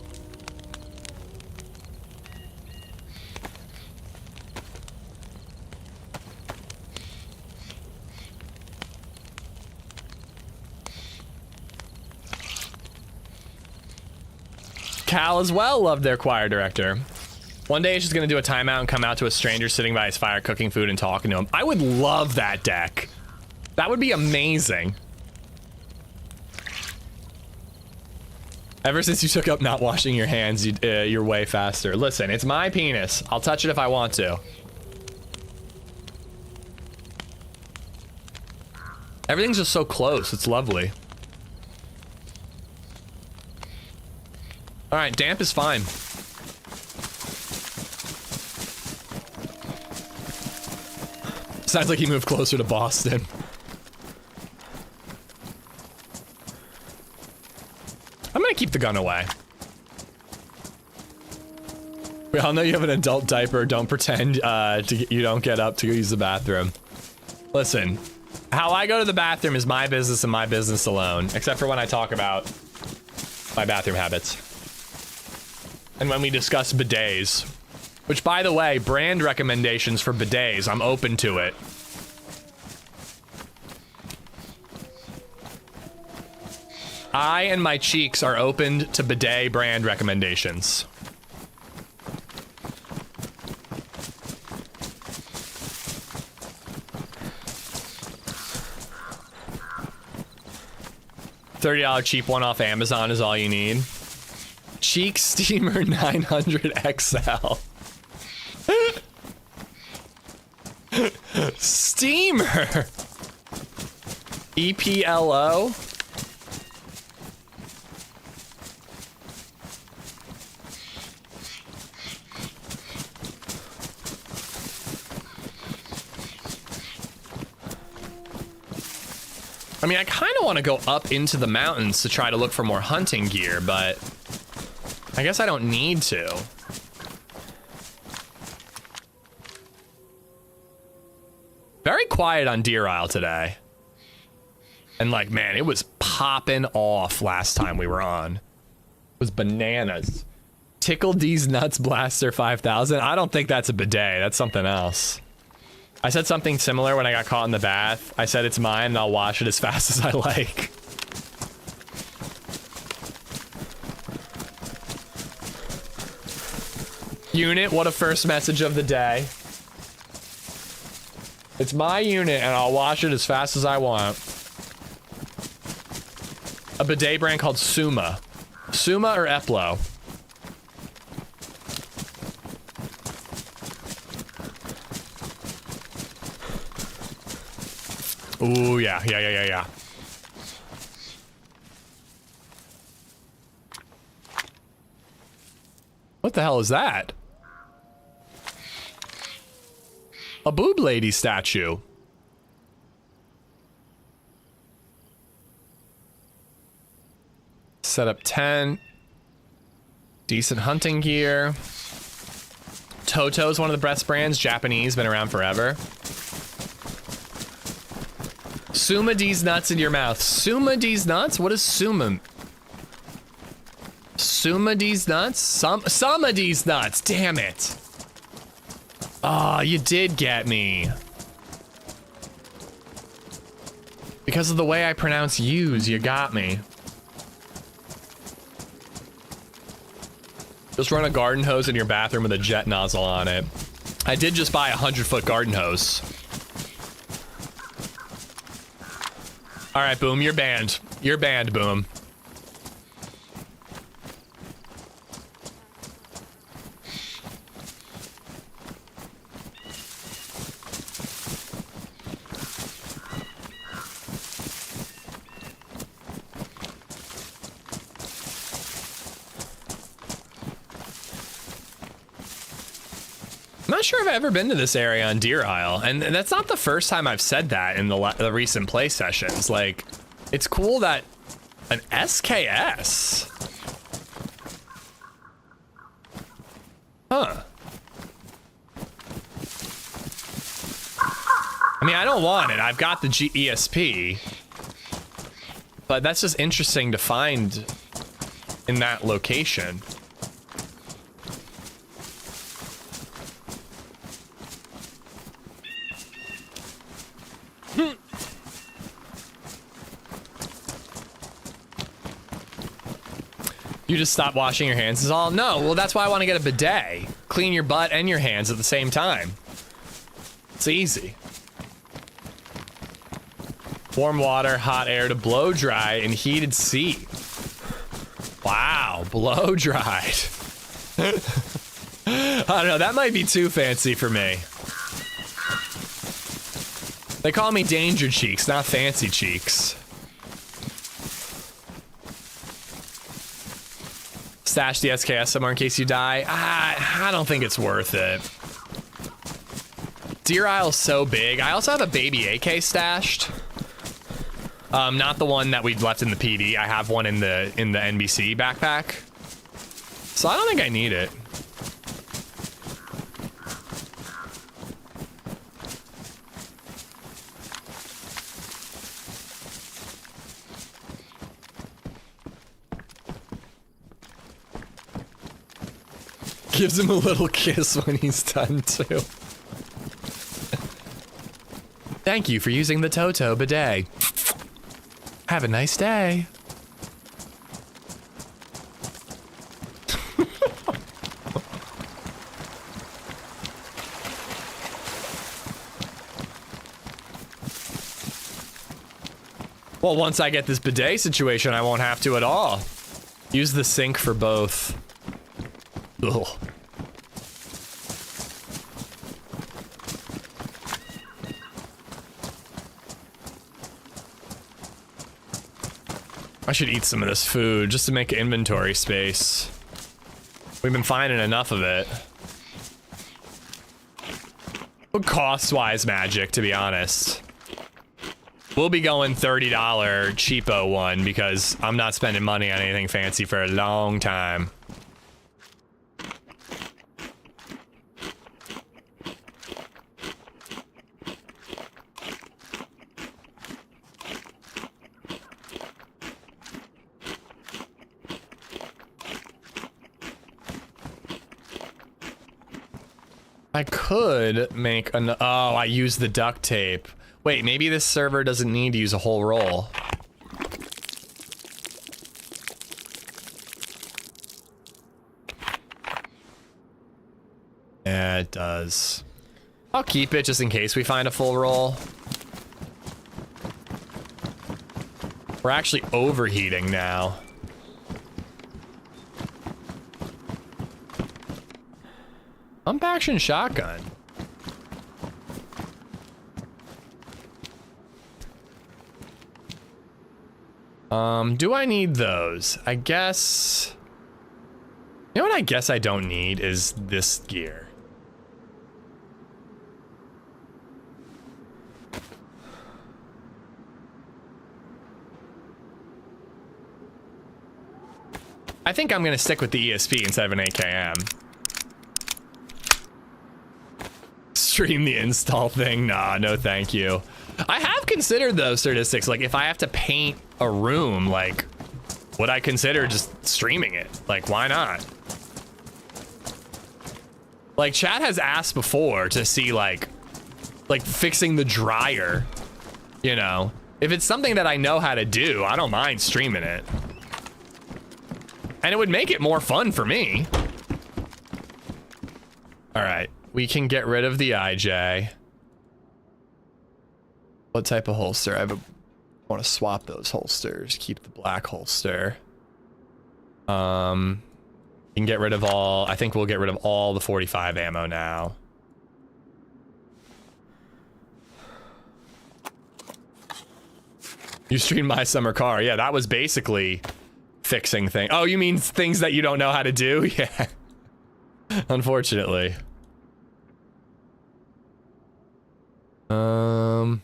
S2: Cal as well loved their choir director. One day she's gonna do a timeout and come out to a stranger sitting by his fire cooking food and talking to him. I would love that deck. That would be amazing. Ever since you took up not washing your hands, you're way faster. Listen, it's my penis. I'll touch it if I want to. Everything's just so close. It's lovely. All right, damp is fine. Sounds like he moved closer to Boston. I'm gonna keep the gun away. We all know you have an adult diaper. Don't pretend you don't get up to use the bathroom. Listen, how I go to the bathroom is my business and my business alone, except for when I talk about my bathroom habits. And when we discuss bidets, which, by the way, brand recommendations for bidets, I'm open to it. I and my cheeks are open to bidet brand recommendations. $30 cheap one off Amazon is all you need. Cheek Steamer 900 XL. Steamer. EPLO. I mean, I kind of want to go up into the mountains to try to look for more hunting gear, but I guess I don't need to. Very quiet on Deer Isle today. And like, man, it was popping off last time we were on. It was bananas. Tickle D's Nuts Blaster 5000. I don't think that's a bidet. That's something else. I said something similar when I got caught in the bath. I said it's mine and I'll wash it as fast as I like. Unit, what a first message of the day. It's my unit and I'll wash it as fast as I want. A bidet brand called Suma. Suma or Eplo? Ooh, yeah. What the hell is that? A boob lady statue. Set up tent. Decent hunting gear. Toto's one of the best brands. Japanese, been around forever. Suma D's nuts in your mouth. Suma D's nuts? What is Suma? Suma D's nuts? Suma D's nuts. Damn it. Oh, you did get me. Because of the way I pronounce U's, you got me. Just run a garden hose in your bathroom with a jet nozzle on it. I did just buy a 100-foot garden hose. All right, Boom, you're banned. You're banned, Boom. I'm not sure if I've ever been to this area on Deer Isle, and that's not the first time I've said that in the recent play sessions. Like, it's cool that an SKS. Huh. I mean, I don't want it. I've got the ESP. But that's just interesting to find in that location. You just stop washing your hands is all? No, well, that's why I want to get a bidet. Clean your butt and your hands at the same time. It's easy. Warm water, hot air to blow dry and heated seat. Wow, blow dried. I don't know, that might be too fancy for me. They call me Danger Cheeks, not Fancy Cheeks. Stash the SKS somewhere in case you die. I don't think it's worth it. Deer Isle's so big. I also have a baby AK stashed. Not the one that we left in the PD. I have one in the NBC backpack. So I don't think I need it. Gives him a little kiss when he's done too. Thank you for using the Toto bidet. Have a nice day. Well, once I get this bidet situation, I won't have to at all. Use the sink for both. Ugh. I should eat some of this food just to make inventory space. We've been finding enough of it. But cost-wise magic, to be honest. We'll be going $30 cheapo one because I'm not spending money on anything fancy for a long time. I could make an, oh, I used the duct tape. Wait, maybe this server doesn't need to use a whole roll. Yeah, it does. I'll keep it just in case we find a full roll. We're actually overheating now. Pump action shotgun. Do I need those? I guess. You know what I guess I don't need is this gear. I think I'm gonna stick with the ESP instead of an AKM. Stream the install thing? Nah, no thank you. I have considered those statistics, like if I have to paint a room, like would I consider just streaming it? Like why not? Like chat has asked before to see like fixing the dryer, you know? If it's something that I know how to do, I don't mind streaming it. And it would make it more fun for me. All right. We can get rid of the IJ. What type of holster? I want to swap those holsters. Keep the black holster. You can get rid of all. I think we'll get rid of all the 45 ammo now. You streamed My Summer Car. Yeah, that was basically fixing things. Oh, you mean things that you don't know how to do? Yeah. Unfortunately. All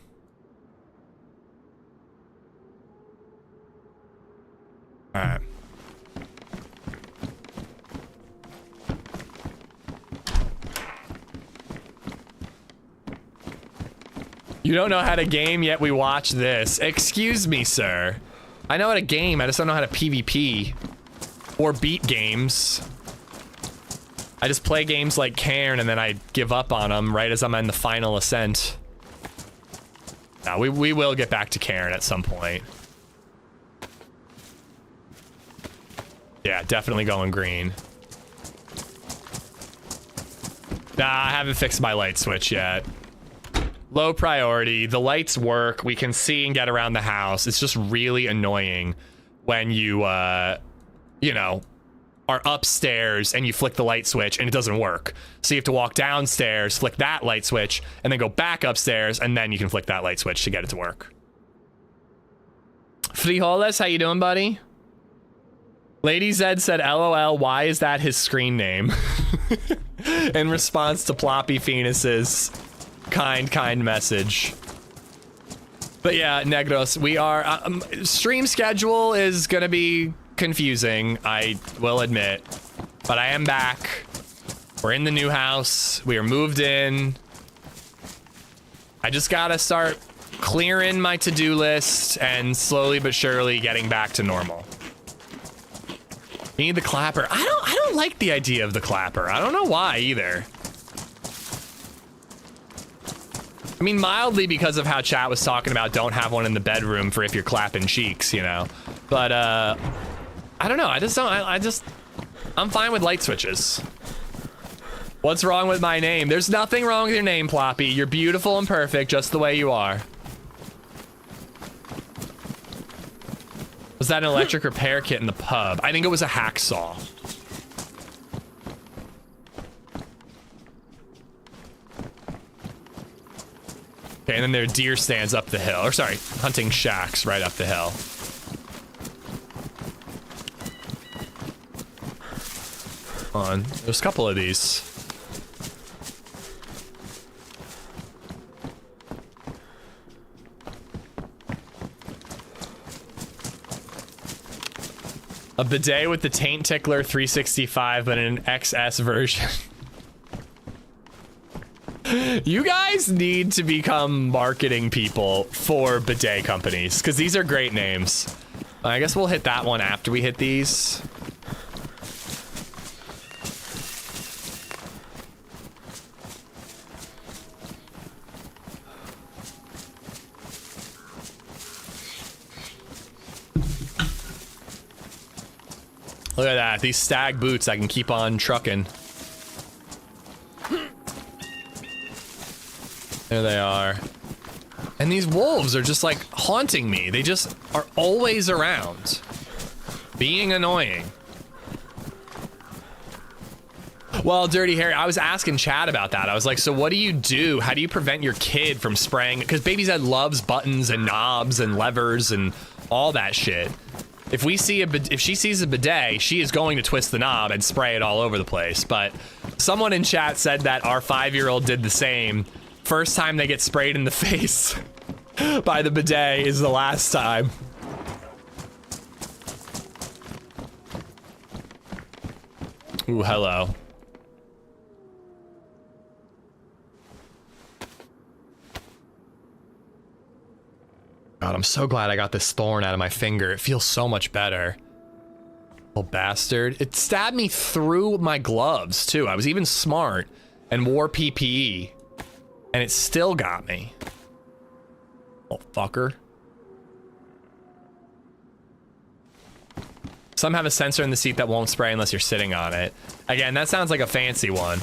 S2: right. You don't know how to game, yet we watch this. Excuse me, sir. I know how to game, I just don't know how to PvP. Or beat games. I just play games like Cairn and then I give up on them right as I'm in the final ascent. Now, we will get back to Cairn at some point. Yeah, definitely going green. Nah, I haven't fixed my light switch yet. Low priority. The lights work. We can see and get around the house. It's just really annoying when you, you know, are upstairs and you flick the light switch and it doesn't work. So you have to walk downstairs, flick that light switch, and then go back upstairs, and then you can flick that light switch to get it to work. Frijoles, how you doing, buddy? LadyZed said, LOL, why is that his screen name? In response to Ploppy Phoenix's kind message. But yeah, Negros, we are, stream schedule is gonna be confusing, I will admit, but I am back. We're in the new house. We are moved in. I just gotta start clearing my to-do list and slowly but surely getting back to normal. We need the clapper. I don't like the idea of the clapper. I don't know why either. I mean, mildly because of how chat was talking about don't have one in the bedroom for if you're clapping cheeks, you know. But I don't know. I just don't. I'm fine with light switches. What's wrong with my name? There's nothing wrong with your name, Ploppy. You're beautiful and perfect just the way you are. Was that an electric repair kit in the pub? I think it was a hacksaw. Okay, and then there are deer stands up the hill. Or sorry, hunting shacks right up the hill. On. There's a couple of these. A bidet with the Taint Tickler 365, but in an XS version. You guys need to become marketing people for bidet companies, because these are great names. I guess we'll hit that one after we hit these. Look at that, these stag boots I can keep on trucking. There they are. And these wolves are just like haunting me. They just are always around, being annoying. Well, Dirty Harry, I was asking Chad about that. I was like, so what do you do? How do you prevent your kid from spraying? Because BabyZed loves buttons and knobs and levers and all that shit. If she sees a bidet, she is going to twist the knob and spray it all over the place. But someone in chat said that our 5-year-old did the same. First time they get sprayed in the face by the bidet is the last time. Ooh, hello. God, I'm so glad I got this thorn out of my finger. It feels so much better. Little bastard. It stabbed me through my gloves, too. I was even smart and wore PPE. And it still got me. Oh, fucker. Some have a sensor in the seat that won't spray unless you're sitting on it. Again, that sounds like a fancy one.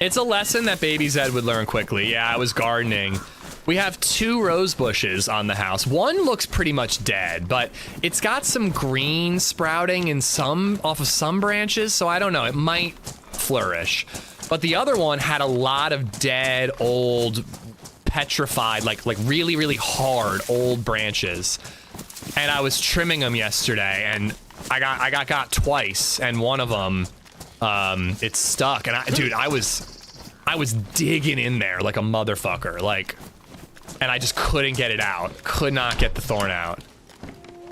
S2: It's a lesson that BabyZed would learn quickly. Yeah, I was gardening. We have 2 rose bushes on the house. One looks pretty much dead, but it's got some green sprouting in off of some branches, so I don't know, it might flourish. But the other one had a lot of dead, old, petrified, like really, really hard old branches. And I was trimming them yesterday, and I got twice, and one of them, it stuck. And dude, I was digging in there like a motherfucker, like, and I just couldn't get it out. Could not get the thorn out.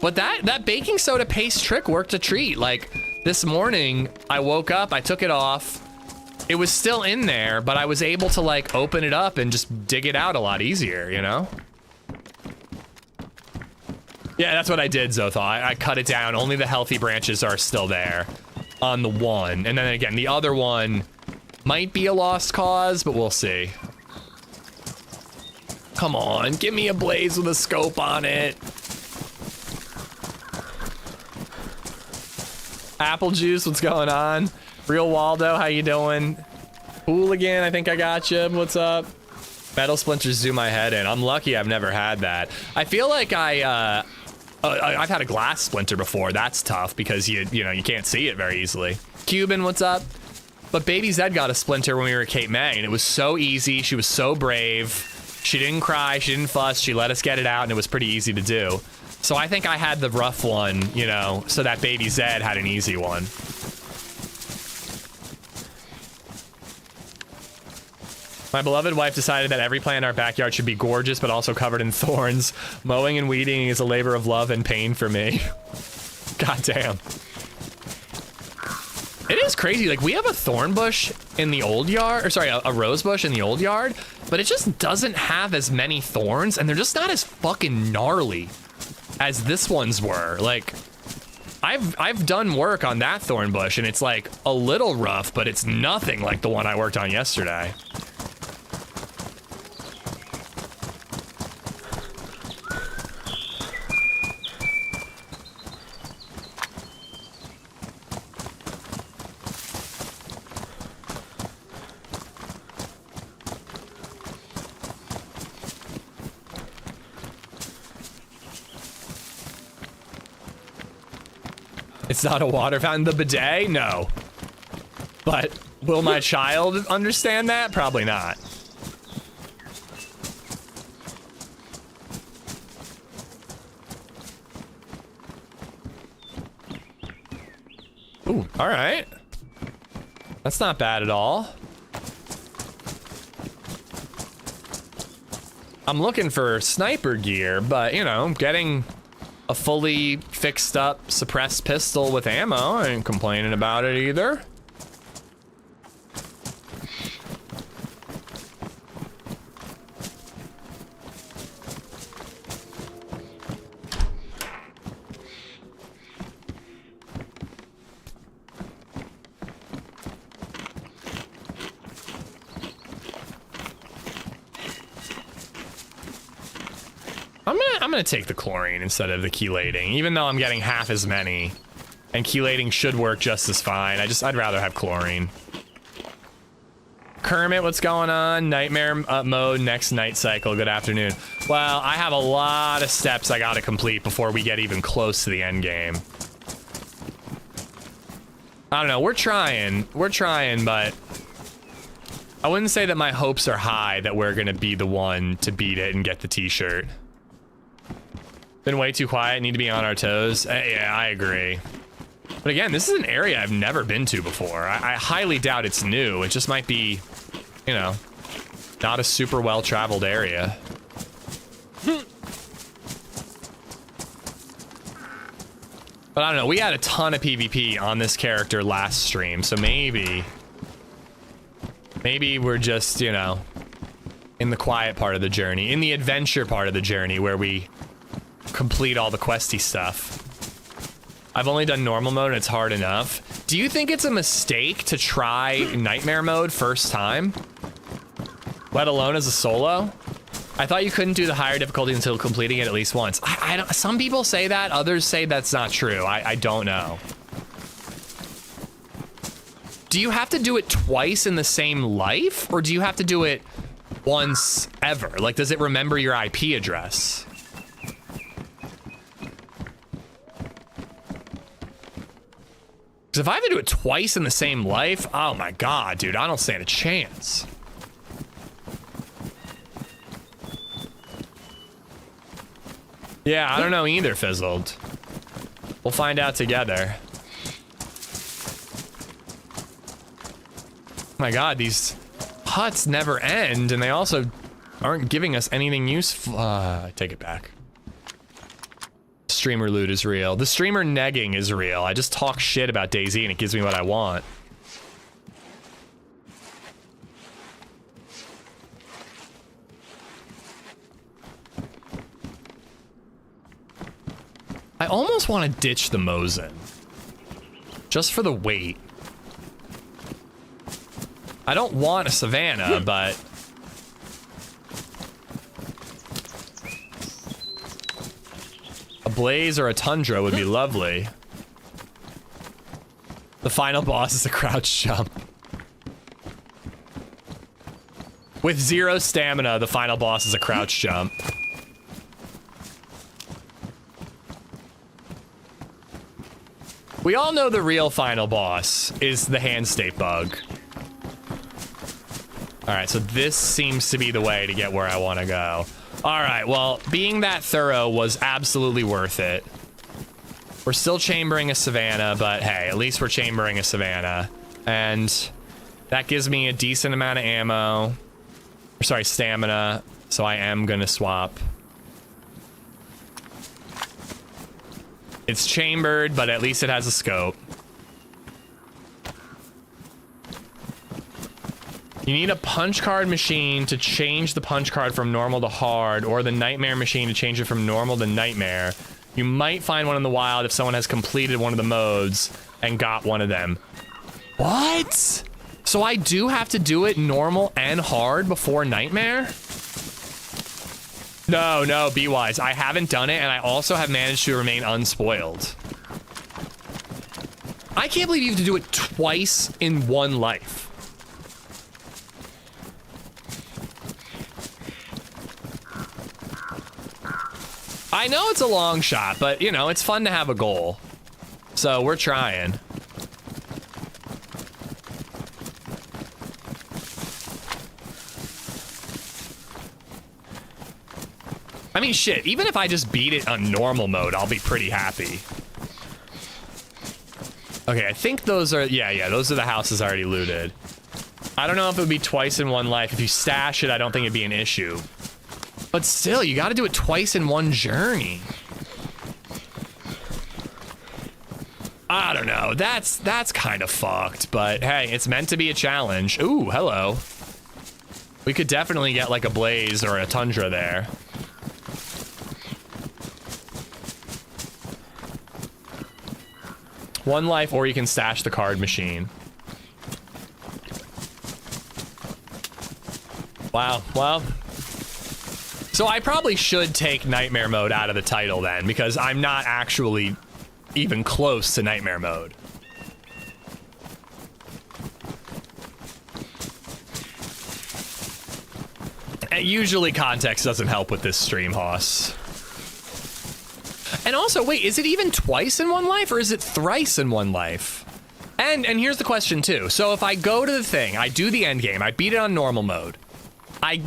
S2: But that baking soda paste trick worked a treat. Like, this morning, I woke up, I took it off. It was still in there, but I was able to like open it up and just dig it out a lot easier, you know? Yeah, that's what I did, Zothal. I cut it down. Only the healthy branches are still there on the one. And then again, the other one might be a lost cause, but we'll see. Come on, give me a blaze with a scope on it. Apple Juice, what's going on? Real Waldo, how you doing? Hooligan, I think I got you. What's up? Metal splinters do my head in. I'm lucky I've never had that. I feel like I've had a glass splinter before. That's tough because you know you can't see it very easily. Cuban, what's up? But LadyZed got a splinter when we were at Cape May, and it was so easy. She was so brave. She didn't cry. She didn't fuss. She let us get it out, and it was pretty easy to do. So I think I had the rough one, you know, so that LadyZed had an easy one. My beloved wife decided that every plant in our backyard should be gorgeous, but also covered in thorns. Mowing and weeding is a labor of love and pain for me. God damn. It is crazy. Like, we have a thorn bush in the old yard, or sorry, a rose bush in the old yard, but it just doesn't have as many thorns, and they're just not as fucking gnarly as this one's were. Like, I've done work on that thorn bush, and it's like a little rough, but it's nothing like the one I worked on yesterday. It's not a water fountain. The bidet? No. But will my child understand that? Probably not. Ooh, all right. That's not bad at all. I'm looking for sniper gear, but you know, getting a fully fixed up suppressed pistol with ammo, I ain't complaining about it either. I'm gonna take the chlorine instead of the chelating, even though I'm getting half as many, and chelating should work just as fine. I'd rather have chlorine. Kermit, what's going on? Nightmare mode, next night cycle. Good afternoon. Well, I have a lot of steps I gotta complete before we get even close to the end game. I don't know, we're trying, but I wouldn't say that my hopes are high that we're gonna be the one to beat it and get the t-shirt. Been way too quiet, need to be on our toes. Yeah, I agree. But again, this is an area I've never been to before. I highly doubt it's new. It just might be, you know, not a super well-traveled area. But I don't know, we had a ton of PvP on this character last stream, so maybe we're just, you know, in the quiet part of the journey, in the adventure part of the journey where we complete all the questy stuff. I've only done normal mode and it's hard enough. Do you think it's a mistake to try nightmare mode first time? Let alone as a solo? I thought you couldn't do the higher difficulty until completing it at least once. I don't, some people say that, others say that's not true. I don't know. Do you have to do it twice in the same life? Or do you have to do it once ever? Like, does it remember your IP address? If I have to do it twice in the same life, oh my god, dude, I don't stand a chance. Yeah, I don't know either, Fizzled. We'll find out together. Oh my god, these huts never end, and they also aren't giving us anything useful. I take it back. streamer loot is real. The streamer negging is real. I just talk shit about DayZ and it gives me what I want. I almost want to ditch the Mosin. Just for the weight. I don't want a Savannah, but... a Blaze or a Tundra would be lovely. The final boss is a crouch jump. With 0 stamina, the final boss is a crouch jump. We all know the real final boss is the hand state bug. Alright, so this seems to be the way to get where I want to go. Alright, well, being that thorough was absolutely worth it. We're still chambering a Savannah, but hey, at least we're chambering a Savannah. And that gives me a decent amount of ammo. Or sorry, stamina. So I am gonna swap. It's chambered, but at least it has a scope. You need a punch card machine to change the punch card from normal to hard, or the nightmare machine to change it from normal to nightmare. You might find one in the wild if someone has completed one of the modes and got one of them. What? So I do have to do it normal and hard before nightmare? No, be wise. I haven't done it, and I also have managed to remain unspoiled. I can't believe you have to do it twice in one life. I know it's a long shot, but, you know, it's fun to have a goal. So, we're trying. I mean, shit, even if I just beat it on normal mode, I'll be pretty happy. Okay, I think those are, yeah, those are the houses already looted. I don't know if it would be twice in one life. If you stash it, I don't think it'd be an issue. But still, you gotta do it twice in one journey. I don't know, that's kind of fucked, but hey, it's meant to be a challenge. Ooh, hello. We could definitely get like a Blaze or a Tundra there. One life, or you can stash the card machine. Wow, well. So I probably should take Nightmare Mode out of the title then, because I'm not actually even close to Nightmare Mode. And usually context doesn't help with this stream, Hoss. And also, wait, is it even twice in one life, or is it thrice in one life? And here's the question, too. So if I go to the thing, I do the end game, I beat it on normal mode.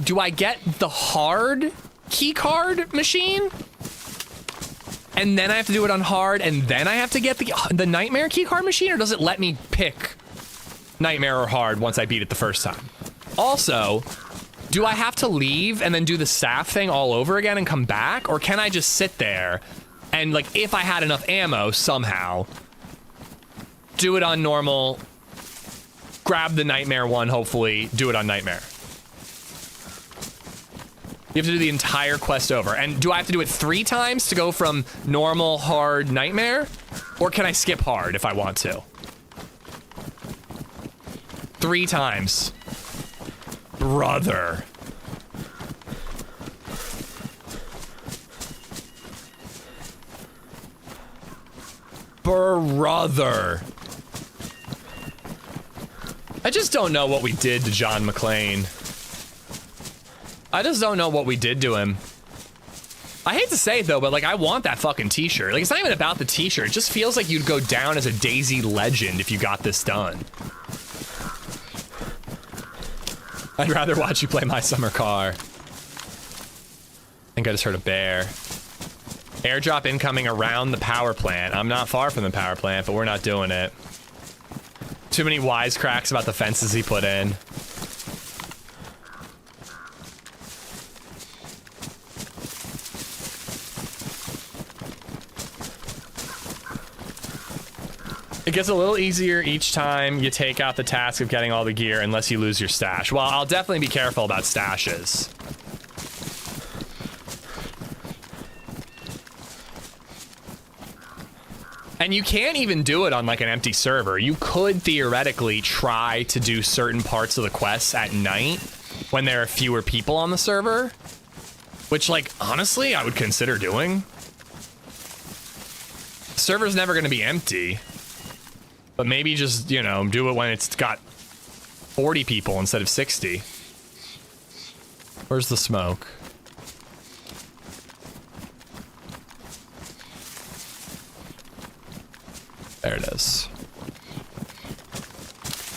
S2: Do I get the hard key card machine? And then I have to do it on hard, and then I have to get the nightmare key card machine, or does it let me pick nightmare or hard once I beat it the first time? Also, do I have to leave and then do the staff thing all over again and come back, or can I just sit there and, like, if I had enough ammo somehow, do it on normal, grab the nightmare one, hopefully, do it on nightmare? You have to do the entire quest over. And do I have to do it 3 times to go from normal, hard, nightmare? Or can I skip hard if I want to? 3 times. Brother. Brother. I just don't know what we did to John McClane. I just don't know what we did to him. I hate to say it though, but like I want that fucking t-shirt. Like it's not even about the t-shirt. It just feels like you'd go down as a DayZ legend if you got this done. I'd rather watch you play My Summer Car. I think I just heard a bear. Airdrop incoming around the power plant. I'm not far from the power plant, but we're not doing it. Too many wisecracks about the fences he put in. It gets a little easier each time you take out the task of getting all the gear unless you lose your stash. Well, I'll definitely be careful about stashes. And you can't even do it on like an empty server. You could theoretically try to do certain parts of the quests at night when there are fewer people on the server, which like, honestly, I would consider doing. The server's never gonna be empty, but maybe just, you know, do it when it's got 40 people instead of 60. Where's the smoke? There it is.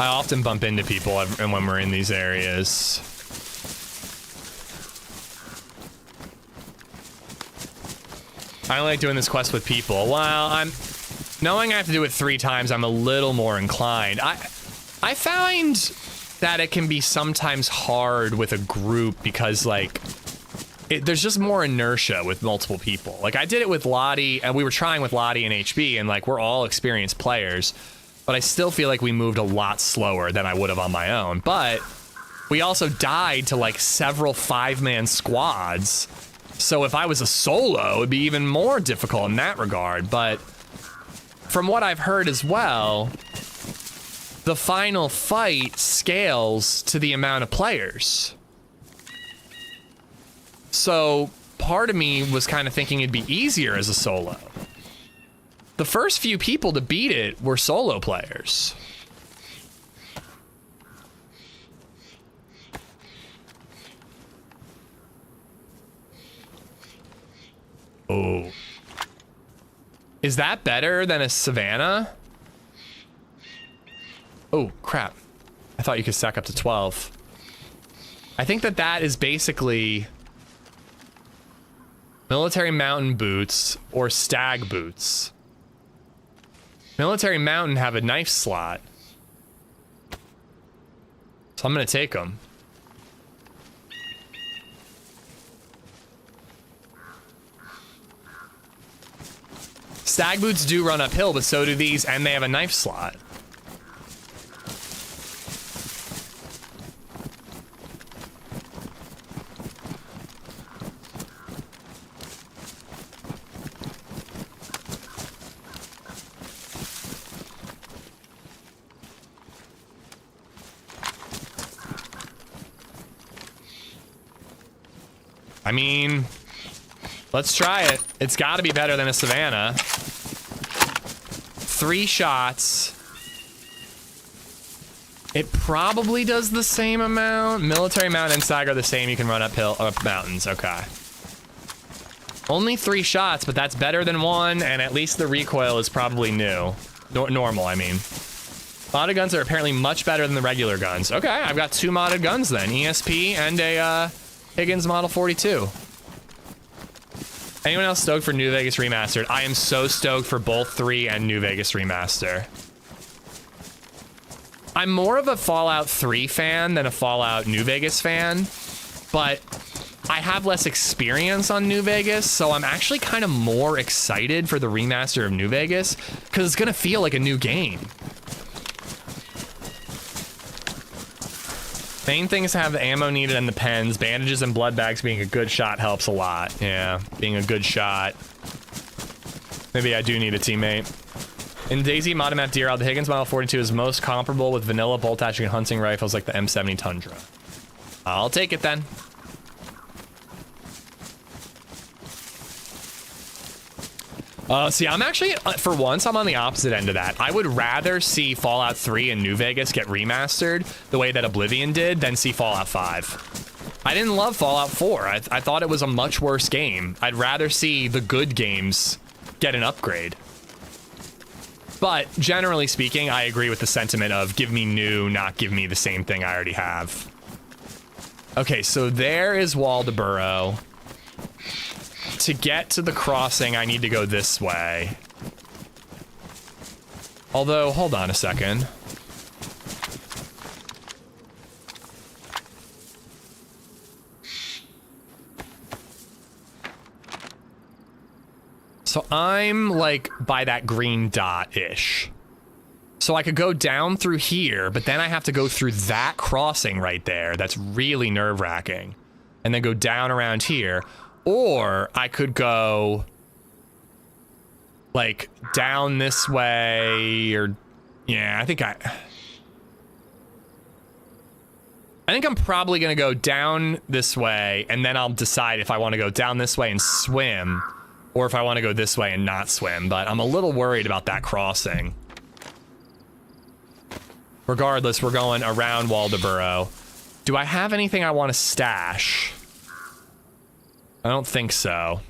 S2: I often bump into people when we're in these areas. I like doing this quest with people. Well, knowing I have to do it 3 times, I'm a little more inclined. I find that it can be sometimes hard with a group because like there's just more inertia with multiple people. Like I did it with Lottie, and we were trying with Lottie and HB, and like we're all experienced players, but I still feel like we moved a lot slower than I would have on my own. But we also died to like several 5-man squads. So if I was a solo, it'd be even more difficult in that regard. But from what I've heard as well, the final fight scales to the amount of players. So part of me was kind of thinking it'd be easier as a solo. The first few people to beat it were solo players. Oh. Is that better than a Savannah? Oh, crap. I thought you could stack up to 12. I think that is basically military mountain boots or stag boots. Military mountain have a knife slot, so I'm gonna take them. Stag boots do run uphill, but so do these, and they have a knife slot. I mean, let's try it. It's got to be better than a Savannah. 3 shots. It probably does the same amount. Military mountain and stag are the same. You can run uphill, up mountains. Okay. Only 3 shots, but that's better than 1, and at least the recoil is probably new. Normal, I mean. Modded guns are apparently much better than the regular guns. Okay, I've got 2 modded guns then. ESP and a Higgins Model 42. Anyone else stoked for New Vegas Remastered? I am so stoked for both 3 and New Vegas Remaster. I'm more of a Fallout 3 fan than a Fallout New Vegas fan, but I have less experience on New Vegas, so I'm actually kind of more excited for the remaster of New Vegas because it's gonna feel like a new game. Main thing is to have the ammo needed and the pens. Bandages and blood bags being a good shot helps a lot. Yeah, being a good shot. Maybe I do need a teammate. In DayZ Modern Map DRL, the Higgins Model 42 is most comparable with vanilla bolt action hunting rifles like the M70 Tundra. I'll take it then. See, I'm actually, for once, I'm on the opposite end of that. I would rather see Fallout 3 and New Vegas get remastered the way that Oblivion did than see Fallout 5. I didn't love Fallout 4. I thought it was a much worse game. I'd rather see the good games get an upgrade. But generally speaking, I agree with the sentiment of give me new, not give me the same thing I already have. Okay, so there is Waldoboro. To get to the crossing, I need to go this way. Although, hold on a second. So I'm like by that green dot-ish. So I could go down through here, but then I have to go through that crossing right there. That's really nerve-wracking. And then go down around here. Or I could go, like, down this way, or... Yeah, I think I'm probably going to go down this way, and then I'll decide if I want to go down this way and swim, or if I want to go this way and not swim. But I'm a little worried about that crossing. Regardless, we're going around Waldoboro. Do I have anything I want to stash? I don't think so.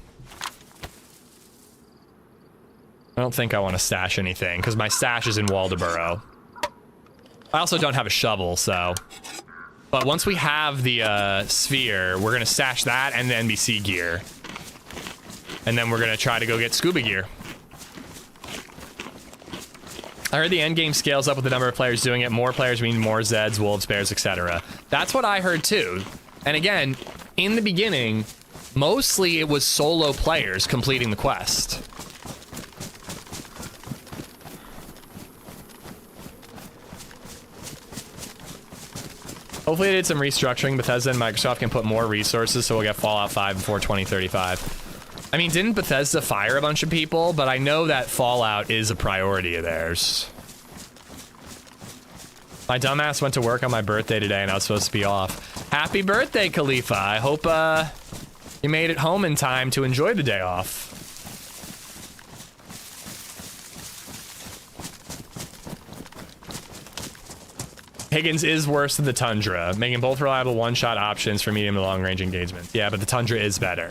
S2: I don't think I want to stash anything, because my stash is in Waldoboro. I also don't have a shovel, so... But once we have the sphere, we're going to stash that and the NBC gear. And then we're going to try to go get scuba gear. I heard the endgame scales up with the number of players doing it. More players mean more Zeds, wolves, bears, etc. That's what I heard too. And again, in the beginning, mostly it was solo players completing the quest. Hopefully they did some restructuring. Bethesda and Microsoft can put more resources so we'll get Fallout 5 before 2035. I mean, didn't Bethesda fire a bunch of people? But I know that Fallout is a priority of theirs. My dumbass went to work on my birthday today and I was supposed to be off. Happy birthday, Khalifa. I hope you made it home in time to enjoy the day off. Higgins is worse than the Tundra, making both reliable one-shot options for medium to long-range engagement. Yeah, but the Tundra is better.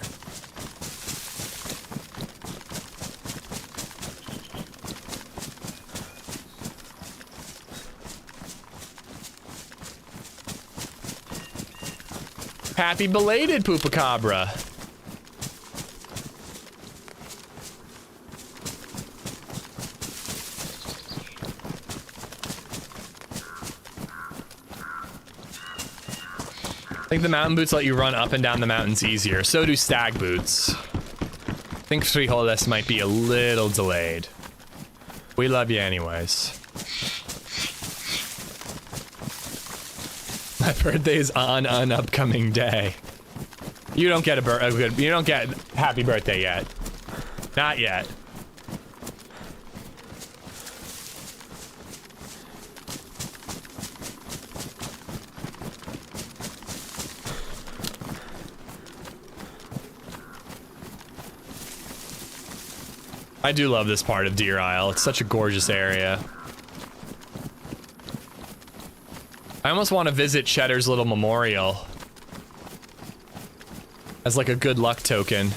S2: Happy belated, Poopacabra. I think the mountain boots let you run up and down the mountains easier. So do stag boots. I think Frijoles might be a little delayed. We love you anyways. My birthday is on an upcoming day. You don't get you don't get happy birthday yet. Not yet. I do love this part of Deer Isle. It's such a gorgeous area. I almost want to visit Cheddar's little memorial as like a good luck token.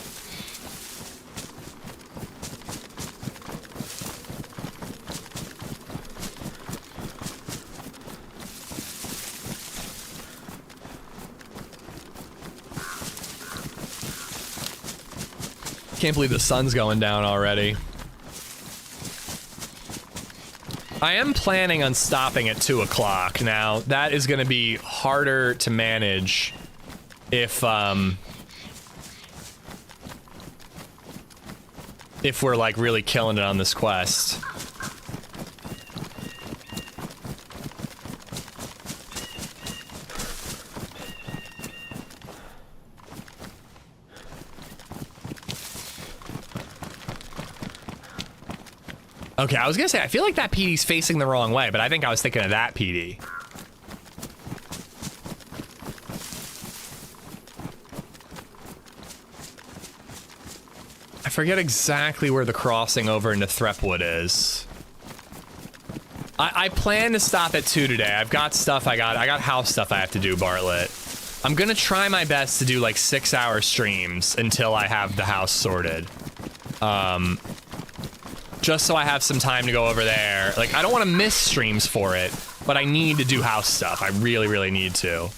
S2: Can't believe the sun's going down already. I am planning on stopping at 2 o'clock. Now, that is going to be harder to manage if we're like really killing it on this quest. Okay, I was gonna say, I feel like that PD's facing the wrong way, but I think I was thinking of that PD. I forget exactly where the crossing over into Threpwood is. I plan to stop at 2 today. I've got stuff I got house stuff I have to do, Bartlett. I'm gonna try my best to do like 6-hour streams until I have the house sorted. Just so I have some time to go over there. Like, I don't want to miss streams for it, but I need to do house stuff. I really, really need to.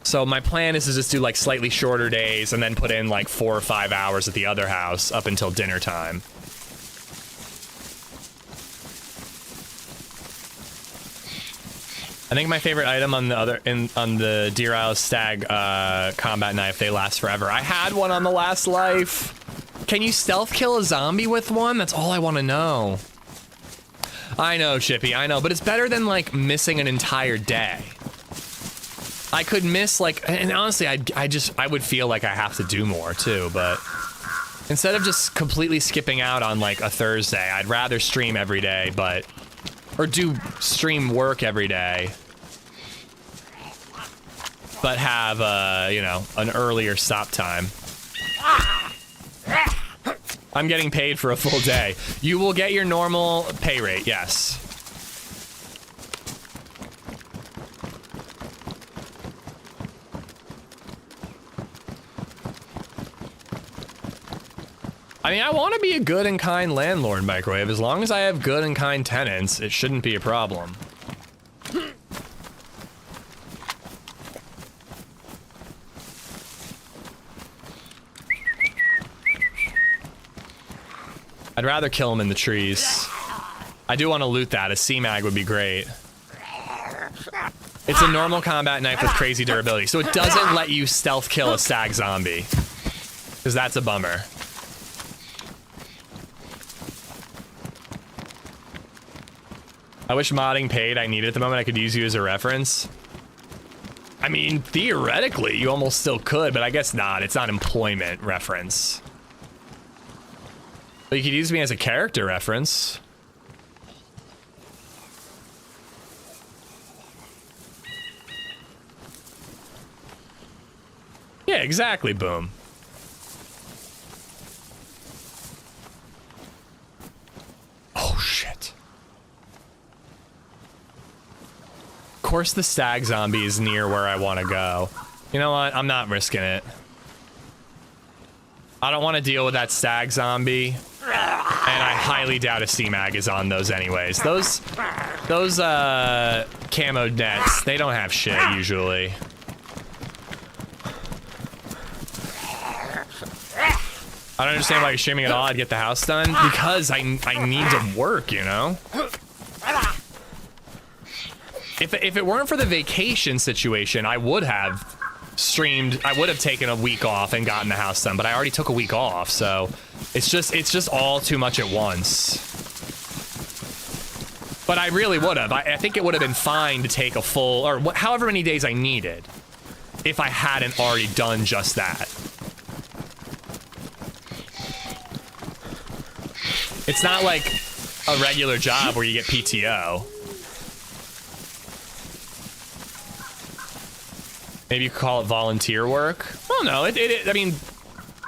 S2: So my plan is to just do like slightly shorter days and then put in like 4 or 5 hours at the other house up until dinner time. I think my favorite item on the Deer Isle Stag combat knife, they last forever. I had one on the last life. Can you stealth kill a zombie with one? That's all I want to know. I know, Chippy, I know, but it's better than like missing an entire day. I could miss like, and honestly, I would feel like I have to do more too, but instead of just completely skipping out on like a Thursday, I'd rather stream every day, or do stream work every day, but have, you know, an earlier stop time. I'm getting paid for a full day. You will get your normal pay rate, yes. I mean, I want to be a good and kind landlord, Microwave. As long as I have good and kind tenants, it shouldn't be a problem. I'd rather kill him in the trees. I do want to loot that. A C-Mag would be great. It's a normal combat knife with crazy durability, so it doesn't let you stealth kill a stag zombie. Because that's a bummer. I wish modding paid. I need it at the moment. I could use you as a reference. I mean, theoretically, you almost still could, but I guess not. It's not employment reference. But you could use me as a character reference. Yeah, exactly, Boom. Oh, shit. Of course the stag zombie is near where I want to go. You know what? I'm not risking it. I don't want to deal with that stag zombie. And I highly doubt a C-Mag is on those anyways. Those camo nets, they don't have shit usually. I don't understand why you're streaming at all. I'd get the house done because I need to work, you know? If it weren't for the vacation situation, I would have streamed. I would have taken a week off and gotten the house done, but I already took a week off, so it's just all too much at once. But I really would have. I think it would have been fine to take a full, or however many days I needed, if I hadn't already done just that. It's not like a regular job where you get PTO. Maybe you could call it volunteer work. Well, no, I mean,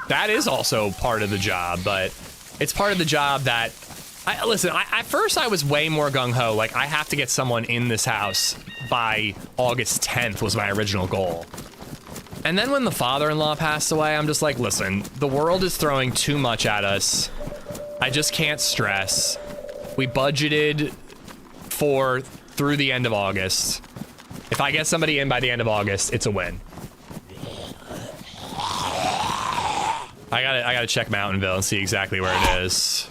S2: that is also part of the job, but it's part of the job that, listen, at first I was way more gung-ho, like I have to get someone in this house by August 10th was my original goal. And then when the father-in-law passed away, I'm just like, listen, the world is throwing too much at us. I just can't stress. We budgeted through the end of August. If I get somebody in by the end of August, it's a win. I gotta check Mountainville and see exactly where it is.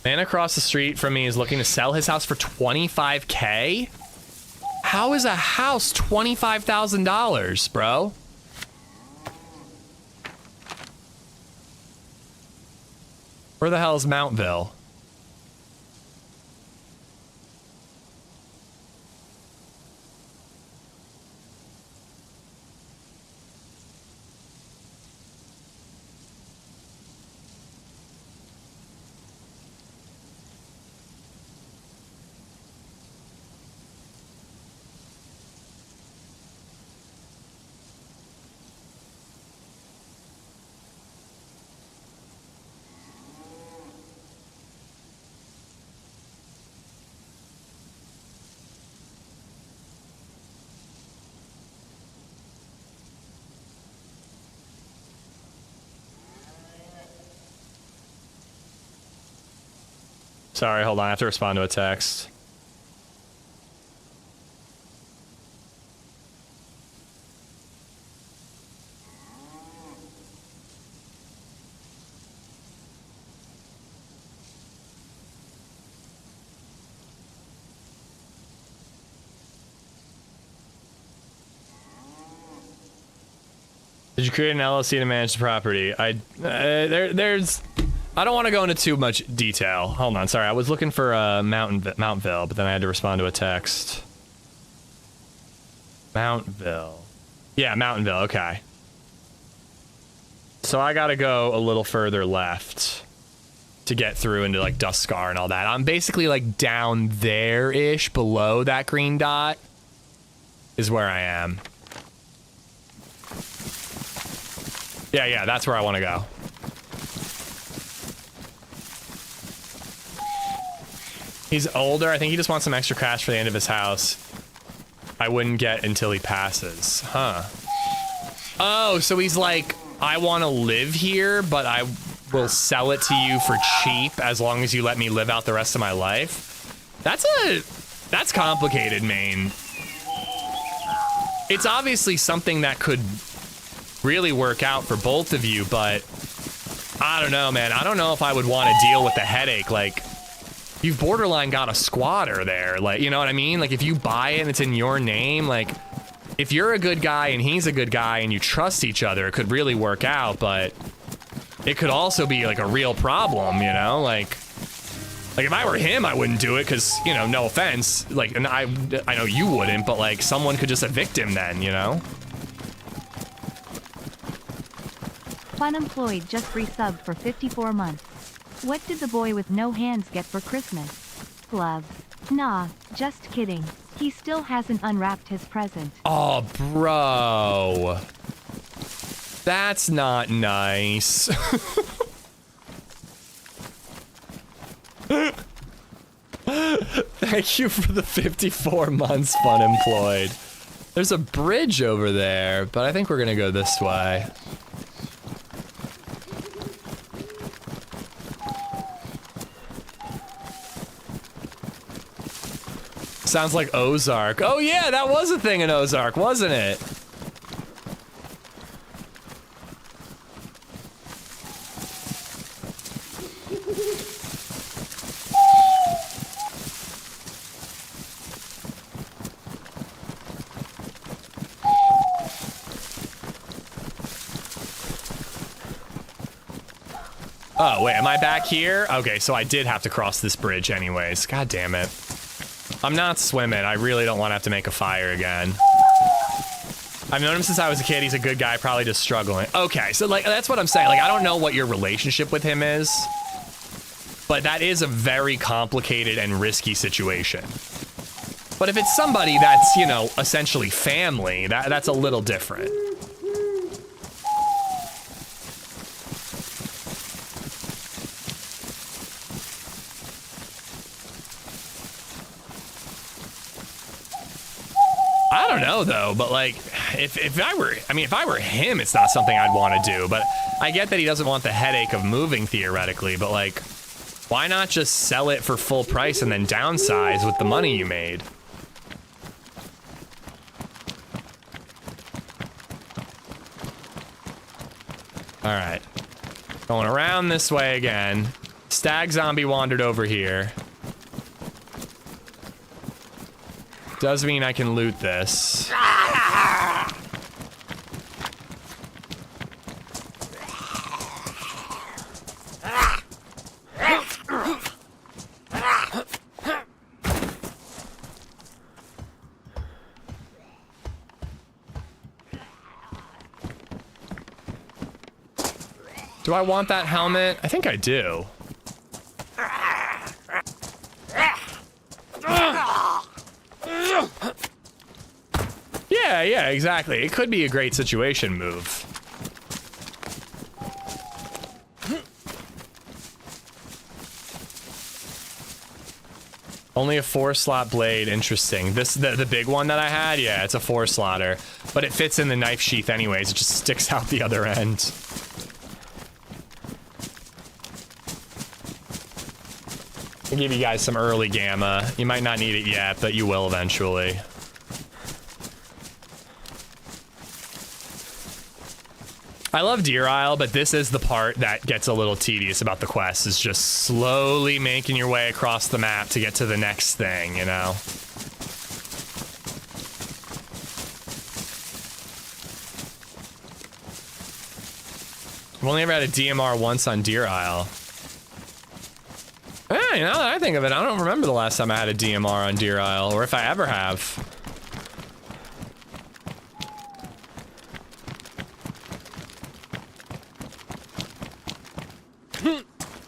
S2: Man across the street from me is looking to sell his house for $25K? How is a house $25,000, bro? Where the hell is Mountville? Sorry, hold on. I have to respond to a text. Did you create an LLC to manage the property? There's I don't want to go into too much detail. Hold on, sorry. I was looking for Mountville, but then I had to respond to a text. Mountville. Yeah, Mountainville, okay. So I gotta go a little further left to get through into like Duskscar and all that. I'm basically like down there-ish, below that green dot is where I am. Yeah, that's where I want to go. He's older. I think he just wants some extra cash for the end of his house. I wouldn't get until he passes. Huh. Oh, so he's like, I want to live here, but I will sell it to you for cheap as long as you let me live out the rest of my life. That's complicated, Maine. It's obviously something that could really work out for both of you, but I don't know, man. I don't know if I would want to deal with the headache. Like, you've borderline got a squatter there. Like, you know what I mean? Like, if you buy it and it's in your name, like, if you're a good guy and he's a good guy and you trust each other, it could really work out, but it could also be like a real problem, you know? Like if I were him, I wouldn't do it because, you know, no offense. Like, and I know you wouldn't, but like someone could just evict him then, you know?
S1: Funemployed just resubbed for 54 months. What did the boy with no hands get for Christmas? Gloves. Nah, just kidding. He still hasn't unwrapped his present.
S2: Oh, bro. That's not nice. Thank you for the 54 months, Funemployed. There's a bridge over there, but I think we're gonna go this way. Sounds like Ozark. Oh yeah, that was a thing in Ozark, wasn't it? Oh, wait, am I back here? Okay, so I did have to cross this bridge anyways. God damn it. I'm not swimming. I really don't want to have to make a fire again. I've known him since I was a kid. He's a good guy, probably just struggling. Okay, so like that's what I'm saying. Like, I don't know what your relationship with him is, but that is a very complicated and risky situation. But if it's somebody that's, you know, essentially family, that's a little different. I don't know though, but like, if I were him, it's not something I'd want to do. But I get that he doesn't want the headache of moving theoretically, but like, why not just sell it for full price and then downsize with the money you made? All right, going around this way again. Stag zombie wandered over here. Does mean I can loot this. Do I want that helmet? I think I do. Yeah, exactly. It could be a great situation move. Only a 4-slot blade, interesting. The big one that I had, yeah, it's a 4-slotter. But it fits in the knife sheath anyways, it just sticks out the other end. I'll give you guys some early gamma. You might not need it yet, but you will eventually. I love Deer Isle, but this is the part that gets a little tedious about the quest, is just slowly making your way across the map to get to the next thing, you know? I've only ever had a DMR once on Deer Isle. Yeah, now that I think of it, I don't remember the last time I had a DMR on Deer Isle, or if I ever have.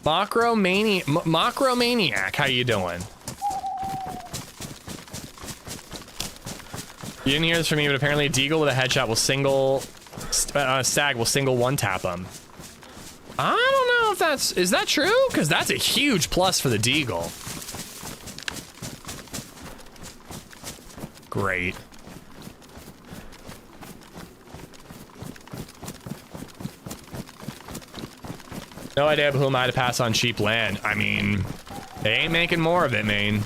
S2: Macromaniac, how you doing? You didn't hear this from me, but apparently a deagle with a headshot will stag will single one tap him. I don't know if is that true? Because that's a huge plus for the deagle. Great. No idea who am I to pass on cheap land. I mean, they ain't making more of it, man.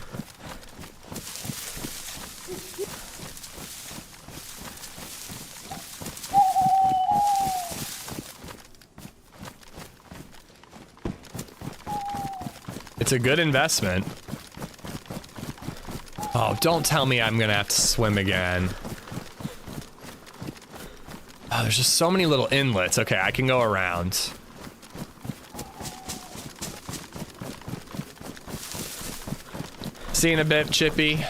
S2: It's a good investment. Oh, don't tell me I'm gonna have to swim again. Oh, there's just so many little inlets. Okay, I can go around. See you in a bit, Chippy.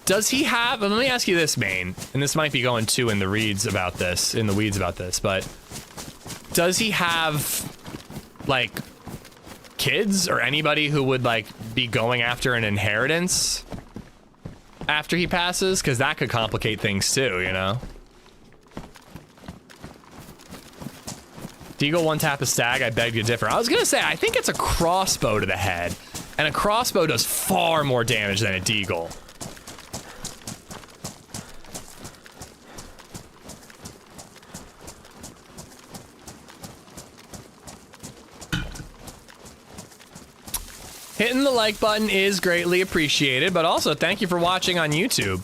S2: Does he have, let me ask you this, Maine, and this might be going too in the weeds about this, but does he have, like, kids or anybody who would, like, be going after an inheritance after he passes? Because that could complicate things too, you know? Deagle one tap a stag, I beg to differ. I was gonna say, I think it's a crossbow to the head, and a crossbow does far more damage than a deagle. Hitting the like button is greatly appreciated, but also thank you for watching on YouTube.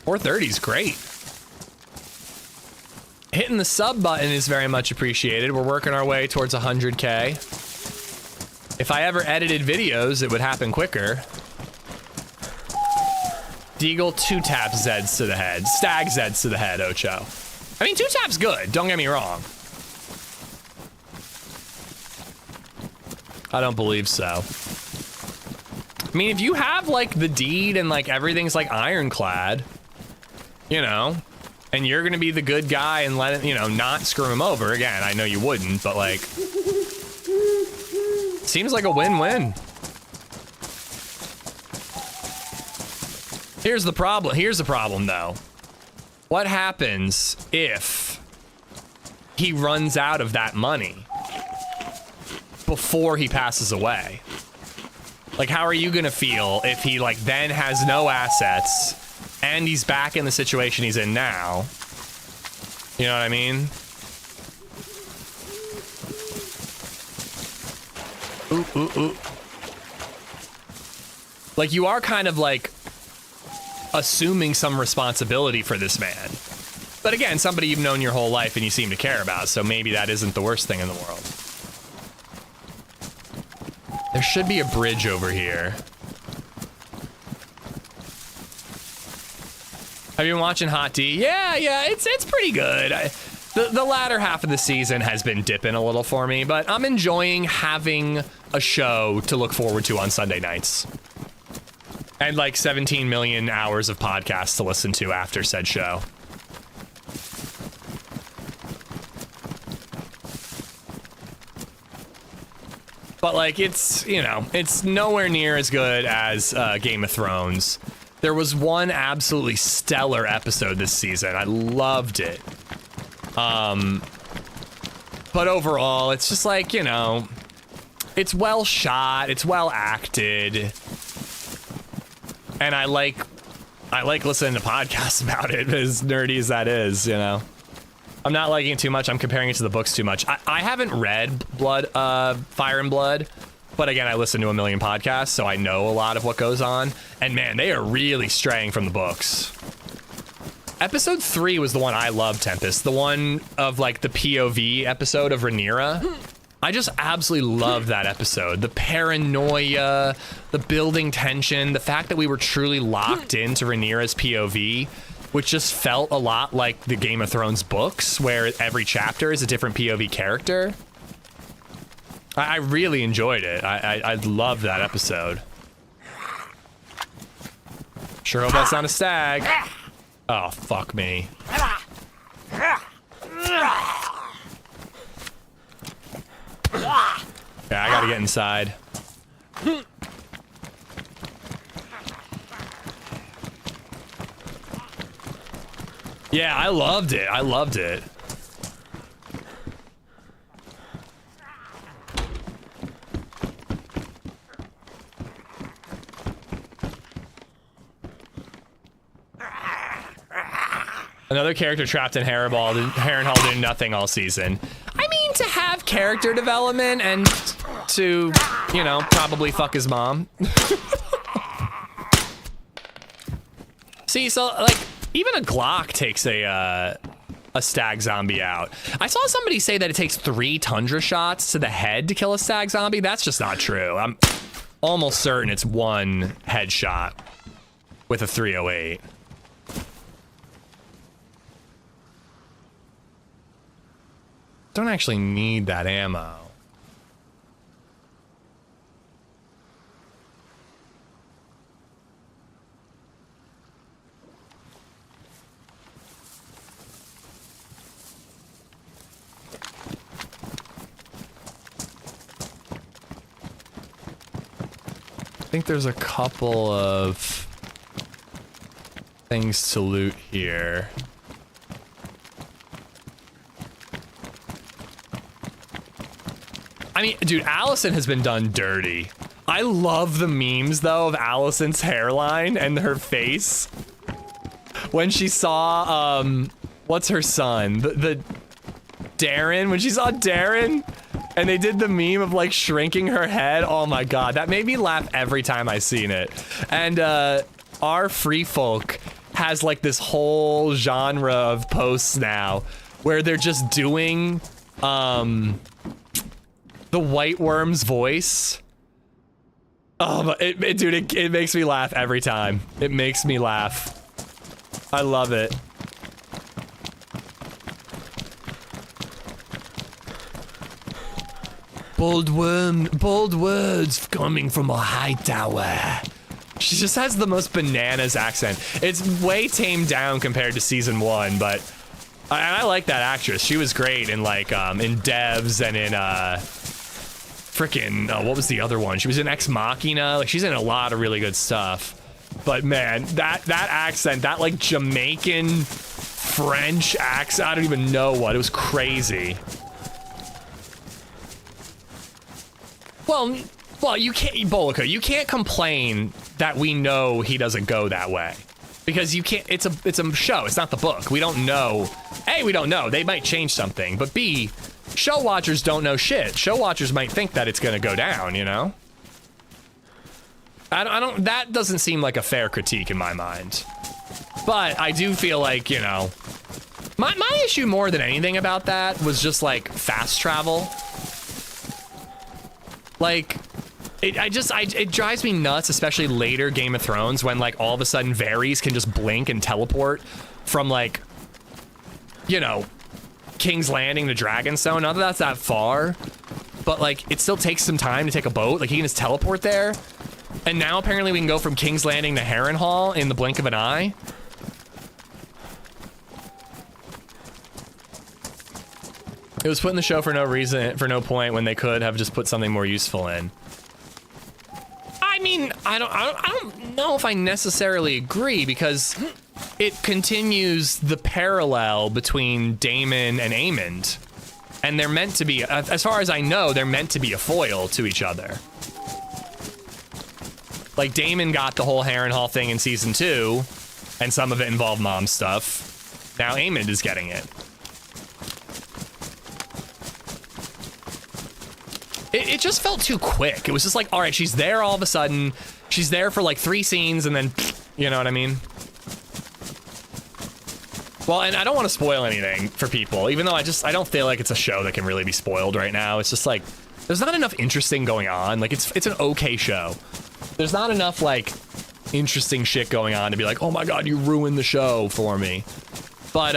S2: 430 is great. Hitting the sub button is very much appreciated. We're working our way towards 100K. If I ever edited videos, it would happen quicker. Deagle 2-tap Zeds to the head. Stag Zeds to the head, Ocho. I mean, 2-tap's good, don't get me wrong. I don't believe so. I mean, if you have, like, the deed and, like, everything's, like, ironclad, you know, and you're gonna be the good guy and let it, you know, not screw him over. Again, I know you wouldn't, but, like, seems like a win-win. Here's the problem, though. What happens if he runs out of that money before he passes away? Like, how are you gonna feel if he, like, then has no assets and he's back in the situation he's in now? You know what I mean? Ooh, ooh, ooh. Like, you are kind of, like, assuming some responsibility for this man. But again, somebody you've known your whole life and you seem to care about, so maybe that isn't the worst thing in the world. There should be a bridge over here. Have you been watching Hot D? Yeah, it's pretty good. The latter half of the season has been dipping a little for me, but I'm enjoying having a show to look forward to on Sunday nights. And like 17 million hours of podcasts to listen to after said show. But like, it's, you know, it's nowhere near as good as Game of Thrones. There was one absolutely stellar episode this season. I loved it. But overall, it's just like, you know, it's well shot, it's well acted. And I like listening to podcasts about it, as nerdy as that is, you know. I'm not liking it too much. I'm comparing it to the books too much. I haven't read Fire and Blood, but again, I listen to a million podcasts, so I know a lot of what goes on. And man, they are really straying from the books. Episode 3 was the one I loved, Tempest. The one of like the POV episode of Rhaenyra. I just absolutely loved that episode. The paranoia, the building tension, the fact that we were truly locked into Rhaenyra's POV which just felt a lot like the Game of Thrones books, where every chapter is a different POV character. I really enjoyed it. I loved that episode. Sure hope that's not a stag. Oh, fuck me. Yeah, I gotta get inside. Yeah, I loved it. I loved it. Another character trapped in Harrenhal doing nothing all season. I mean, to have character development and to, you know, probably fuck his mom. See, so, like, even a Glock takes a stag zombie out. I saw somebody say that it takes 3 Tundra shots to the head to kill a stag zombie. That's just not true. I'm almost certain it's 1 headshot with a 308. Don't actually need that ammo. I think there's a couple of things to loot here. I mean, dude, Allison has been done dirty. I love the memes, though, of Allison's hairline and her face. When she saw, what's her son? The Darren, when she saw Darren, and they did the meme of, like, shrinking her head. Oh, my God. That made me laugh every time I seen it. And, our Free Folk has, like, this whole genre of posts now where they're just doing, the White Worm's voice. Oh, dude, it makes me laugh every time. It makes me laugh. I love it. Bold words coming from a high tower. She just has the most bananas accent. It's way tamed down compared to season 1, but I like that actress. She was great in, like, in Devs and in, frickin', what was the other one? She was in Ex Machina. Like, she's in a lot of really good stuff. But man, that accent, that like Jamaican French accent, I don't even know what. It was crazy. Well, you can't, Bolica, you can't complain that we know he doesn't go that way. Because you can't, it's a show, it's not the book. We don't know. A, we don't know. They might change something. But B, show watchers don't know shit. Show watchers might think that it's gonna go down, you know? I don't, that doesn't seem like a fair critique in my mind. But I do feel like, you know, my issue more than anything about that was just like fast travel. Like, it drives me nuts, especially later Game of Thrones when like all of a sudden Varys can just blink and teleport from like, you know, King's Landing to Dragonstone. Not that that's that far, but like it still takes some time to take a boat. Like he can just teleport there. And now apparently we can go from King's Landing to Harrenhal in the blink of an eye. It was put in the show for no reason, for no point, when they could have just put something more useful in. I mean, I don't know if I necessarily agree, because it continues the parallel between Daemon and Aemond. And they're meant to be, as far as I know, they're meant to be a foil to each other. Like, Daemon got the whole Harrenhal thing in season 2, and some of it involved mom stuff. Now Aemond is getting it. It just felt too quick. It was just like, all right, she's there all of a sudden. She's there for like 3 scenes, and then, you know what I mean? Well, and I don't want to spoil anything for people, even though I don't feel like it's a show that can really be spoiled right now. It's just like, there's not enough interesting going on. Like, it's an okay show. There's not enough, like, interesting shit going on to be like, oh my god, you ruined the show for me. But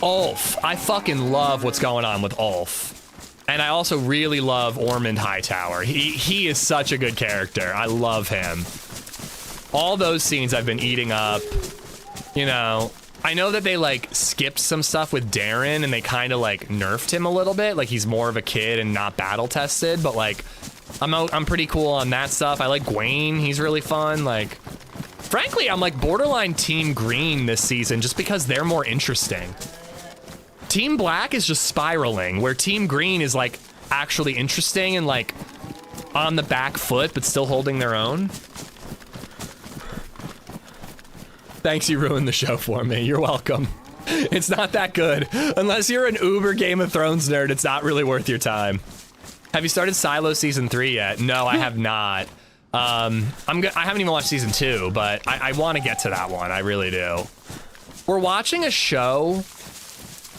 S2: Ulf, I fucking love what's going on with Ulf. And I also really love Ormond Hightower. He is such a good character. I love him. All those scenes I've been eating up. You know, I know that they like skipped some stuff with Darren and they kind of like nerfed him a little bit. Like he's more of a kid and not battle tested, but like I'm pretty cool on that stuff. I like Gwaine. He's really fun. Like, frankly, I'm like borderline Team Green this season just because they're more interesting. Team Black is just spiraling, where Team Green is like actually interesting and like on the back foot, but still holding their own. Thanks, you ruined the show for me. You're welcome. It's not that good. Unless you're an uber Game of Thrones nerd, it's not really worth your time. Have you started Silo season 3 yet? No, I have not. I haven't even watched season 2, but I want to get to that one. I really do. We're watching a show.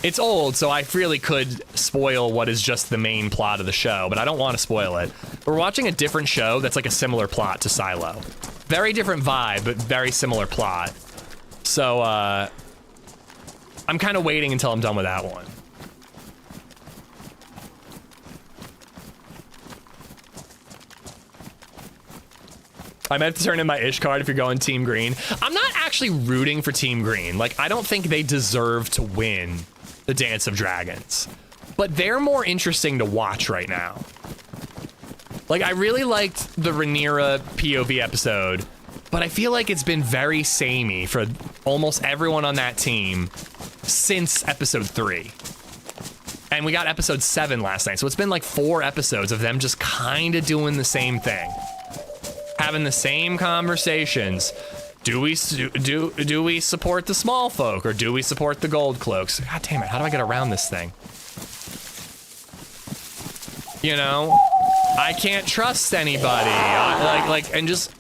S2: It's old, so I really could spoil what is just the main plot of the show, but I don't want to spoil it. We're watching a different show that's like a similar plot to Silo. Very different vibe, but very similar plot. So, I'm kind of waiting until I'm done with that one. I meant to turn in my Ish card if you're going Team Green. I'm not actually rooting for Team Green. Like, I don't think they deserve to win the Dance of Dragons, but they're more interesting to watch right now. Like, I really liked the Rhaenyra POV episode, but I feel like it's been very samey for almost everyone on that team since episode 3. And we got episode 7 last night, so it's been like 4 episodes of them just kind of doing the same thing. Having the same conversations. Do we support the small folk or do we support the gold cloaks? God damn it, how do I get around this thing? You know, I can't trust anybody. And just,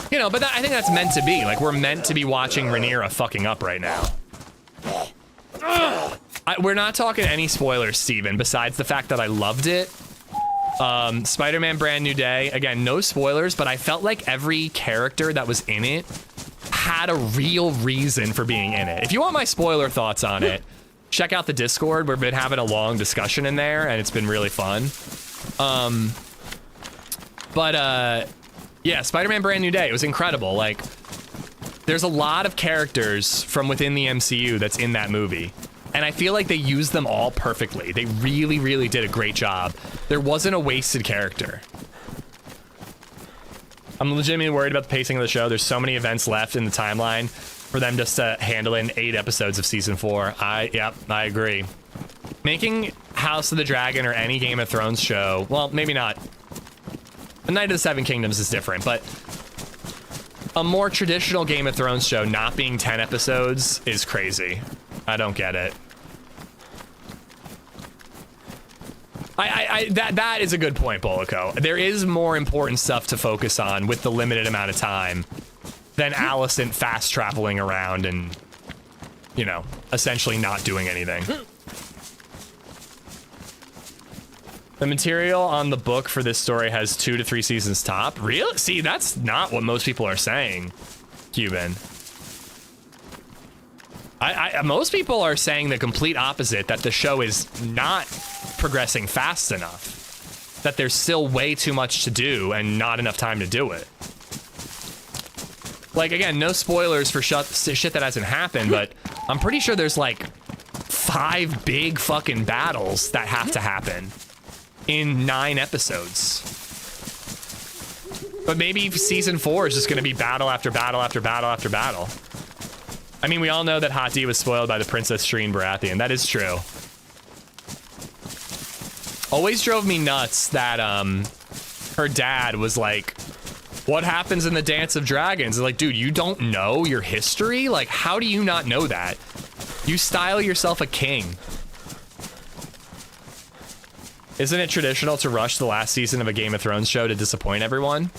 S2: you know, but I think that's meant to be. Like, we're meant to be watching Rhaenyra fucking up right now. We're not talking any spoilers, Steven, besides the fact that I loved it. Spider-Man Brand New Day, again, no spoilers, but I felt like every character that was in it had a real reason for being in it. If you want my spoiler thoughts on it, check out the Discord. We've been having a long discussion in there, and it's been really fun. Yeah, Spider-Man Brand New Day, it was incredible. Like, there's a lot of characters from within the MCU that's in that movie. And I feel like they used them all perfectly. They really, really did a great job. There wasn't a wasted character. I'm legitimately worried about the pacing of the show. There's so many events left in the timeline for them just to handle in 8 episodes of season 4. Yep, I agree. Making House of the Dragon or any Game of Thrones show, well, maybe not. The Night of the Seven Kingdoms is different, but a more traditional Game of Thrones show not being 10 episodes is crazy. I don't get it. That is a good point, Bolico. There is more important stuff to focus on with the limited amount of time than Alicent fast traveling around and, you know, essentially not doing anything. The material on the book for this story has 2 to 3 seasons top. Really? See, that's not what most people are saying, Cuban. Most people are saying the complete opposite, that the show is not progressing fast enough, that there's still way too much to do and not enough time to do it. Like, again, no spoilers for shit that hasn't happened, but I'm pretty sure there's like 5 big fucking battles that have to happen in 9 episodes. But maybe season 4 is just gonna be battle after battle after battle after battle. I mean, we all know that Hot D was spoiled by the Princess Shireen Baratheon. That is true. Always drove me nuts that her dad was like, what happens in the Dance of Dragons? Like, dude, you don't know your history? Like, how do you not know that? You style yourself a king. Isn't it traditional to rush the last season of a Game of Thrones show to disappoint everyone?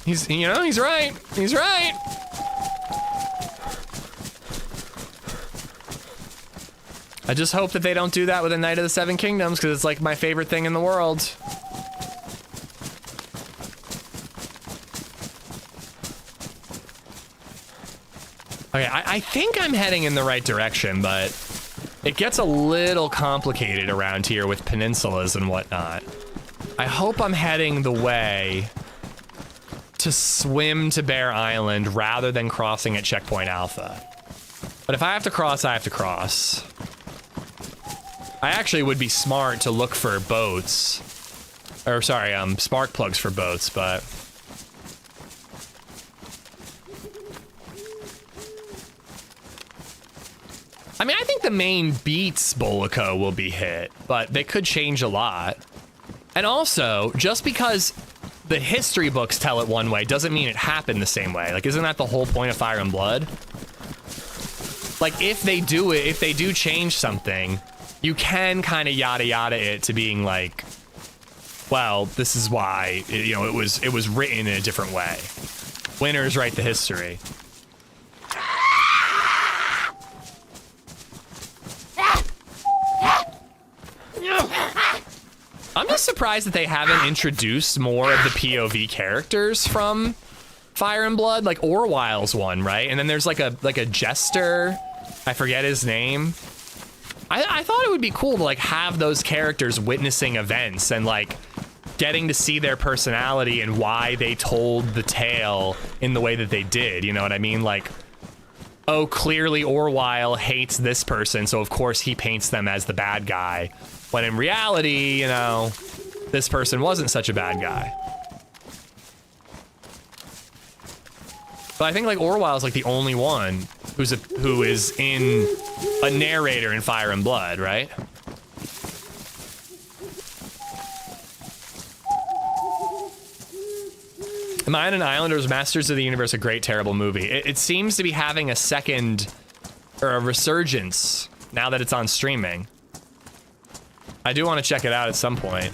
S2: He's right. He's right. I just hope that they don't do that with A Night of the Seven Kingdoms, because it's like my favorite thing in the world. Okay, I think I'm heading in the right direction, but it gets a little complicated around here with peninsulas and whatnot. I hope I'm heading the way to swim to Bear Island rather than crossing at Checkpoint Alpha. But if I have to cross, I have to cross. I actually would be smart to look for boats. Or sorry, spark plugs for boats, but... I mean, I think the main beats Bolico will be hit, but they could change a lot. And also, just because the history books tell it one way doesn't mean it happened the same way. Like, isn't that the whole point of Fire and Blood? Like, if they do change something, you can kind of yada yada it to being like, well, this is why, you know, it was written in a different way. Winners write the history. I'm just surprised that they haven't introduced more of the POV characters from Fire and Blood, like Orwile's one, right? And then there's like a jester, I forget his name. I thought it would be cool to like have those characters witnessing events and like getting to see their personality and why they told the tale in the way that they did, you know what I mean? Like, oh, clearly Orwile hates this person, so of course he paints them as the bad guy. When in reality, you know, this person wasn't such a bad guy. But I think like Orwile's like the only one who is in a narrator in Fire and Blood, right? Am I on an Island or is Masters of the Universe a great, terrible movie? It seems to be having a second, or a resurgence, now that it's on streaming. I do want to check it out at some point.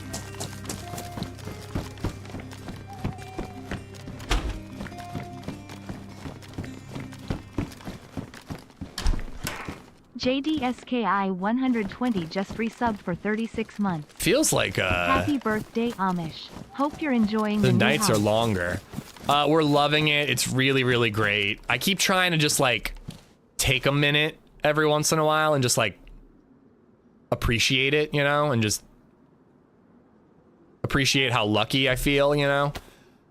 S1: JDSKI 120 just resubbed for 36 months.
S2: Feels like
S1: Happy birthday, Amish. Hope you're enjoying
S2: the
S1: new
S2: nights
S1: house.
S2: are longer. We're loving it. It's really, really great. I keep trying to just like take a minute every once in a while and just like appreciate it, you know, and just appreciate how lucky I feel, you know.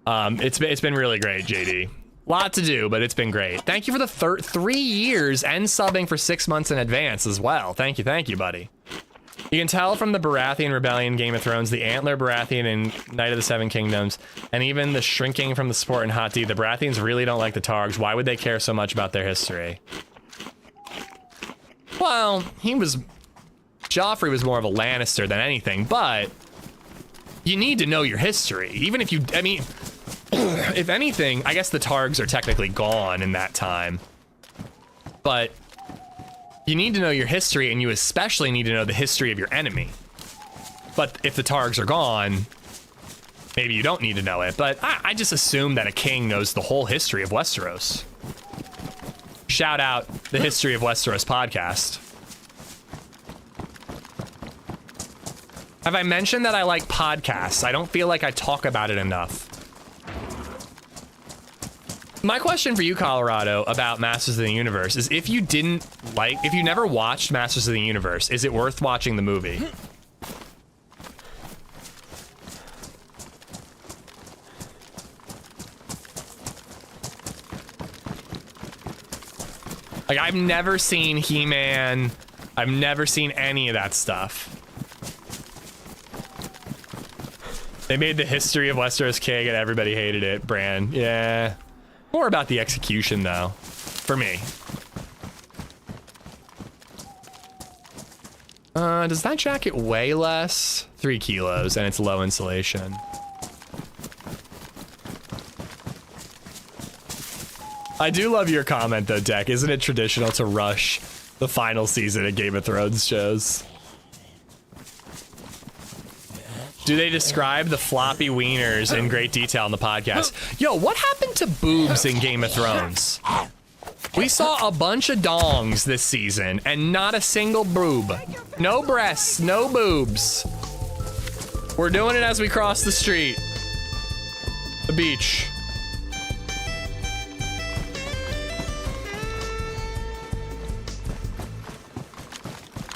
S2: It's been really great, JD. Lot to do, but it's been great. Thank you for the 3 years and subbing for 6 months in advance as well. Thank you, buddy. You can tell from the Baratheon Rebellion, Game of Thrones, the Antler Baratheon in Night of the Seven Kingdoms, and even the shrinking from the sport in Hot D. The Baratheons really don't like the Targs. Why would they care so much about their history? Well, Joffrey was more of a Lannister than anything, but you need to know your history. Even if you, I mean, if anything, I guess the Targs are technically gone in that time, but you need to know your history, and you especially need to know the history of your enemy. But if the Targs are gone, maybe you don't need to know it, but I just assume that a king knows the whole history of Westeros. Shout out the History of Westeros podcast. Have I mentioned that I like podcasts? I don't feel like I talk about it enough. My question for you, Colorado, about Masters of the Universe is if you never watched Masters of the Universe, is it worth watching the movie? Like, I've never seen He-Man. I've never seen any of that stuff. They made the History of Westeros King and everybody hated it, Bran. Yeah. More about the execution, though, for me. Does that jacket weigh less? 3 kilos, and it's low insulation. I do love your comment, though, Deck. Isn't it traditional to rush the final season of Game of Thrones shows? Do they describe the floppy wieners in great detail in the podcast? Yo, what happened to boobs in Game of Thrones? We saw a bunch of dongs this season and not a single boob. No breasts, no boobs. We're doing it as we cross the street. The beach.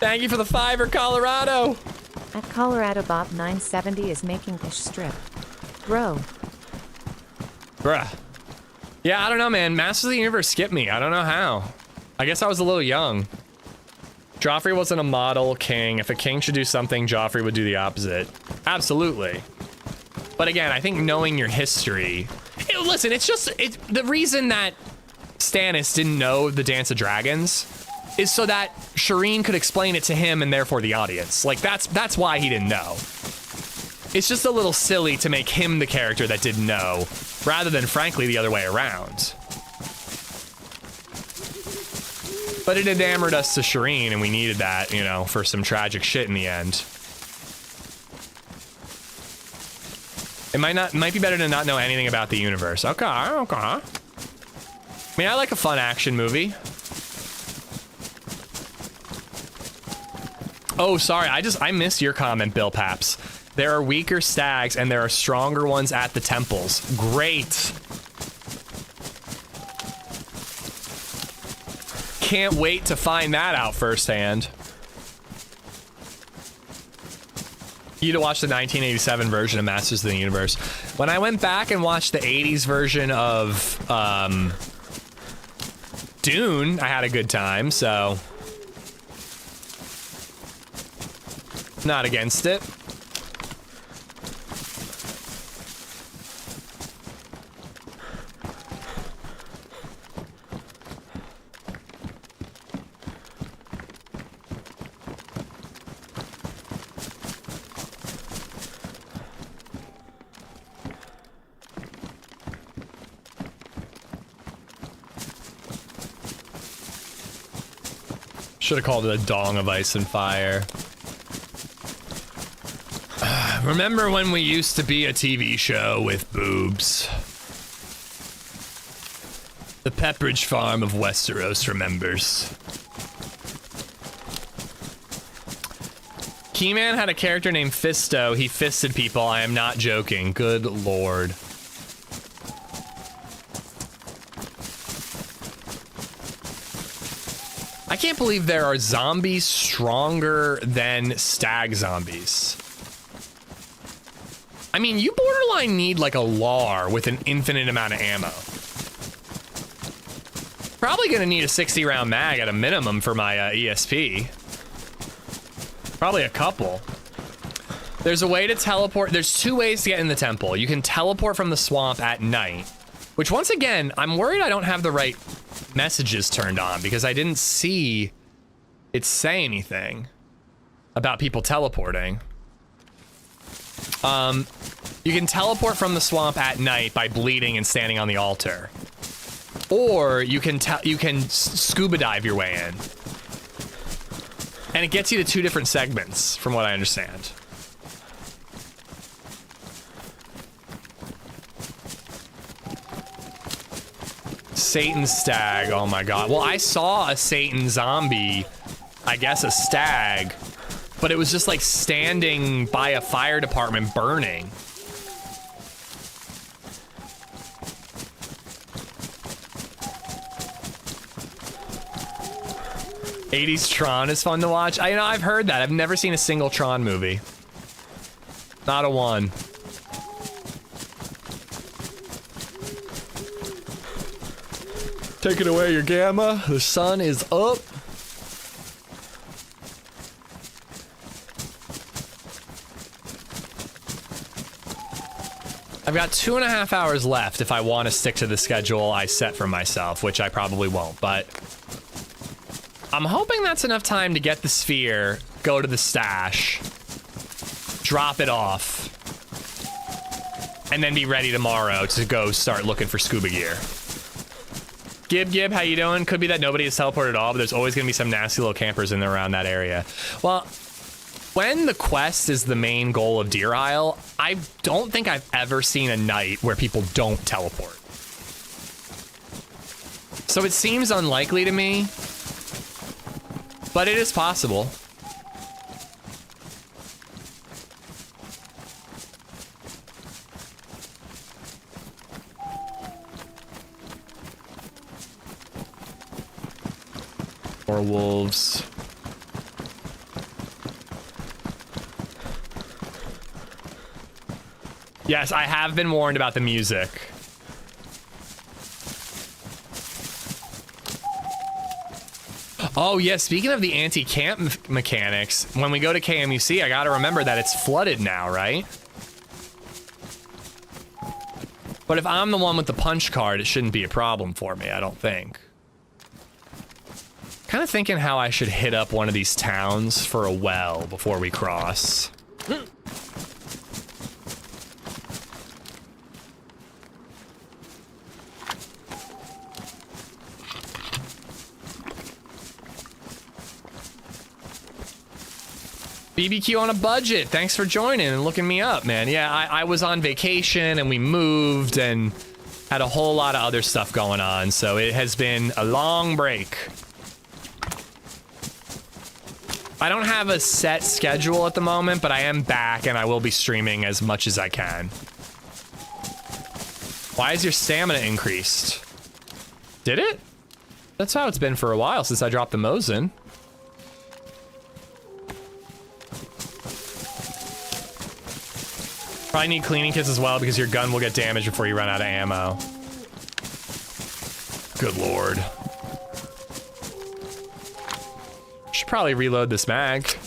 S2: Thank you for the $5, Colorado.
S4: At Colorado Bob 970 is making fish strip. Bro.
S2: Bruh. Yeah, I don't know, man. Masters of the Universe skipped me. I don't know how. I guess I was a little young. Joffrey wasn't a model king. If a king should do something, Joffrey would do the opposite. Absolutely. But again, I think knowing your history... Listen, it's just... the reason that Stannis didn't know the Dance of Dragons is so that Shireen could explain it to him and therefore the audience. Like, that's why he didn't know. It's just a little silly to make him the character that didn't know, rather than, frankly, the other way around. But it enamored us to Shireen, and we needed that, you know, for some tragic shit in the end. It might be better to not know anything about the universe. Okay, okay. I mean, I like a fun action movie. Oh, sorry, I missed your comment, Bill Paps. There are weaker stags and there are stronger ones at the temples. Great. Can't wait to find that out firsthand. You need to watch the 1987 version of Masters of the Universe. When I went back and watched the 80s version of Dune, I had a good time, so not against it. Should have called it a dong of ice and fire. Remember when we used to be a TV show with boobs? The Pepperidge Farm of Westeros remembers. Keyman had a character named Fisto. He fisted people. I am not joking. Good lord. I can't believe there are zombies stronger than stag zombies. I mean, you borderline need like a LAR with an infinite amount of ammo. Probably gonna need a 60 round mag at a minimum for my ESP. Probably a couple. There's a way to teleport. There's two ways to get in the temple. You can teleport from the swamp at night, which once again, I'm worried I don't have the right messages turned on because I didn't see it say anything about people teleporting. You can teleport from the swamp at night by bleeding and standing on the altar, or you can scuba dive your way in, and it gets you to two different segments, from what I understand. Satan stag, oh my god. Well, I saw a Satan zombie, I guess a stag, but it was just like standing by a fire department burning. '80s Tron is fun to watch. I've heard that. I've never seen a single Tron movie. Not a one. Taking away your gamma. The sun is up. I've got 2.5 hours left if I want to stick to the schedule I set for myself, which I probably won't, but I'm hoping that's enough time to get the sphere, go to the stash, drop it off, and then be ready tomorrow to go start looking for scuba gear. Gib, how you doing? Could be that nobody has teleported at all, but there's always gonna be some nasty little campers in there around that area. Well, when the quest is the main goal of Deer Isle, I don't think I've ever seen a night where people don't teleport. So it seems unlikely to me, but it is possible. Or wolves. Yes, I have been warned about the music. Oh, yeah, speaking of the anti-camp mechanics, when we go to KMUC, I gotta remember that it's flooded now, right? But if I'm the one with the punch card, it shouldn't be a problem for me, I don't think. Kind of thinking how I should hit up one of these towns for a well before we cross. BBQ on a budget. Thanks for joining and looking me up, man. Yeah, I was on vacation and we moved and had a whole lot of other stuff going on, so it has been a long break. I don't have a set schedule at the moment, but I am back and I will be streaming as much as I can. Why is your stamina increased? Did it? That's how it's been for a while since I dropped the Mosin. Probably need cleaning kits as well because your gun will get damaged before you run out of ammo. Good lord. Should probably reload this mag.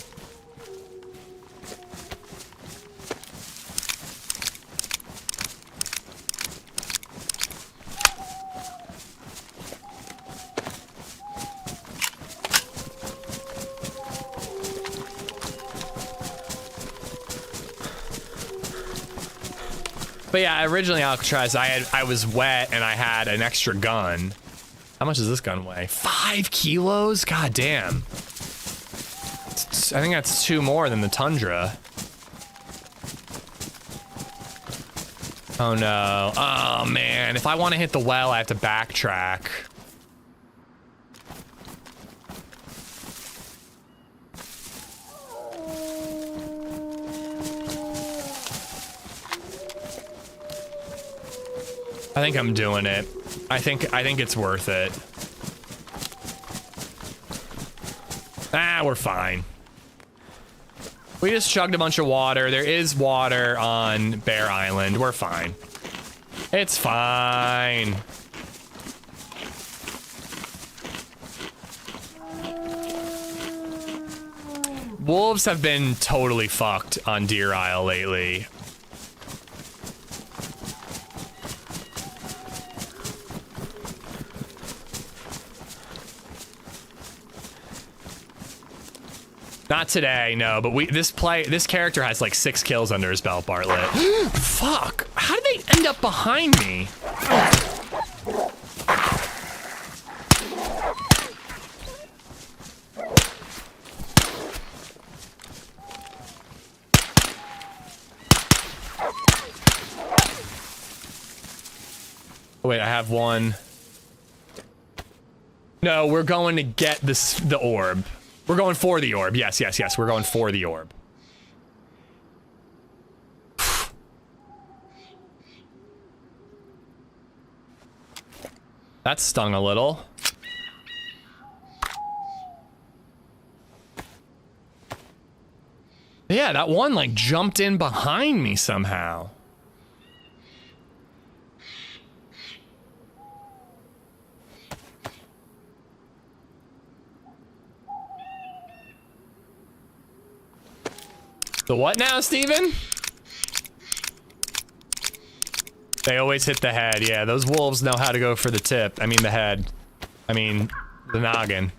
S2: But yeah, originally Alcatraz, I was wet and I had an extra gun. How much does this gun weigh? 5 kilos? God damn. I think that's 2 more than the Tundra. Oh no. Oh man, if I want to hit the well, I have to backtrack. I think I'm doing it. I think it's worth it. Ah, we're fine. We just chugged a bunch of water. There is water on Bear Island. We're fine. It's fine. Wolves have been totally fucked on Deer Isle lately. Not today, no, but this character has like 6 kills under his belt, Bartlett. Fuck! How did they end up behind me? Oh, wait, I have one. No, we're going to get the orb. We're going for the orb. Yes, yes, yes. We're going for the orb. That stung a little. Yeah, that one like jumped in behind me somehow. The what now, Steven? They always hit the head. Yeah, those wolves know how to go for the tip. I mean the head. I mean the noggin.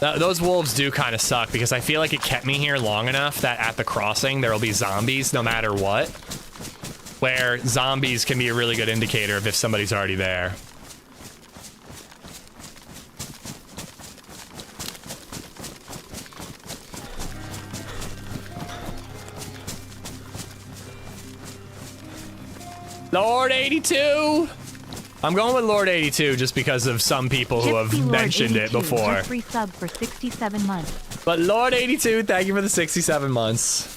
S2: Those wolves do kind of suck because I feel like it kept me here long enough that at the crossing there will be zombies no matter what. Where zombies can be a really good indicator of if somebody's already there. Lord 82! I'm going with Lord 82 just because of some people who have mentioned it before.
S1: Free sub for 67 months.
S2: But Lord 82, thank you for the 67 months.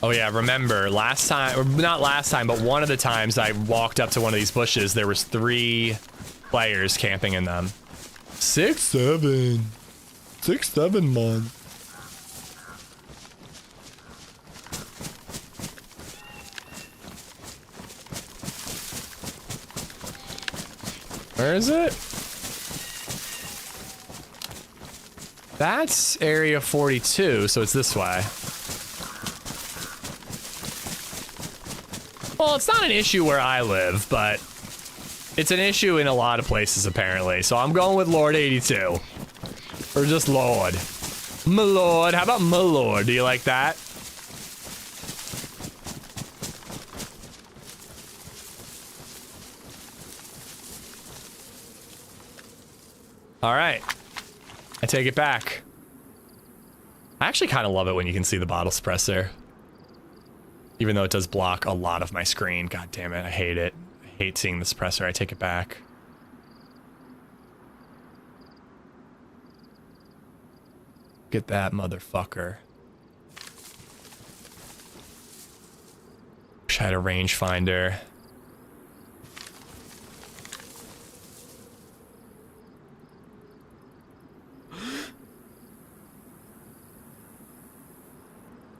S2: Oh yeah, remember last time, or not last time, but one of the times I walked up to one of these bushes, there was 3 players camping in them. 6-7 months. Where is it? That's area 42, so it's this way. Well, it's not an issue where I live, but it's an issue in a lot of places, apparently. So I'm going with Lord 82. Or just Lord. My Lord. How about my Lord? Do you like that? All right. I take it back. I actually kind of love it when you can see the bottle suppressor. Even though it does block a lot of my screen. God damn it, I hate it. I hate seeing the suppressor. I take it back. Get that motherfucker. Wish I had a rangefinder.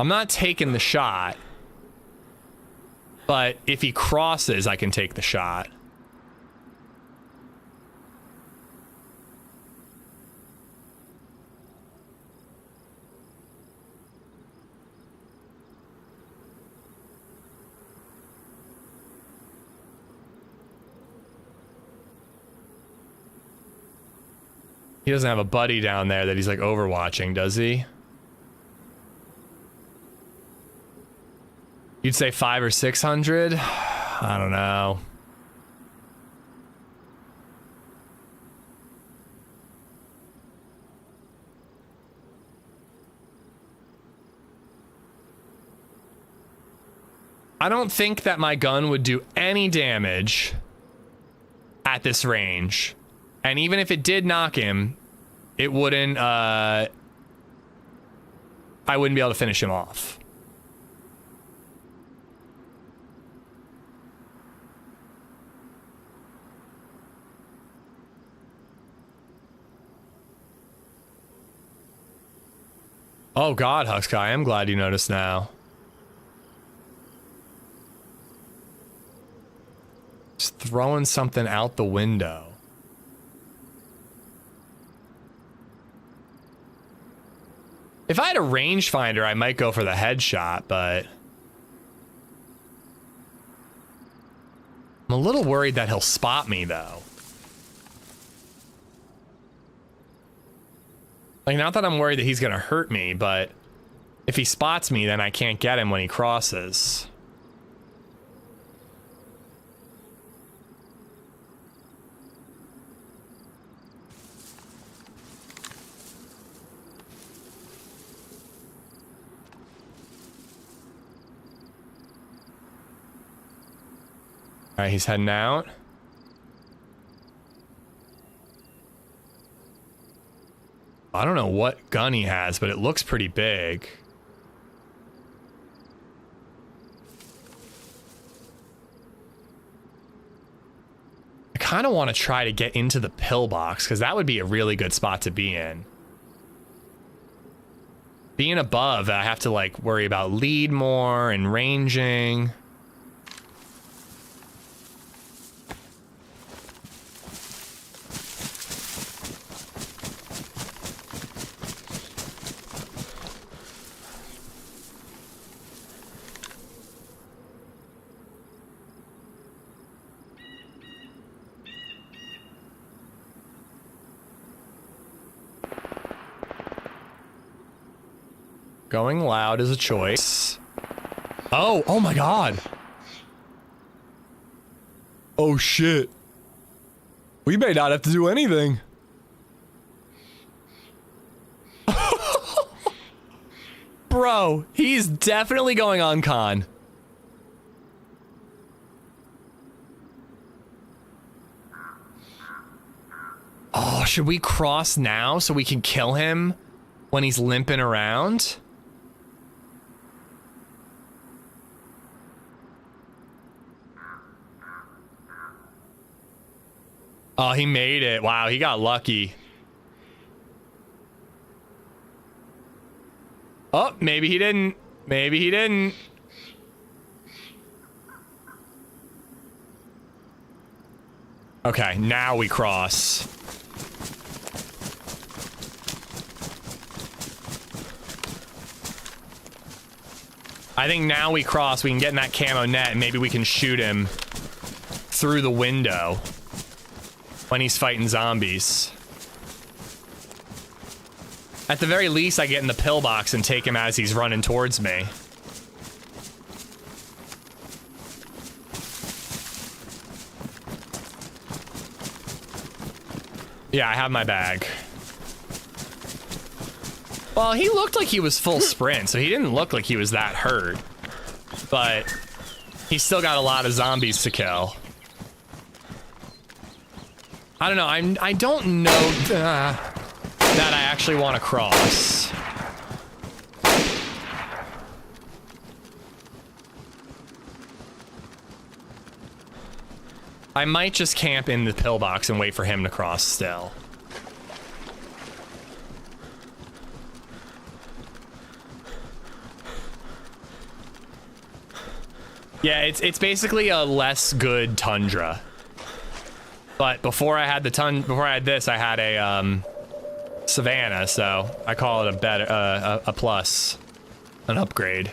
S2: I'm not taking the shot, but if he crosses, I can take the shot. He doesn't have a buddy down there that he's like overwatching, does he? You'd say 500 or 600? I don't know. I don't think that my gun would do any damage at this range. And even if it did knock him, it wouldn't, I wouldn't be able to finish him off. Oh God, Huxka, I am glad you noticed now. Just throwing something out the window. If I had a rangefinder, I might go for the headshot, but I'm a little worried that he'll spot me, though. Like, not that I'm worried that he's gonna hurt me, but if he spots me, then I can't get him when he crosses. All right, he's heading out. I don't know what gun he has, but it looks pretty big. I kind of want to try to get into the pillbox, because that would be a really good spot to be in. Being above, I have to like worry about lead more and ranging. Going loud is a choice. Oh my God. Oh shit. We may not have to do anything. Bro, he's definitely going on con. Oh, should we cross now so we can kill him when he's limping around? Oh, he made it. Wow, he got lucky. Oh, maybe he didn't. Maybe he didn't. Okay, now we cross. I think now we cross, we can get in that camo net, and maybe we can shoot him through the window when he's fighting zombies. At the very least, I get in the pillbox and take him as he's running towards me. Yeah, I have my bag. Well, he looked like he was full sprint, so he didn't look like he was that hurt. But he's still got a lot of zombies to kill. I don't know, I don't know that I actually want to cross. I might just camp in the pillbox and wait for him to cross still. Yeah, it's basically a less good tundra. But before I had this, I had a Savannah, so I call it a better a plus, an upgrade.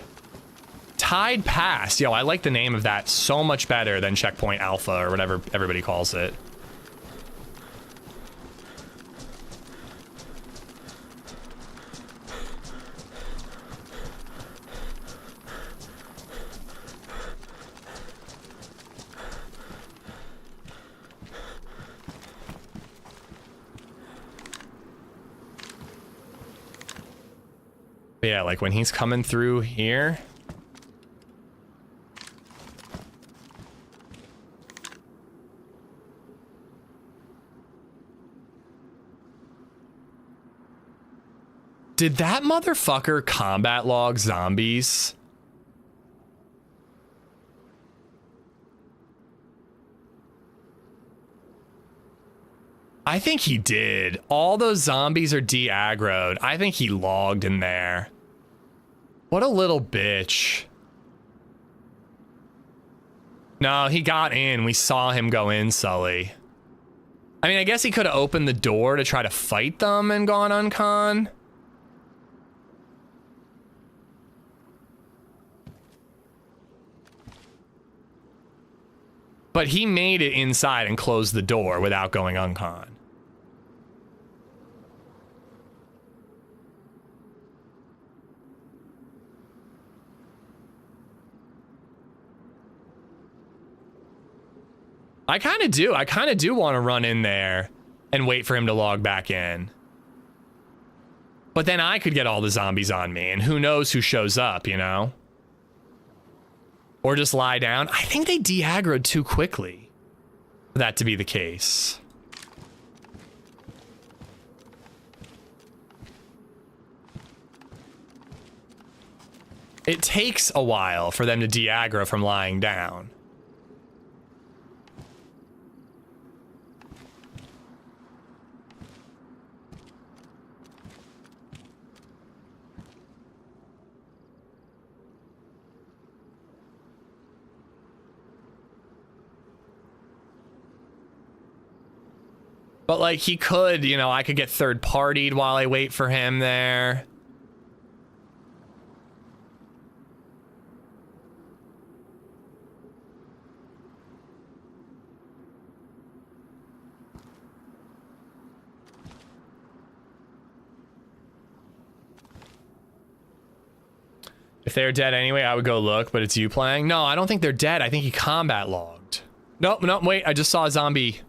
S2: Tide Pass. Yo, I like the name of that so much better than Checkpoint Alpha or whatever everybody calls it. Yeah, like when he's coming through here. Did that motherfucker combat log zombies? I think he did. All those zombies are de-aggroed. I think he logged in there. What a little bitch. No, he got in. We saw him go in, Sully. I mean, I guess he could have opened the door to try to fight them and gone uncon. But he made it inside and closed the door without going uncon. I kind of do want to run in there and wait for him to log back in. But then I could get all the zombies on me, and who knows who shows up, you know? Or just lie down. I think they de-aggroed too quickly for that to be the case. It takes a while for them to de-aggro from lying down. But, like, he could, you know, I could get third-partied while I wait for him there. If they're dead anyway, I would go look, but it's you playing. No, I don't think they're dead. I think he combat logged. Nope, nope, wait, I just saw a zombie.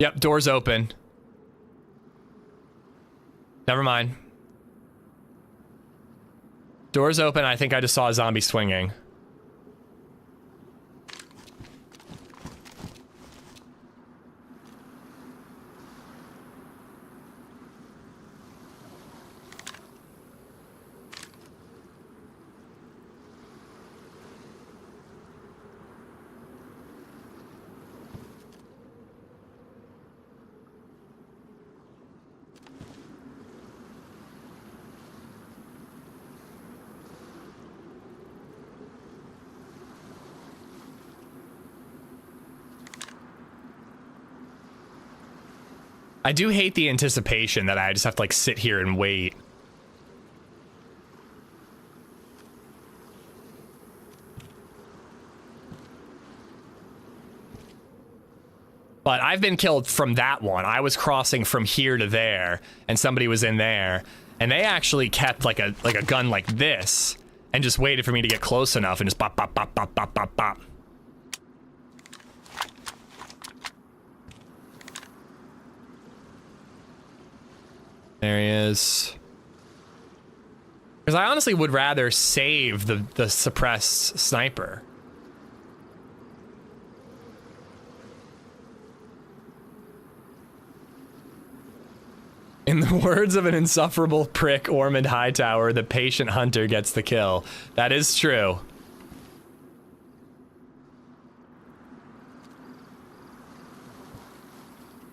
S2: Yep, door's open. Never mind. Door's open. I think I just saw a zombie swinging. I do hate the anticipation that I just have to like sit here and wait. But I've been killed from that one. I was crossing from here to there, and somebody was in there, and they actually kept like a gun like this, and just waited for me to get close enough, and just bop bop bop bop bop bop bop. There he is. Because I honestly would rather save the suppressed sniper. In the words of an insufferable prick, Ormond Hightower, the patient hunter gets the kill. That is true.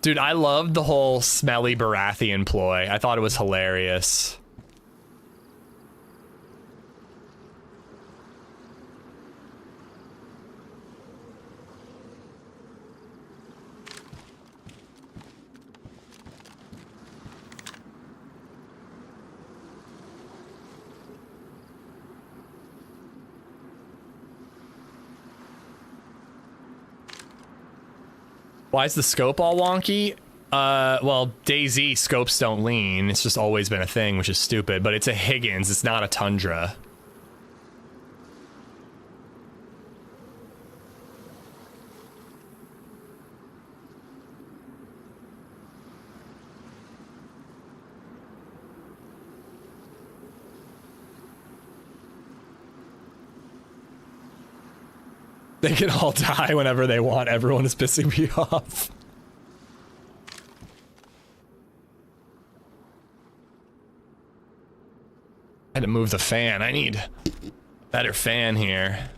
S2: Dude, I loved the whole smelly Baratheon ploy. I thought it was hilarious. Why is the scope all wonky? Well, DayZ scopes don't lean. It's just always been a thing, which is stupid, but it's a Higgins. It's not a Tundra. They can all die whenever they want. Everyone is pissing me off. I had to move the fan. I need a better fan here.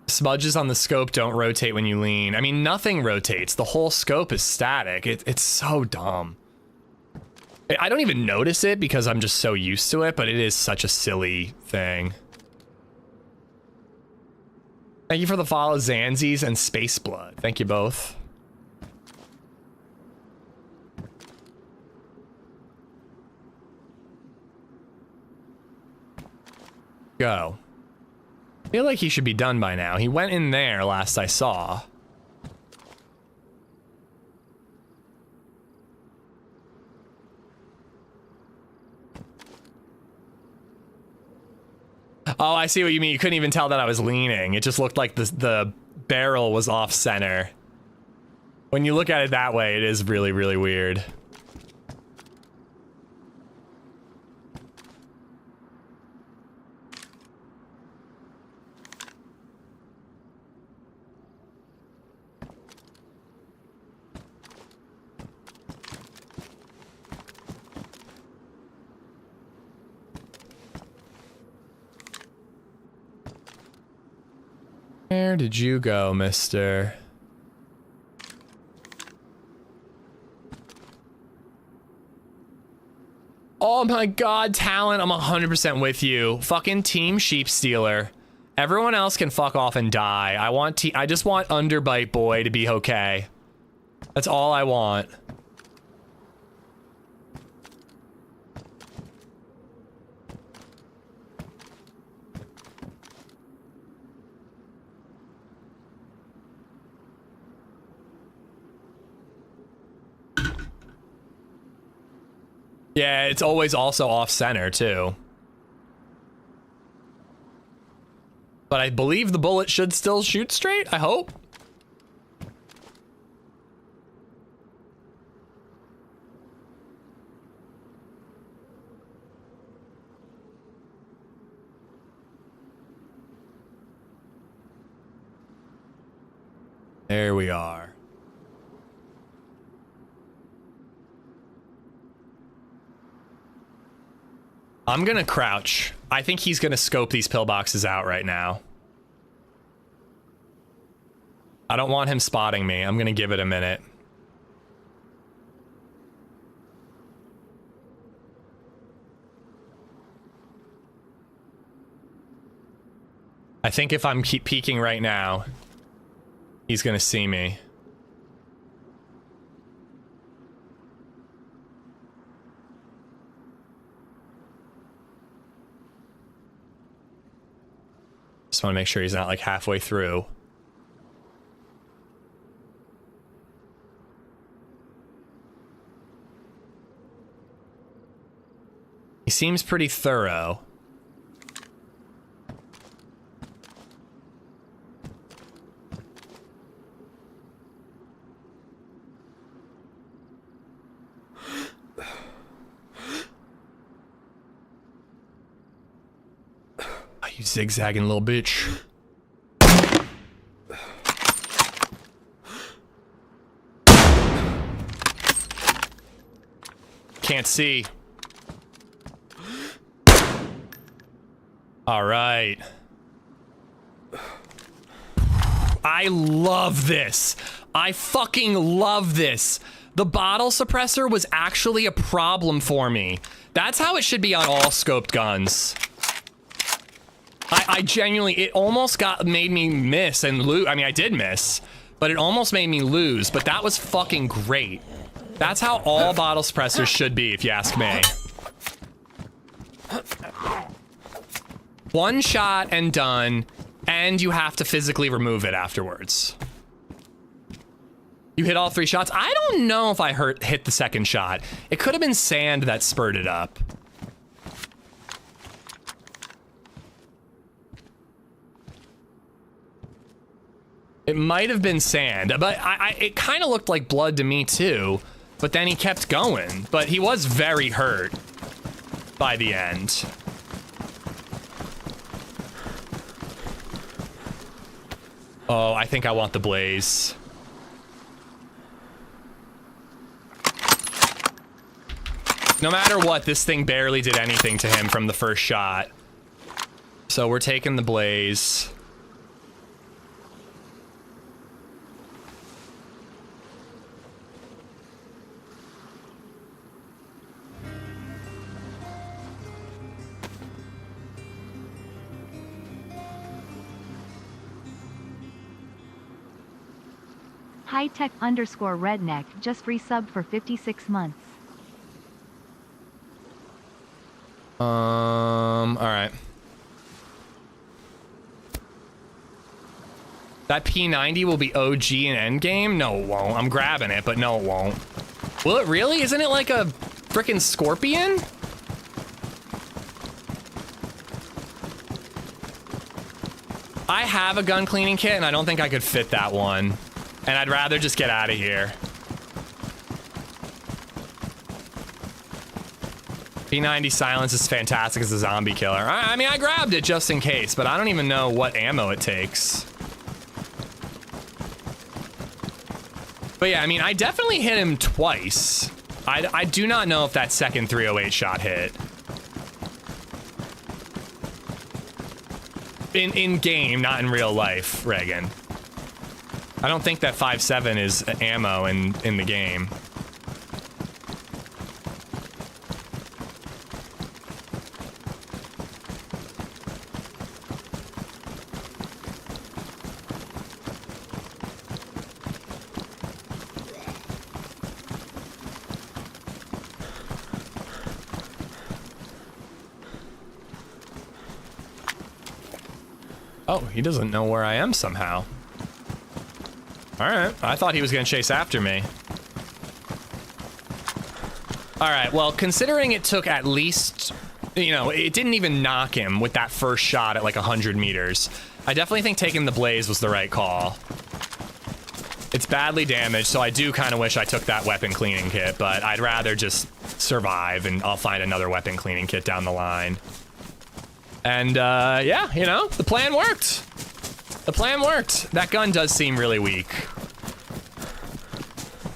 S2: Smudges on the scope don't rotate when you lean. I mean, nothing rotates. The whole scope is static. It's so dumb. I don't even notice it because I'm just so used to it, but it is such a silly thing. Thank you for the follow, Zanzies and Space Blood. Thank you both. Go. I feel like he should be done by now. He went in there last I saw. Oh, I see what you mean. You couldn't even tell that I was leaning. It just looked like the barrel was off center. When you look at it that way, it is really, really weird. Where did you go, mister? Oh my god, Talon, I'm 100% with you. Fucking Team Sheep Stealer. Everyone else can fuck off and die. I just want Underbite Boy to be okay. That's all I want. Yeah, it's always also off center too. But I believe the bullet should still shoot straight, I hope. There we are. I'm gonna crouch. I think he's gonna scope these pillboxes out right now. I don't want him spotting me. I'm gonna give it a minute. I think if I'm keep peeking right now, he's gonna see me. Just want to make sure he's not like halfway through. He seems pretty thorough. You zigzagging little bitch. Can't see. All right. I love this. I fucking love this. The bottle suppressor was actually a problem for me. That's how it should be on all scoped guns. I genuinely, it almost made me miss and lose. I mean, I did miss, but it almost made me lose, but that was fucking great. That's how all bottle suppressors should be, if you ask me. One shot and done, and you have to physically remove it afterwards. You hit all 3 shots? I don't know if I hit the second shot. It could have been sand that spurred it up. It might have been sand, but it kind of looked like blood to me too. But then he kept going. But he was very hurt by the end. Oh, I think I want the blaze. No matter what, this thing barely did anything to him from the first shot. So we're taking the blaze.
S1: Hightech_redneck just resubbed for 56 months.
S2: All right. That P90 will be OG in endgame? No, it won't. I'm grabbing it, but no, it won't. Will it really? Isn't it like a frickin' scorpion? I have a gun cleaning kit, and I don't think I could fit that one. And I'd rather just get out of here. P90 silence is fantastic as a zombie killer. I mean, I grabbed it just in case, but I don't even know what ammo it takes. But yeah, I mean, I definitely hit him twice. I do not know if that second 308 shot hit. In game, not in real life, Reagan. I don't think that 5.7 is ammo in the game. Oh, he doesn't know where I am somehow. Alright, I thought he was gonna chase after me. Alright, well, considering it took at least, you know, it didn't even knock him with that first shot at like 100 meters. I definitely think taking the blaze was the right call. It's badly damaged, so I do kind of wish I took that weapon cleaning kit, but I'd rather just survive and I'll find another weapon cleaning kit down the line. And, yeah, you know, the plan worked. The plan worked. That gun does seem really weak.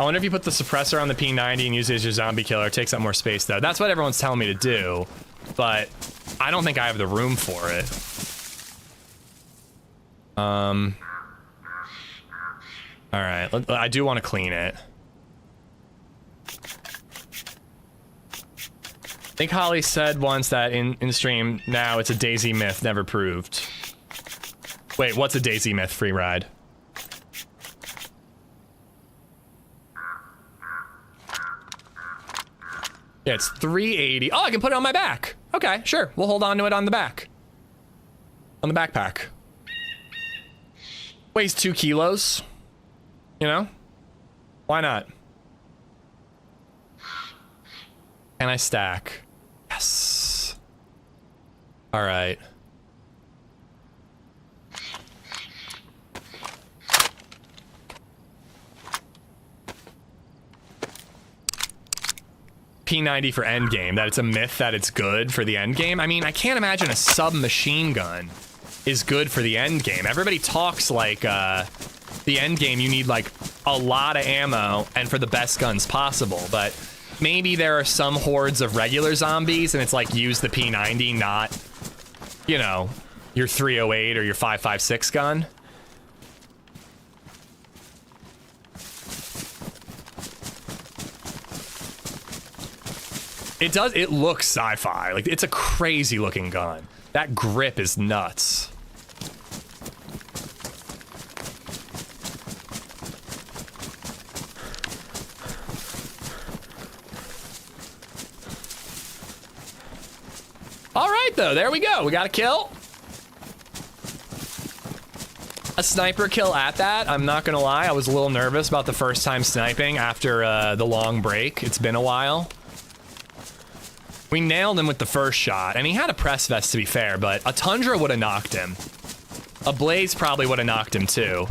S2: I wonder if you put the suppressor on the P90 and use it as your zombie killer, it takes up more space though. That's what everyone's telling me to do, but I don't think I have the room for it. All right, I do want to clean it. I think Holly said once that in stream, now it's a DayZ myth, never proved. Wait, what's a DayZ myth? Free ride. Yeah, it's 380. Oh, I can put it on my back. Okay, sure. We'll hold on to it on the back. On the backpack. Weighs 2 kilos. You know? Why not? Can I stack? Yes. All right. P90 for endgame, that it's a myth that it's good for the endgame. I mean, I can't imagine a submachine gun is good for the endgame. Everybody talks like the endgame you need like a lot of ammo and for the best guns possible, but maybe there are some hordes of regular zombies and it's like use the P90, not, you know, your 308 or your 5.56 gun. It looks sci-fi. Like, it's a crazy looking gun. That grip is nuts. All right, though, there we go. We got a kill. A sniper kill at that. I'm not gonna lie, I was a little nervous about the first time sniping after the long break. It's been a while. We nailed him with the first shot, and he had a press vest to be fair, but a Tundra would have knocked him. A Blaze probably would have knocked him too.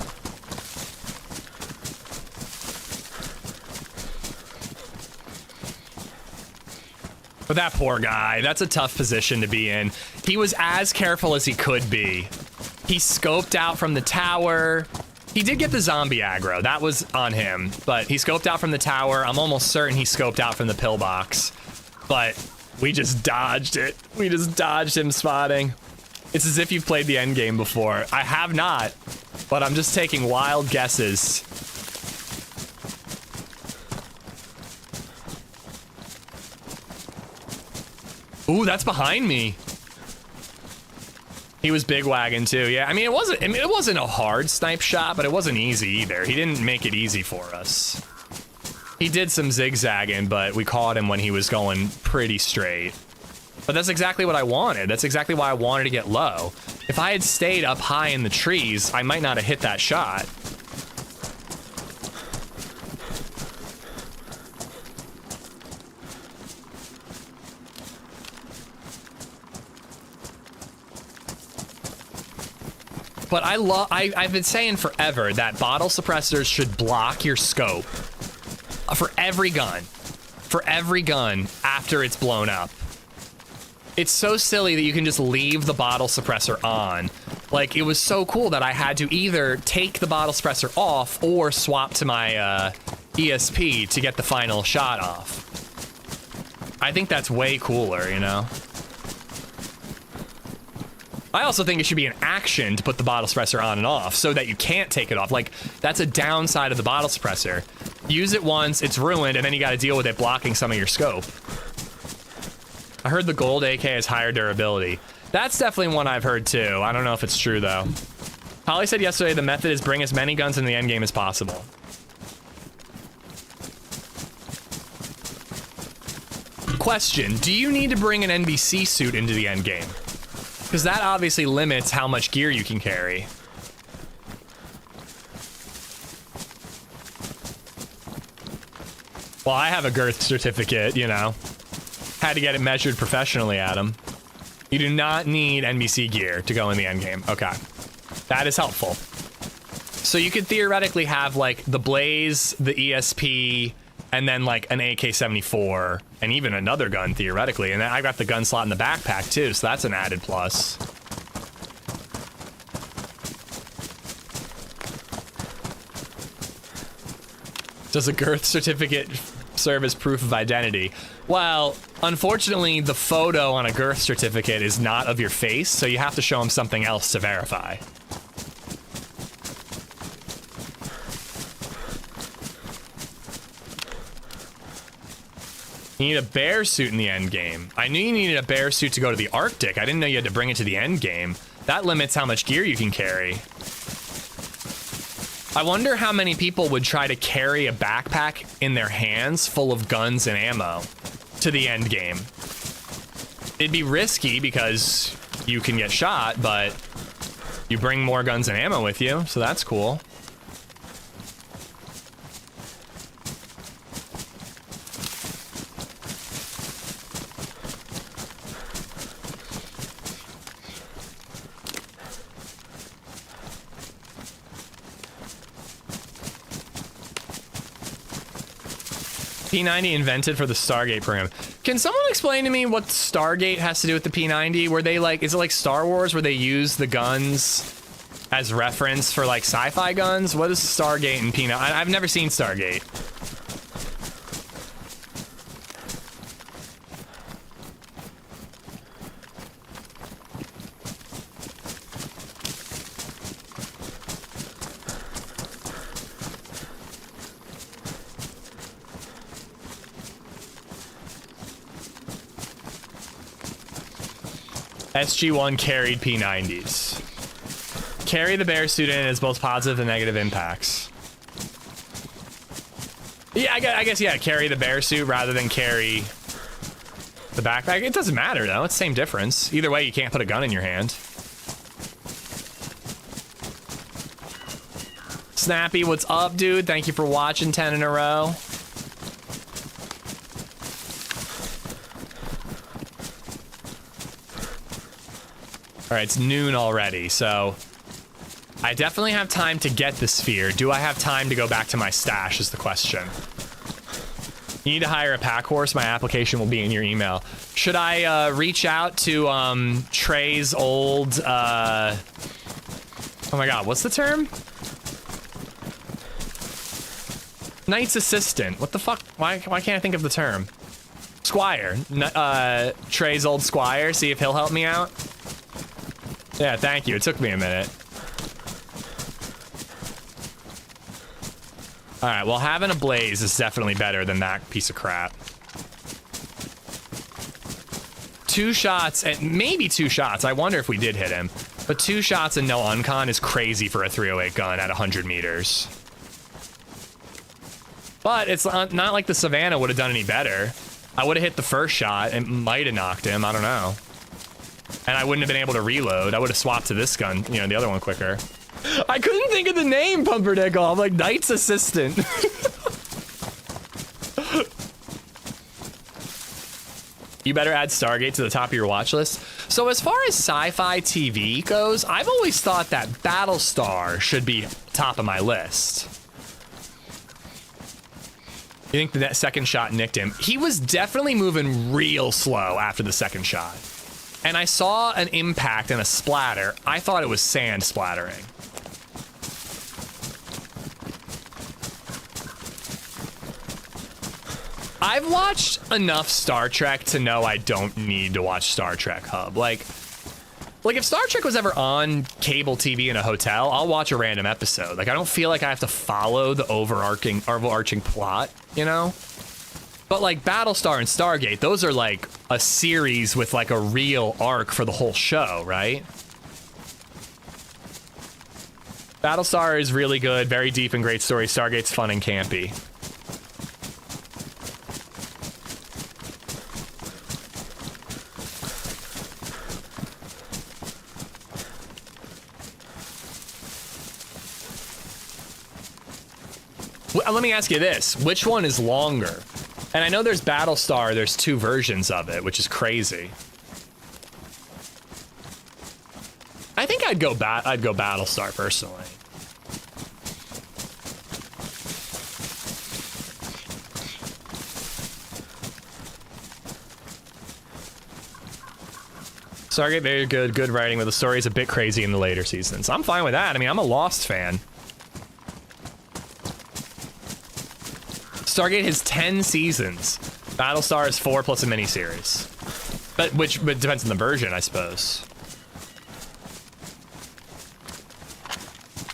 S2: But that poor guy, that's a tough position to be in. He was as careful as he could be. He scoped out from the tower. He did get the zombie aggro, that was on him, but he scoped out from the tower. I'm almost certain he scoped out from the pillbox, but we just dodged it. We just dodged him spotting. It's as if you've played the endgame before. I have not, but I'm just taking wild guesses. Ooh, that's behind me. He was big wagon too. Yeah, I mean, it wasn't a hard snipe shot, but it wasn't easy either. He didn't make it easy for us. He did some zigzagging, but we caught him when he was going pretty straight. But that's exactly what I wanted. That's exactly why I wanted to get low. If I had stayed up high in the trees, I might not have hit that shot. But I've been saying forever that bottle suppressors should block your scope for every gun after it's blown up. It's so silly that you can just leave the bottle suppressor on. Like, it was so cool that I had to either take the bottle suppressor off or swap to my ESP to get the final shot off. I think that's way cooler, you know? I also think it should be an action to put the bottle suppressor on and off so that you can't take it off. Like, that's a downside of the bottle suppressor. Use it once, it's ruined, and then you gotta deal with it blocking some of your scope. I heard the gold AK has higher durability. That's definitely one I've heard too. I don't know if it's true though. Holly said yesterday the method is bring as many guns in the endgame as possible. Question, do you need to bring an NBC suit into the endgame? Because that obviously limits how much gear you can carry. Well, I have a girth certificate, you know. Had to get it measured professionally, Adam. You do not need NBC gear to go in the endgame. Okay. That is helpful. So you could theoretically have, like, the Blaze, the ESP, and then, like, an AK-74, and even another gun, theoretically. And then I got the gun slot in the backpack, too, so that's an added plus. Does a girth certificate serve as proof of identity? Well, unfortunately, the photo on a girth certificate is not of your face, so you have to show them something else to verify. You need a bear suit in the end game. I knew you needed a bear suit to go to the Arctic. I didn't know you had to bring it to the end game. That limits how much gear you can carry. I wonder how many people would try to carry a backpack in their hands full of guns and ammo to the end game. It'd be risky because you can get shot, but you bring more guns and ammo with you, so that's cool. P90 invented for the Stargate program. Can someone explain to me what Stargate has to do with the P90? Were they like, is it like Star Wars where they use the guns as reference for like sci-fi guns? What is Stargate and P90? I've never seen Stargate. SG-1 carried P90s. Carry the bear suit in as both positive and negative impacts. Yeah, I guess, yeah, carry the bear suit rather than carry the backpack. It doesn't matter, though. It's the same difference. Either way, you can't put a gun in your hand. Snappy, what's up, dude? Thank you for watching 10 in a row. All right, it's noon already, so I definitely have time to get the sphere. Do I have time to go back to my stash is the question. You need to hire a pack horse. My application will be in your email. Should I reach out to Trey's old, oh my God, what's the term? Knight's assistant. What the fuck? Why can't I think of the term? Squire. Trey's old squire. See if he'll help me out. Yeah, thank you. It took me a minute. All right, well, having a blaze is definitely better than that piece of crap. 2 shots, and maybe 2 shots. I wonder if we did hit him. But 2 shots and no uncon is crazy for a 308 gun at 100 meters. But it's not like the Savannah would have done any better. I would have hit the first shot. It might have knocked him. I don't know. And I wouldn't have been able to reload. I would have swapped to this gun, you know, the other one quicker. I couldn't think of the name, Pumpernickel. I'm like, Knight's assistant. You better add Stargate to the top of your watch list. So as far as sci-fi TV goes, I've always thought that Battlestar should be top of my list. You think the second shot nicked him? He was definitely moving real slow after the second shot. And I saw an impact and a splatter. I thought it was sand splattering. I've watched enough Star Trek to know I don't need to watch Star Trek Hub. Like if Star Trek was ever on cable TV in a hotel, I'll watch a random episode. Like, I don't feel like I have to follow the overarching plot, you know? But like Battlestar and Stargate, those are like a series with like a real arc for the whole show, right? Battlestar is really good, very deep and great story. Stargate's fun and campy. Let me ask you this. Which one is longer? And I know there's Battlestar, there's 2 versions of it, which is crazy. I think I'd go Battlestar personally. Stargate, very good writing, but the story is a bit crazy in the later seasons. I'm fine with that. I mean, I'm a Lost fan. Stargate has 10 seasons. Battlestar is 4 plus a miniseries. But which depends on the version, I suppose.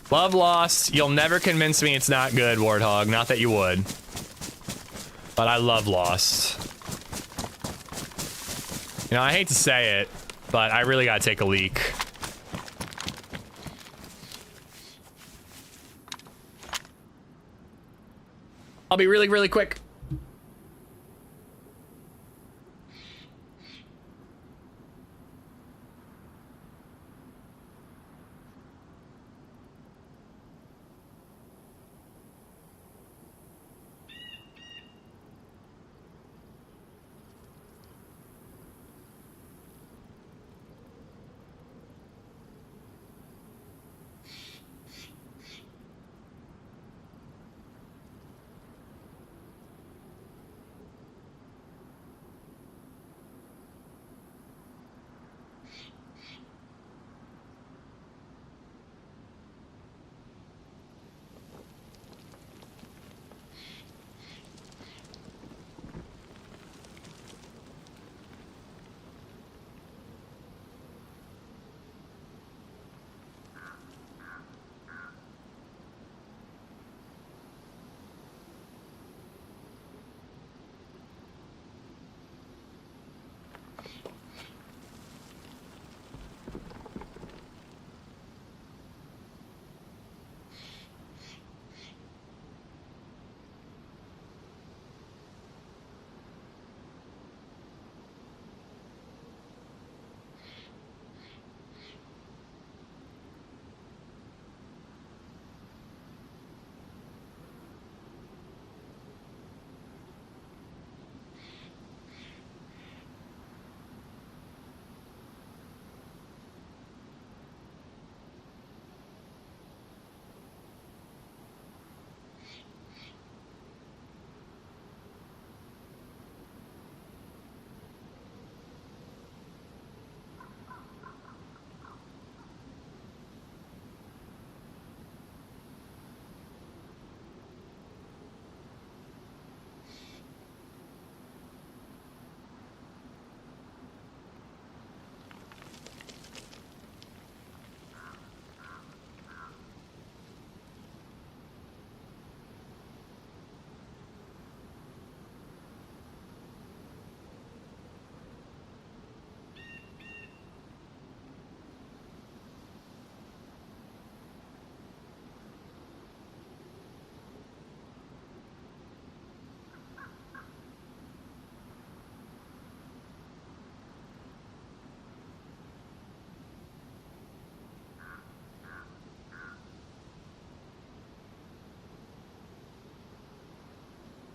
S2: Love Lost. You'll never convince me it's not good, Warthog. Not that you would. But I love Lost. You know, I hate to say it, but I really gotta take a leak. I'll be really, really quick.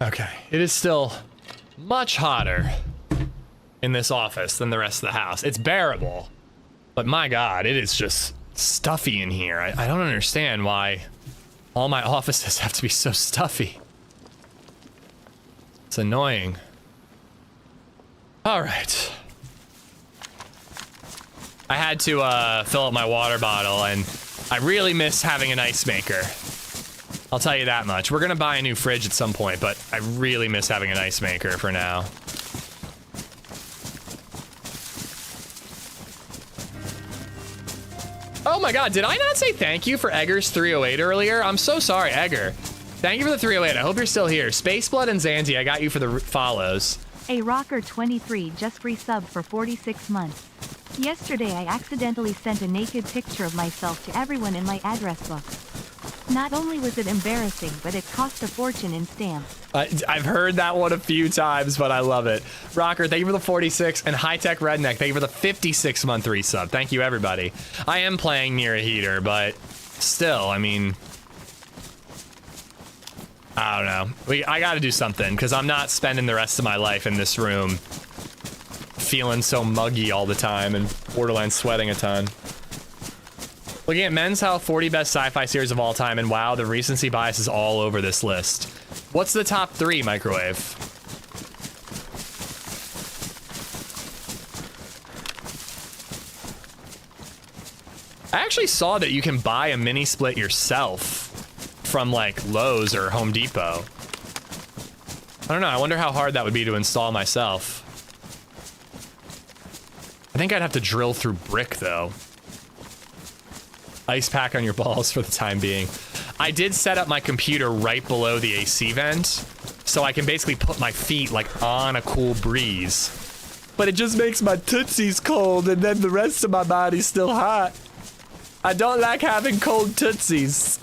S2: Okay, it is still much hotter in this office than the rest of the house. It's bearable, but my God, it is just stuffy in here. I don't understand why all my offices have to be so stuffy. It's annoying. All right. I had to fill up my water bottle, and I really miss having an ice maker. I'll tell you that much. We're gonna buy a new fridge at some point, but I really miss having an ice maker for now. Oh my God, did I not say thank you for Egger's 308 earlier? I'm so sorry, Egger. Thank you for the 308. I hope you're still here. Spaceblood and Zanzi, I got you for the follows.
S1: A Rocker 23 just resubbed for 46 months. Yesterday I accidentally sent a naked picture of myself to everyone in my address book. Not only was it embarrassing, but it cost a fortune in stamps.
S2: I've heard that one a few times, but I love it. Rocker, thank you for the 46, and High Tech Redneck, thank you for the 56-month resub. Thank you, everybody. I am playing near a heater, but still, I mean, I don't know. I gotta do something, because I'm not spending the rest of my life in this room feeling so muggy all the time and borderline sweating a ton. Looking at Men's Health 40 best sci-fi series of all time, and wow, the recency bias is all over this list. What's the top 3, Microwave? I actually saw that you can buy a mini split yourself from like Lowe's or Home Depot. I don't know. I wonder how hard that would be to install myself. I think I'd have to drill through brick, though. Ice pack on your balls for the time being. I did set up my computer right below the AC vent, so I can basically put my feet, like, on a cool breeze. But it just makes my tootsies cold, and then the rest of my body's still hot. I don't like having cold tootsies.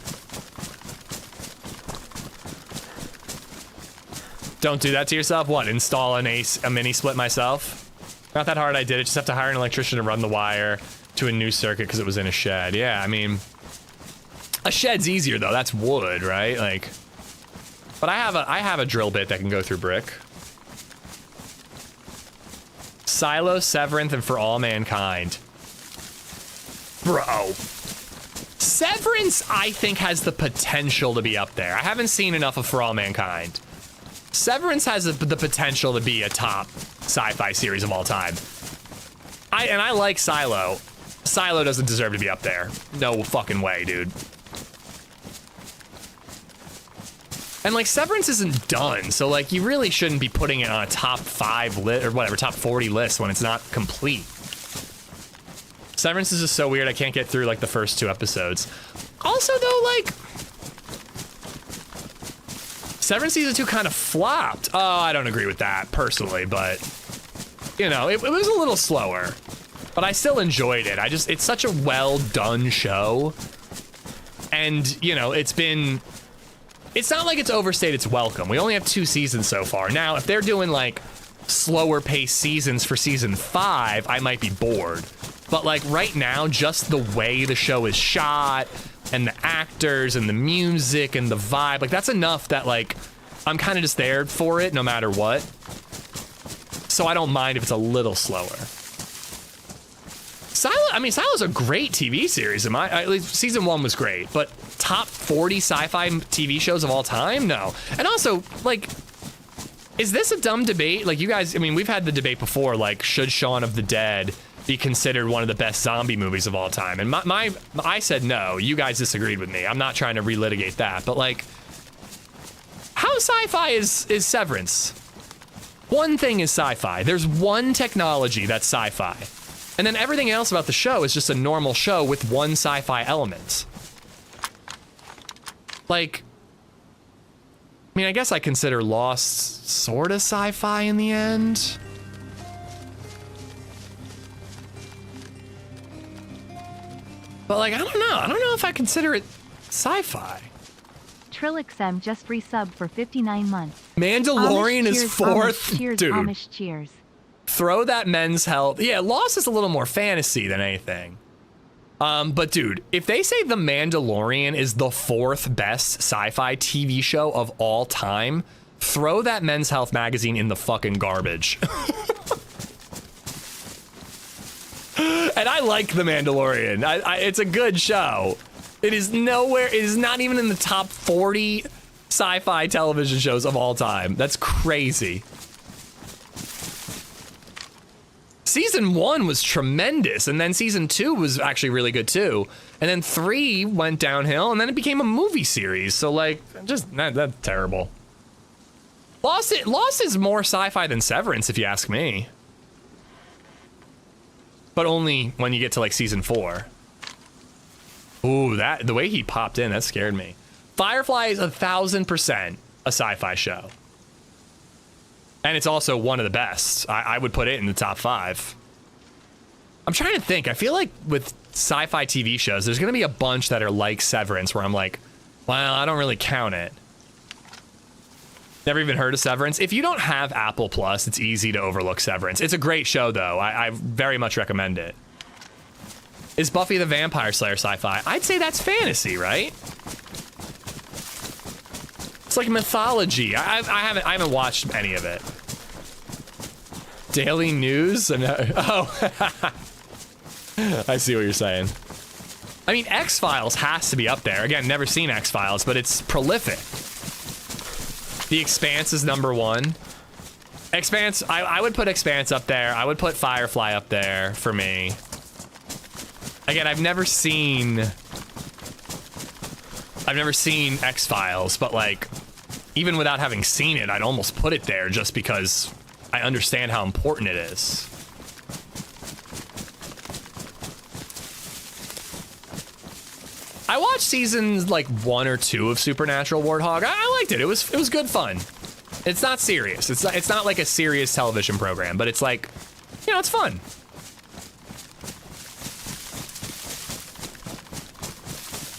S2: Don't do that to yourself. What, install a mini split myself? Not that hard, I did it. Just have to hire an electrician to run the wire to a new circuit because it was in a shed. Yeah, I mean, a shed's easier though. That's wood, right? Like, but I have a drill bit that can go through brick. Silo, Severance, and For All Mankind. Bro. Severance, I think, has the potential to be up there. I haven't seen enough of For All Mankind. Severance has the potential to be a top sci-fi series of all time. I like Silo. Silo doesn't deserve to be up there. No fucking way, dude. And like Severance isn't done, so like you really shouldn't be putting it on a top 5 list or whatever, top 40 list when it's not complete. Severance is just so weird. I can't get through like the first 2 episodes. Also though, like, Severance season 2 kind of flopped. Oh, I don't agree with that personally, but you know, it was a little slower, but I still enjoyed it. It's such a well done show. And you know, it's not like it's overstayed its welcome. We only have 2 seasons so far. Now, if they're doing like slower paced seasons for season 5, I might be bored. But like right now, just the way the show is shot and the actors and the music and the vibe, like that's enough that like I'm kind of just there for it no matter what. So I don't mind if it's a little slower. Silo's a great TV series. At least season 1 was great, but top 40 sci-fi TV shows of all time? No. And also, like, is this a dumb debate? Like, you guys, I mean, we've had the debate before, like, should Shaun of the Dead be considered one of the best zombie movies of all time? And I said no. You guys disagreed with me. I'm not trying to relitigate that, but like, how sci-fi is Severance? One thing is sci-fi. There's one technology that's sci-fi. And then everything else about the show is just a normal show with one sci-fi element. Like, I mean, I guess I consider Lost sort of sci-fi in the end. But like, I don't know. I don't know if I consider it sci-fi.
S1: TrillXM just resubbed for 59 months.
S2: Mandalorian
S1: Amish
S2: is
S1: cheers,
S2: 4th?
S1: Amish cheers,
S2: Dude.
S1: Amish cheers.
S2: Throw that Men's Health. Yeah, Lost is a little more fantasy than anything. But dude, if they say The Mandalorian is the 4th best sci-fi TV show of all time, throw that Men's Health magazine in the fucking garbage. And I like The Mandalorian. It's a good show. It is nowhere, it is not even in the top 40 sci-fi television shows of all time. That's crazy. Season 1 was tremendous, and then season 2 was actually really good too. And then 3 went downhill, and then it became a movie series. So like, just, that's terrible. Lost is more sci-fi than Severance, if you ask me. But only when you get to like season 4. Ooh, the way he popped in, that scared me. Firefly is 1000% a sci-fi show. And it's also one of the best. I would put it in the top 5. I'm trying to think. I feel like with sci-fi TV shows, there's going to be a bunch that are like Severance, where I'm like, well, I don't really count it. Never even heard of Severance. If you don't have Apple Plus, it's easy to overlook Severance. It's a great show, though. I very much recommend it. Is Buffy the Vampire Slayer sci-fi? I'd say that's fantasy, right? It's like mythology. I haven't watched any of it. Daily News? Oh, I see what you're saying. I mean, X-Files has to be up there. Again, never seen X-Files, but it's prolific. The Expanse is number 1. Expanse, I would put Expanse up there. I would put Firefly up there for me. Again, I've never seen X-Files, but like, even without having seen it, I'd almost put it there just because I understand how important it is. I watched seasons like 1 or 2 of Supernatural Warthog. I liked it. It was good fun. It's not serious. It's not like a serious television program, but it's like, you know, it's fun.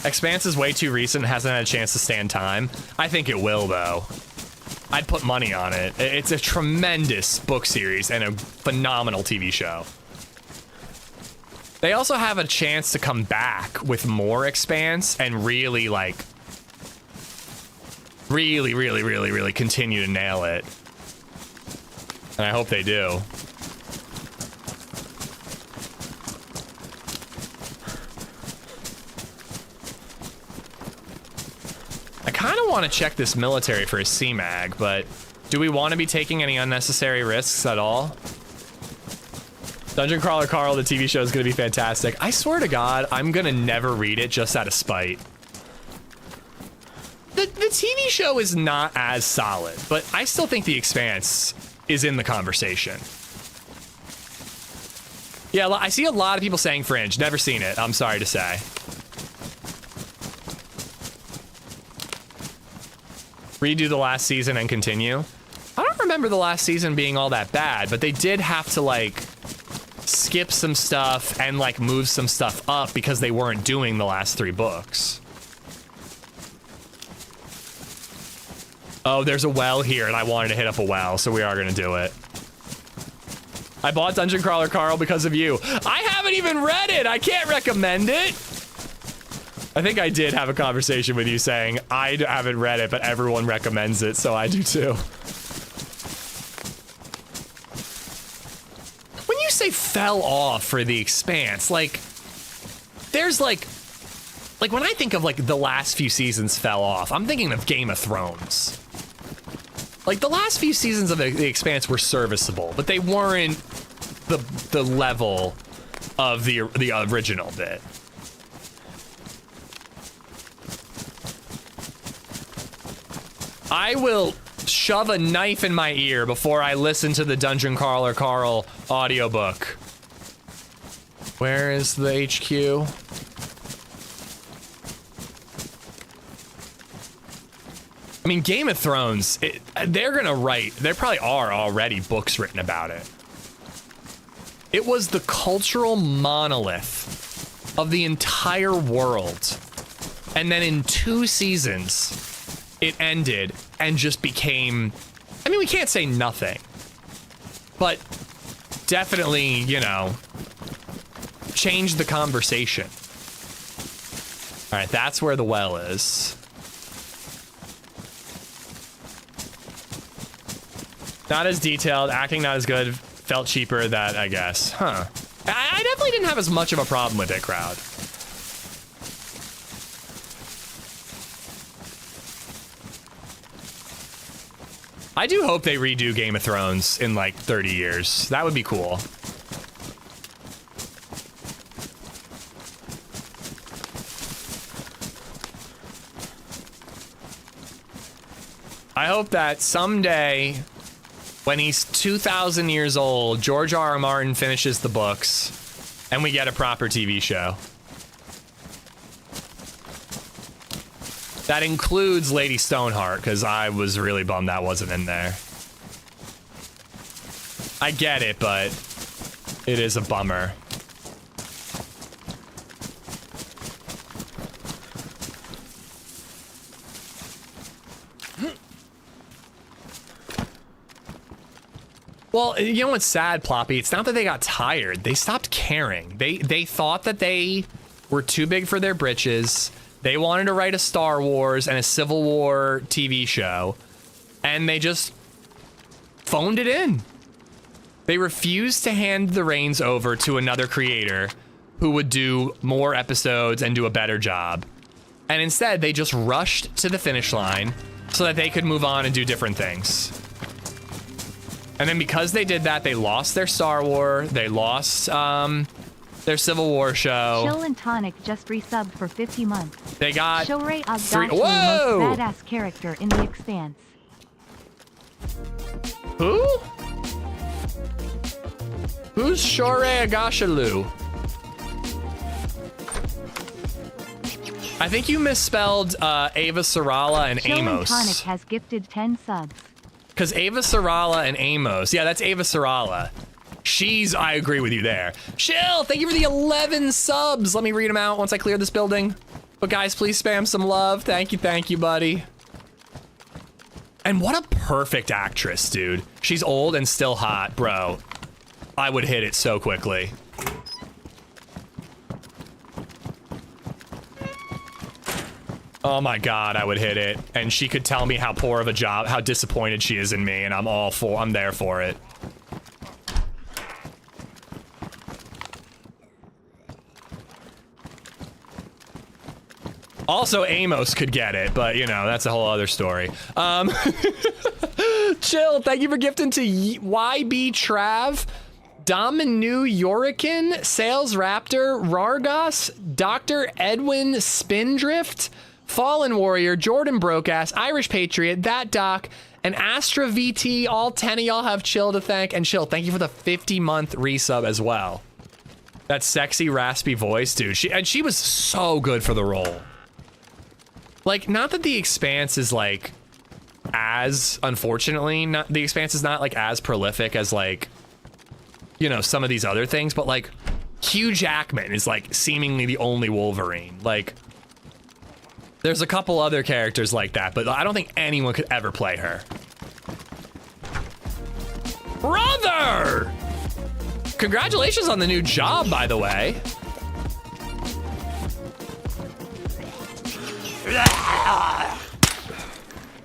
S2: Expanse is way too recent, hasn't had a chance to stand time. I think it will, though. I'd put money on it. It's a tremendous book series and a phenomenal TV show. They also have a chance to come back with more Expanse and really, like, really continue to nail it. And I hope they do. I kind of want to check this military for a CMAG, but do we want to be taking any unnecessary risks at all? Dungeon Crawler Carl, the TV show, is going to be fantastic. I swear to God, I'm going to never read it just out of spite. The TV show is not as solid, but I still think The Expanse is in the conversation. Yeah, I see a lot of people saying Fringe. Never seen it, I'm sorry to say. Redo the last season and continue. I don't remember the last season being all that bad, but they did have to, like, skip some stuff and, like, move some stuff up because they weren't doing the last 3 books. Oh, there's a well here, and I wanted to hit up a well, so we are gonna do it. I bought Dungeon Crawler Carl because of you. I haven't even read it! I can't recommend it! I think I did have a conversation with you saying, I haven't read it, but everyone recommends it, so I do too. When you say fell off for The Expanse, like, there's like when I think of like the last few seasons fell off, I'm thinking of Game of Thrones. Like the last few seasons of The Expanse were serviceable, but they weren't the level of the original bit. I will shove a knife in my ear before I listen to the Dungeon Crawler Carl audiobook. Where is the HQ? I mean, Game of Thrones, they're probably are already books written about it. It was the cultural monolith of the entire world. And then in 2 seasons, it ended and just became, I mean, we can't say nothing, but definitely, you know, changed the conversation. All right, that's where the well is. Not as detailed, acting not as good, felt cheaper, that I guess. Huh. I definitely didn't have as much of a problem with it, crowd. I do hope they redo Game of Thrones in like 30 years. That would be cool. I hope that someday, when he's 2,000 years old, George R.R. Martin finishes the books and we get a proper TV show. That includes Lady Stoneheart, because I was really bummed that wasn't in there. I get it, but it is a bummer. Well, you know what's sad, Ploppy? It's not that they got tired. They stopped caring. They thought that they were too big for their britches. They wanted to write a Star Wars and a Civil War TV show, and they just phoned it in. They refused to hand the reins over to another creator who would do more episodes and do a better job. And instead, they just rushed to the finish line so that they could move on and do different things. And then because they did that, they lost their Star Wars, they lost their Civil War show.
S1: Chill and Tonic just resubbed for 50 months.
S2: They got
S1: Shorei
S2: 3.
S1: Agashlu,
S2: Whoa!
S1: most badass character in The Expanse.
S2: Who? Who's Shorei Agashalu? I think you misspelled Ava Sarala and
S1: Chill and
S2: Amos.
S1: Tonic has gifted 10 subs.
S2: Because Ava Sarala and Amos. Yeah, that's Ava Sarala. I agree with you there. Chill, thank you for the 11 subs. Let me read them out once I clear this building. But guys, please spam some love. Thank you, buddy. And what a perfect actress, dude. She's old and still hot, bro. I would hit it so quickly. Oh my God, I would hit it. And she could tell me how poor of a job, how disappointed she is in me, and I'm there for it. Also, Amos could get it, but you know, that's a whole other story. Chill, thank you for gifting to YB Trav, Dominu Yorikin, Sales Raptor, Rargos, Dr. Edwin Spindrift, Fallen Warrior, Jordan Brokeass, Irish Patriot, That Doc, and Astra VT. All 10 of y'all have Chill to thank. And Chill, thank you for the 50-month resub as well. That sexy, raspy voice, dude. She was so good for the role. Like, not that The Expanse is like unfortunately, The Expanse is not like as prolific as like, you know, some of these other things, but like Hugh Jackman is like seemingly the only Wolverine. Like, there's a couple other characters like that, but I don't think anyone could ever play her. Brother! Congratulations on the new job, by the way.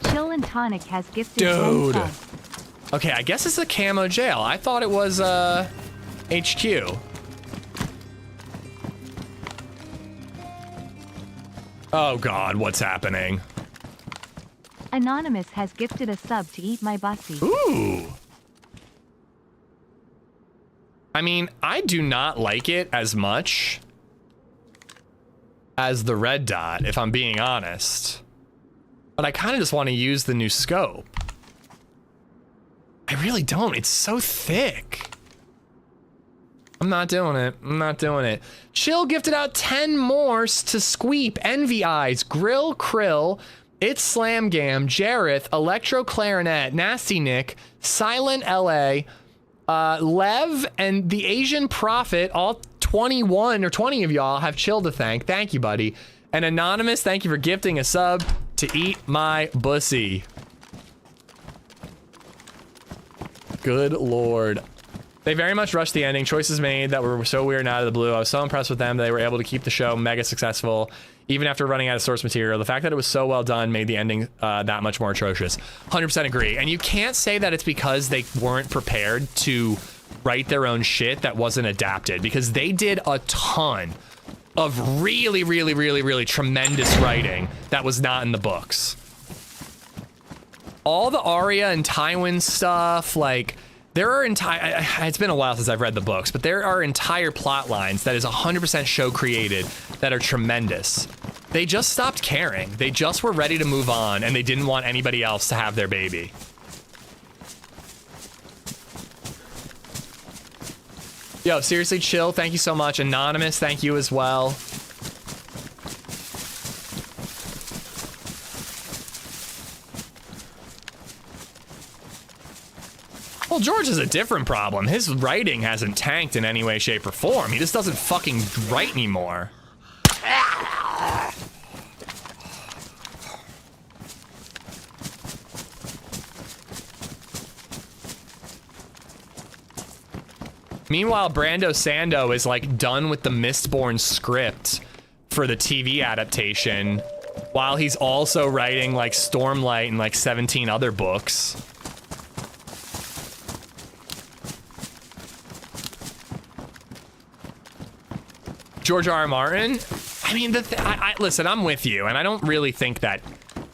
S1: Chill and Tonic has gifted
S2: Dude.
S1: 10 subs.
S2: Okay, I guess it's a camo jail. I thought it was HQ. Oh God, what's happening?
S1: Anonymous has gifted a sub to Eat My Bussy.
S2: Ooh. I mean, I do not like it as much as the red dot, if I'm being honest. But I kind of just want to use the new scope. I really don't. It's so thick. I'm not doing it. I'm not doing it. Chill gifted out 10 more to Squeep, Envy Eyes, Grill Krill, It's Slam Gam, Jareth, Electro Clarinet, Nasty Nick, Silent LA, Lev, and the Asian Prophet. All 21 or 20 of y'all have Chill to thank. Thank you, buddy. And Anonymous, thank you for gifting a sub to Eat My Bussy. Good Lord. They very much rushed the ending. Choices made that were so weird and out of the blue. I was so impressed with them. They were able to keep the show mega successful, even after running out of source material. The fact that it was so well done made the ending that much more atrocious. 100% agree. And you can't say that it's because they weren't prepared to write their own shit that wasn't adapted, because they did a ton of really, really, really, really tremendous writing that was not in the books. All the Arya and Tywin stuff, like, there are it's been a while since I've read the books, but there are entire plot lines that is 100% show created that are tremendous. They just stopped caring. They just were ready to move on, and they didn't want anybody else to have their baby. Yo, seriously, Chill, thank you so much. Anonymous, thank you as well. Well, George has a different problem. His writing hasn't tanked in any way, shape, or form. He just doesn't fucking write anymore. Meanwhile, Brando Sando is like done with the Mistborn script for the TV adaptation, while he's also writing like Stormlight and like 17 other books. George R. R. Martin, I mean, listen, I'm with you, and I don't really think that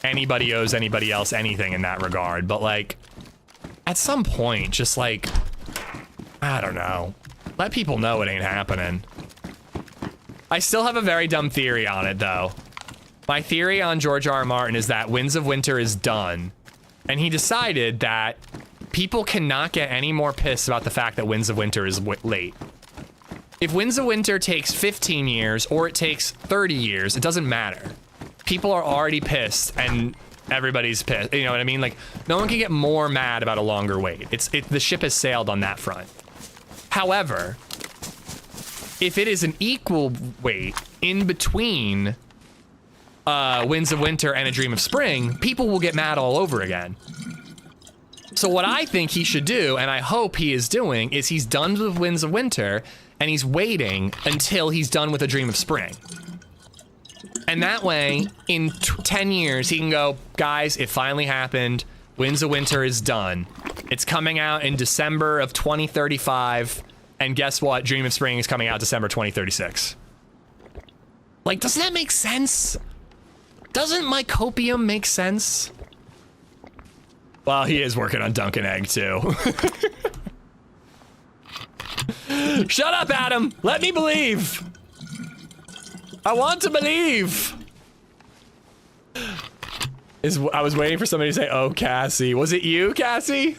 S2: anybody owes anybody else anything in that regard, but like, at some point, just like, I don't know, let people know it ain't happening. I still have a very dumb theory on it, though. My theory on George R. R. Martin is that Winds of Winter is done. And he decided that people cannot get any more pissed about the fact that Winds of Winter is late. If Winds of Winter takes 15 years or it takes 30 years, it doesn't matter. People are already pissed and everybody's pissed. You know what I mean? Like, no one can get more mad about a longer wait. The ship has sailed on that front. However, if it is an equal wait in between Winds of Winter and A Dream of Spring, people will get mad all over again. So what I think he should do, and I hope he is doing, is he's done with Winds of Winter and he's waiting until he's done with A Dream of Spring. And that way, in 10 years, he can go, guys, it finally happened. Winds of Winter is done. It's coming out in December of 2035. And guess what? Dream of Spring is coming out December 2036. Like, doesn't that make sense? Doesn't Mycopium make sense? Well, he is working on Dunkin' Egg, too. Shut up, Adam. Let me believe. I want to believe. I was waiting for somebody to say, oh, Cassie. Was it you, Cassie?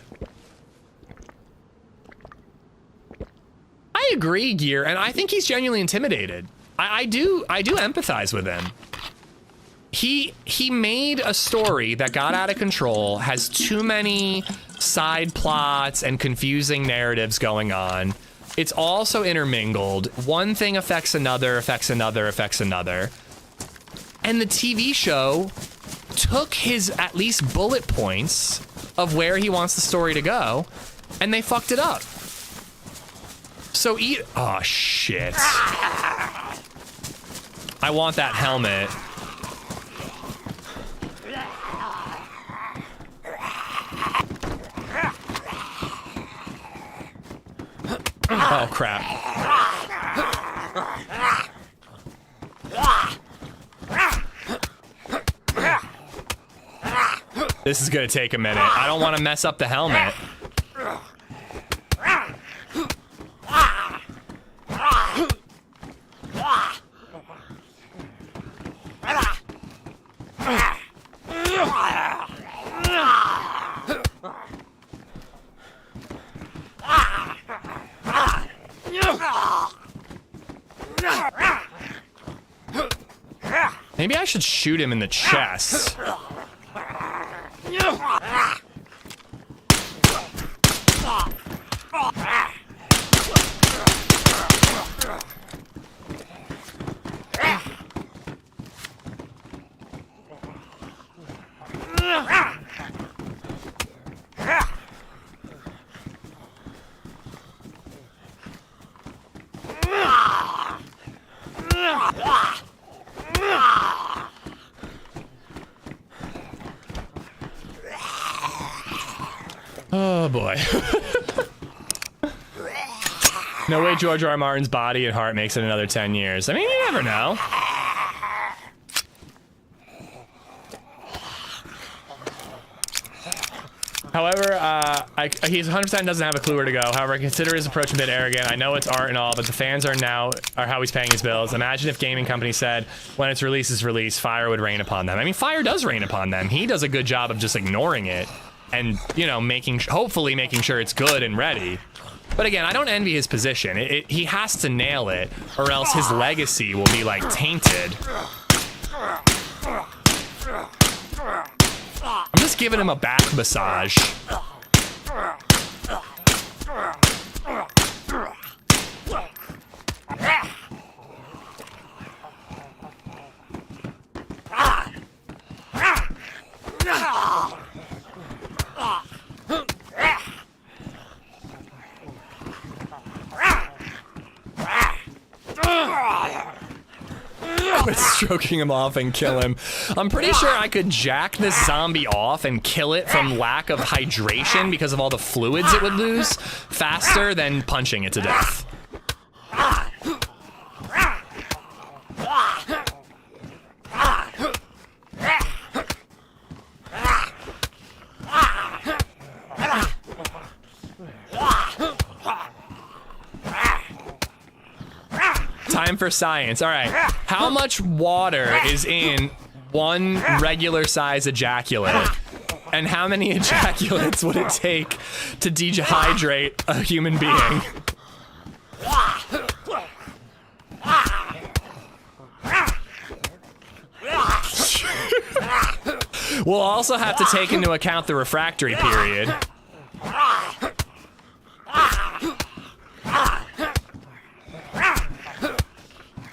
S2: I agree, Gear, and I think he's genuinely intimidated. I do empathize with him. He made a story that got out of control, has too many side plots and confusing narratives going on. It's also intermingled. One thing affects another, affects another, affects another. And the TV show took his at least bullet points of where he wants the story to go, and they fucked it up. So oh shit. I want that helmet. Oh crap. This is gonna take a minute. I don't want to mess up the helmet. Maybe I should shoot him in the chest. Oh boy. No way George R. R. Martin's body and heart makes it another 10 years. I mean, you never know. However, he's 100% doesn't have a clue where to go. However, I consider his approach a bit arrogant. I know it's art and all, but the fans are how he's paying his bills. Imagine if gaming companies said, when its release is released, fire would rain upon them. I mean, fire does rain upon them. He does a good job of just ignoring it and, you know, hopefully making sure it's good and ready. But again, I don't envy his position. He has to nail it, or else his legacy will be, like, tainted. I'm just giving him a back massage. Quit stroking him off and kill him. I'm pretty sure I could jack this zombie off and kill it from lack of hydration because of all the fluids it would lose faster than punching it to death. Time for science. All right. How much water is in one regular size ejaculate. And how many ejaculates would it take to dehydrate a human being? We'll also have to take into account the refractory period.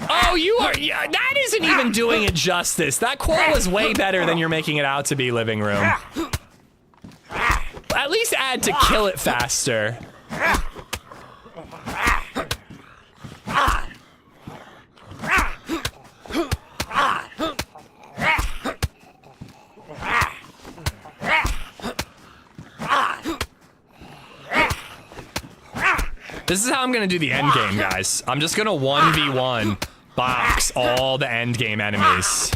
S2: Oh, you are, yeah, that isn't even doing it justice. That quote was way better than you're making it out to be, living room. At least add to kill it faster. This is how I'm gonna do the end game, guys. I'm just gonna 1v1 box all the end game enemies.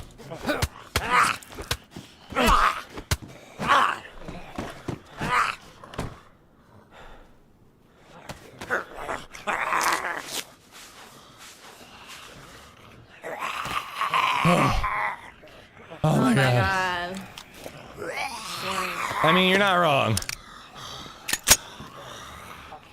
S2: Oh my god. I mean, you're not wrong.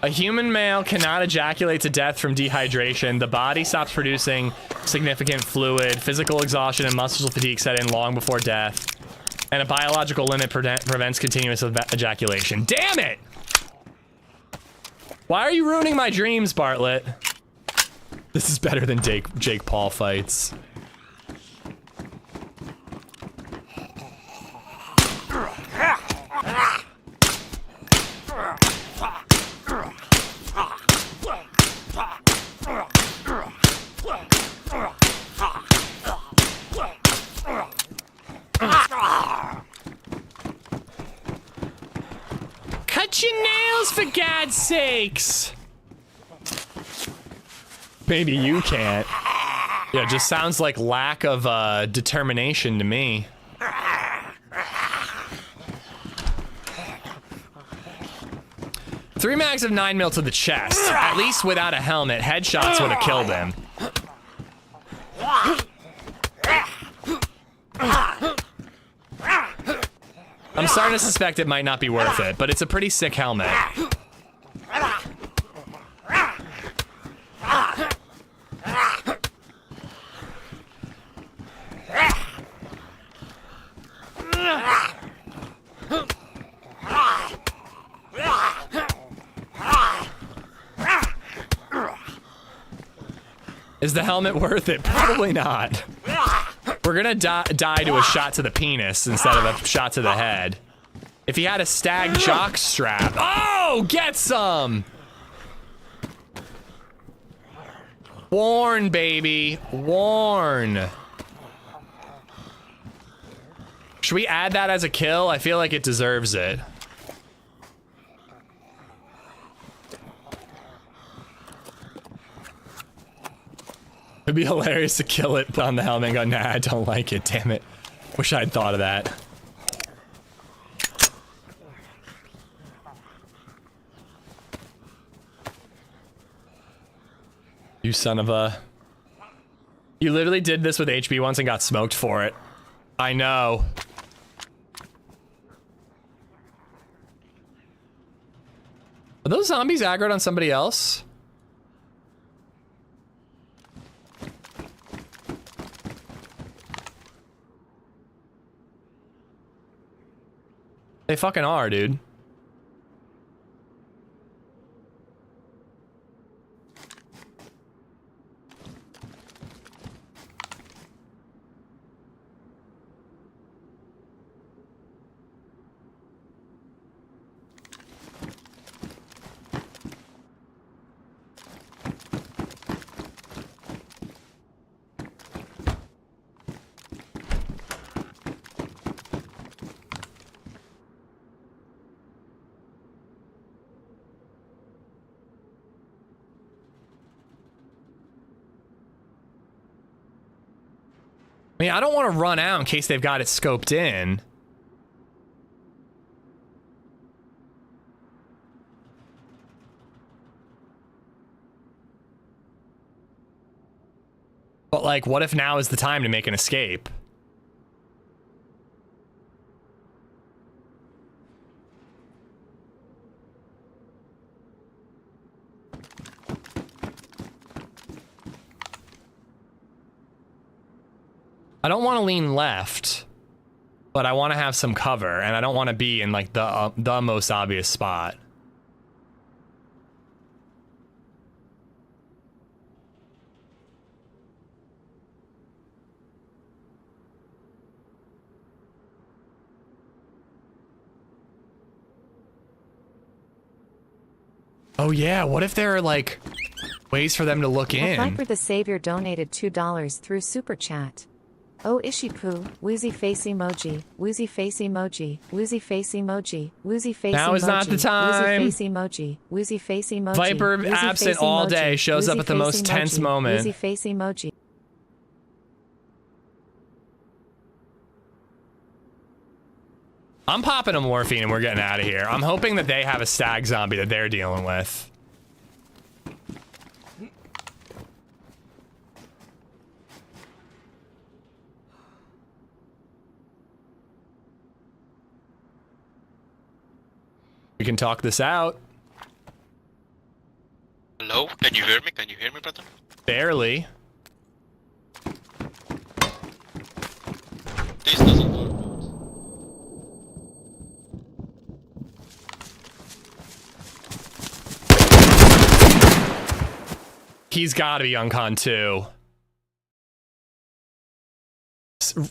S2: A human male cannot ejaculate to death from dehydration. The body stops producing significant fluid. Physical exhaustion and muscle fatigue set in long before death. And a biological limit prevents continuous ejaculation. Damn it! Why are you ruining my dreams, Bartlett? This is better than Jake Paul fights. Cut your nails, for God's sakes! Maybe you can't. Yeah, it just sounds like lack of determination to me. Three mags of 9mm to the chest. At least without a helmet, headshots would have killed him. I'm starting to suspect it might not be worth it, but it's a pretty sick helmet. Is the helmet worth it? Probably not. We're gonna die to a shot to the penis instead of a shot to the head. If he had a stag jock strap. Oh, get some! Warn, baby. Warn. Should we add that as a kill? I feel like it deserves it. It'd be hilarious to kill it on the helmet and go, nah, I don't like it, damn it. Wish I'd thought of that. You son of a... You literally did this with HB once and got smoked for it. I know. Are those zombies aggroed on somebody else? They fucking are, dude. I mean, I don't want to run out in case they've got it scoped in. But like, what if now is the time to make an escape? I don't want to lean left, but I want to have some cover, and I don't want to be in like the most obvious spot. Oh yeah, what if there are like ways for them to look in?
S4: Viper the Savior donated $2 through Super Chat. Oh Ishipu, woozy face emoji, woozy face emoji, woozy face emoji, woozy face emoji.
S2: Now is not the time.
S4: Woozy face emoji, woozy face emoji.
S2: Viper absent all day, shows up at the most tense moment.
S4: Woozy face emoji.
S2: I'm popping a morphine and we're getting out of here. I'm hoping that they have a stag zombie that they're dealing with. We can talk this out.
S5: Hello? Can you hear me? Can you hear me, brother?
S2: Barely.
S5: This doesn't work.
S2: He's gotta be on con 2.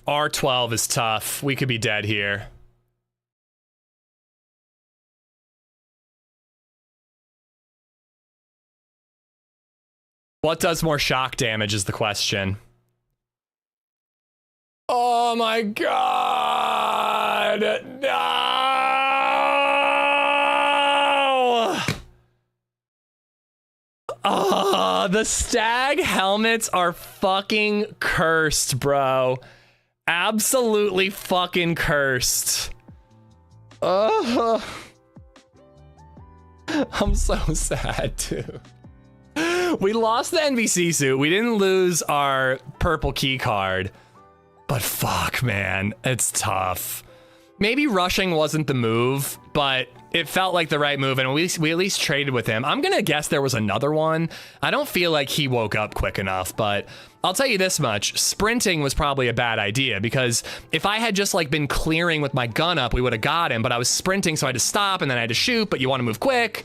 S2: R12 is tough. We could be dead here. What does more shock damage is the question. Oh my god! No! The stag helmets are fucking cursed, bro. Absolutely fucking cursed. I'm so sad, too. We lost the NBC suit. We didn't lose our purple key card. But fuck, man. It's tough. Maybe rushing wasn't the move, but it felt like the right move, and we at least traded with him. I'm gonna guess there was another one. I don't feel like he woke up quick enough, but I'll tell you this much. Sprinting was probably a bad idea, because if I had just like been clearing with my gun up, we would have got him, but I was sprinting, so I had to stop, and then I had to shoot, but you want to move quick.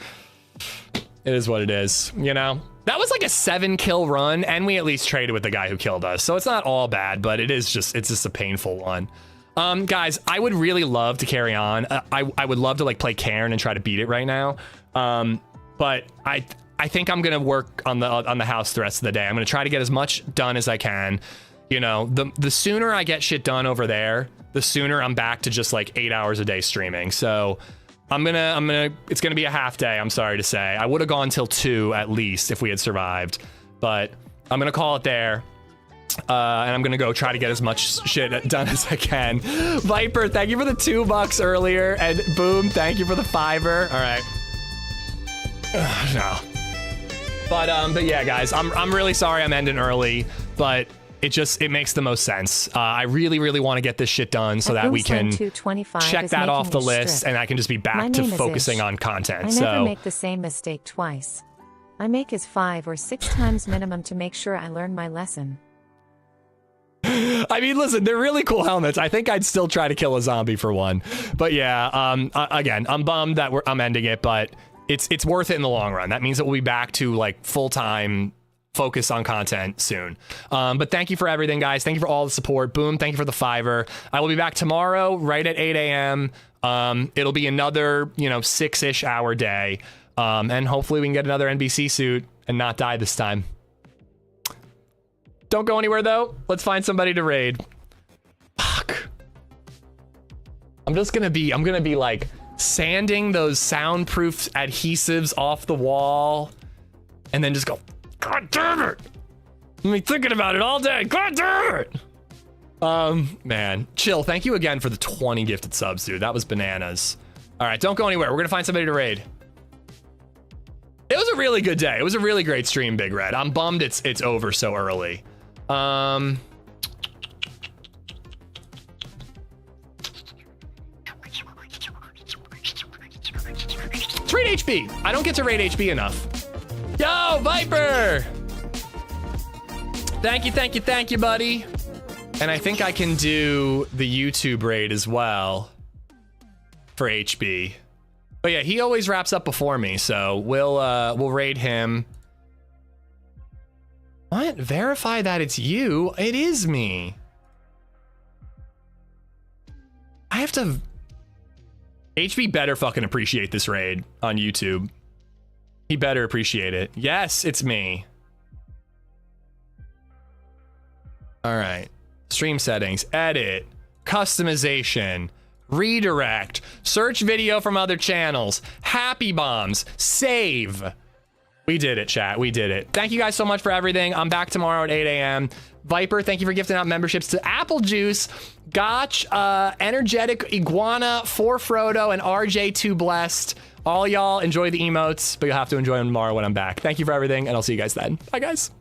S2: It is what it is, you know? That was like a 7-kill run, and we at least traded with the guy who killed us, so it's not all bad, but it's just a painful one. Guys, I would really love to carry on. I would love to like play Cairn and try to beat it right now. But I think I'm gonna work on the house the rest of the day. I'm gonna try to get as much done as I can. You know, the sooner I get shit done over there, the sooner I'm back to just like 8 hours a day streaming. So it's gonna be a half day, I'm sorry to say. I would have gone till 2 at least if we had survived, but I'm gonna call it there. And I'm gonna go try to get as much shit done as I can. Viper, thank you for the $2 earlier, and Boom, thank you for the $5. All right. No. But yeah, guys, I'm really sorry I'm ending early, but it makes the most sense. I really want to get this shit done so that we can check that off the list, and I can just be back to focusing on content.
S4: I never make the same mistake twice. I make as 5 or 6 times minimum to make sure I learn my lesson.
S2: I mean, listen, they're really cool helmets. I think I'd still try to kill a zombie for one. But yeah, again, I'm bummed that I'm ending it, but it's worth it in the long run. That means that we'll be back to like full-time focus on content soon. But thank you for everything, guys. Thank you for all the support. Boom, thank you for the $5. I will be back tomorrow right at 8 a.m. It'll be another, 6-ish hour day. And hopefully we can get another NBC suit and not die this time. Don't go anywhere though. Let's find somebody to raid. Fuck. I'm gonna be like sanding those soundproof adhesives off the wall and then just go, God damn it. I'm thinking about it all day. God damn it. Man, chill. Thank you again for the 20 gifted subs, dude. That was bananas. All right, don't go anywhere. We're gonna find somebody to raid. It was a really good day. It was a really great stream, Big Red. I'm bummed it's over so early. Trade HP. I don't get to raid HP enough. Yo, Viper. Thank you, buddy. And I think I can do the YouTube raid as well for HB. But yeah, he always wraps up before me, so we'll raid him. What? Verify that it's you? It is me. I have to... HB better fucking appreciate this raid on YouTube. He better appreciate it. Yes, it's me. All right. Stream settings, edit, customization, redirect, search video from other channels, happy bombs, save. We did it, chat. We did it. Thank you guys so much for everything. I'm back tomorrow at 8 a.m. Viper, thank you for gifting out memberships to Apple Juice, Gotch, Energetic Iguana, For Frodo, and RJ2 Blessed. All y'all enjoy the emotes, but you'll have to enjoy them tomorrow when I'm back. Thank you for everything, and I'll see you guys then. Bye, guys.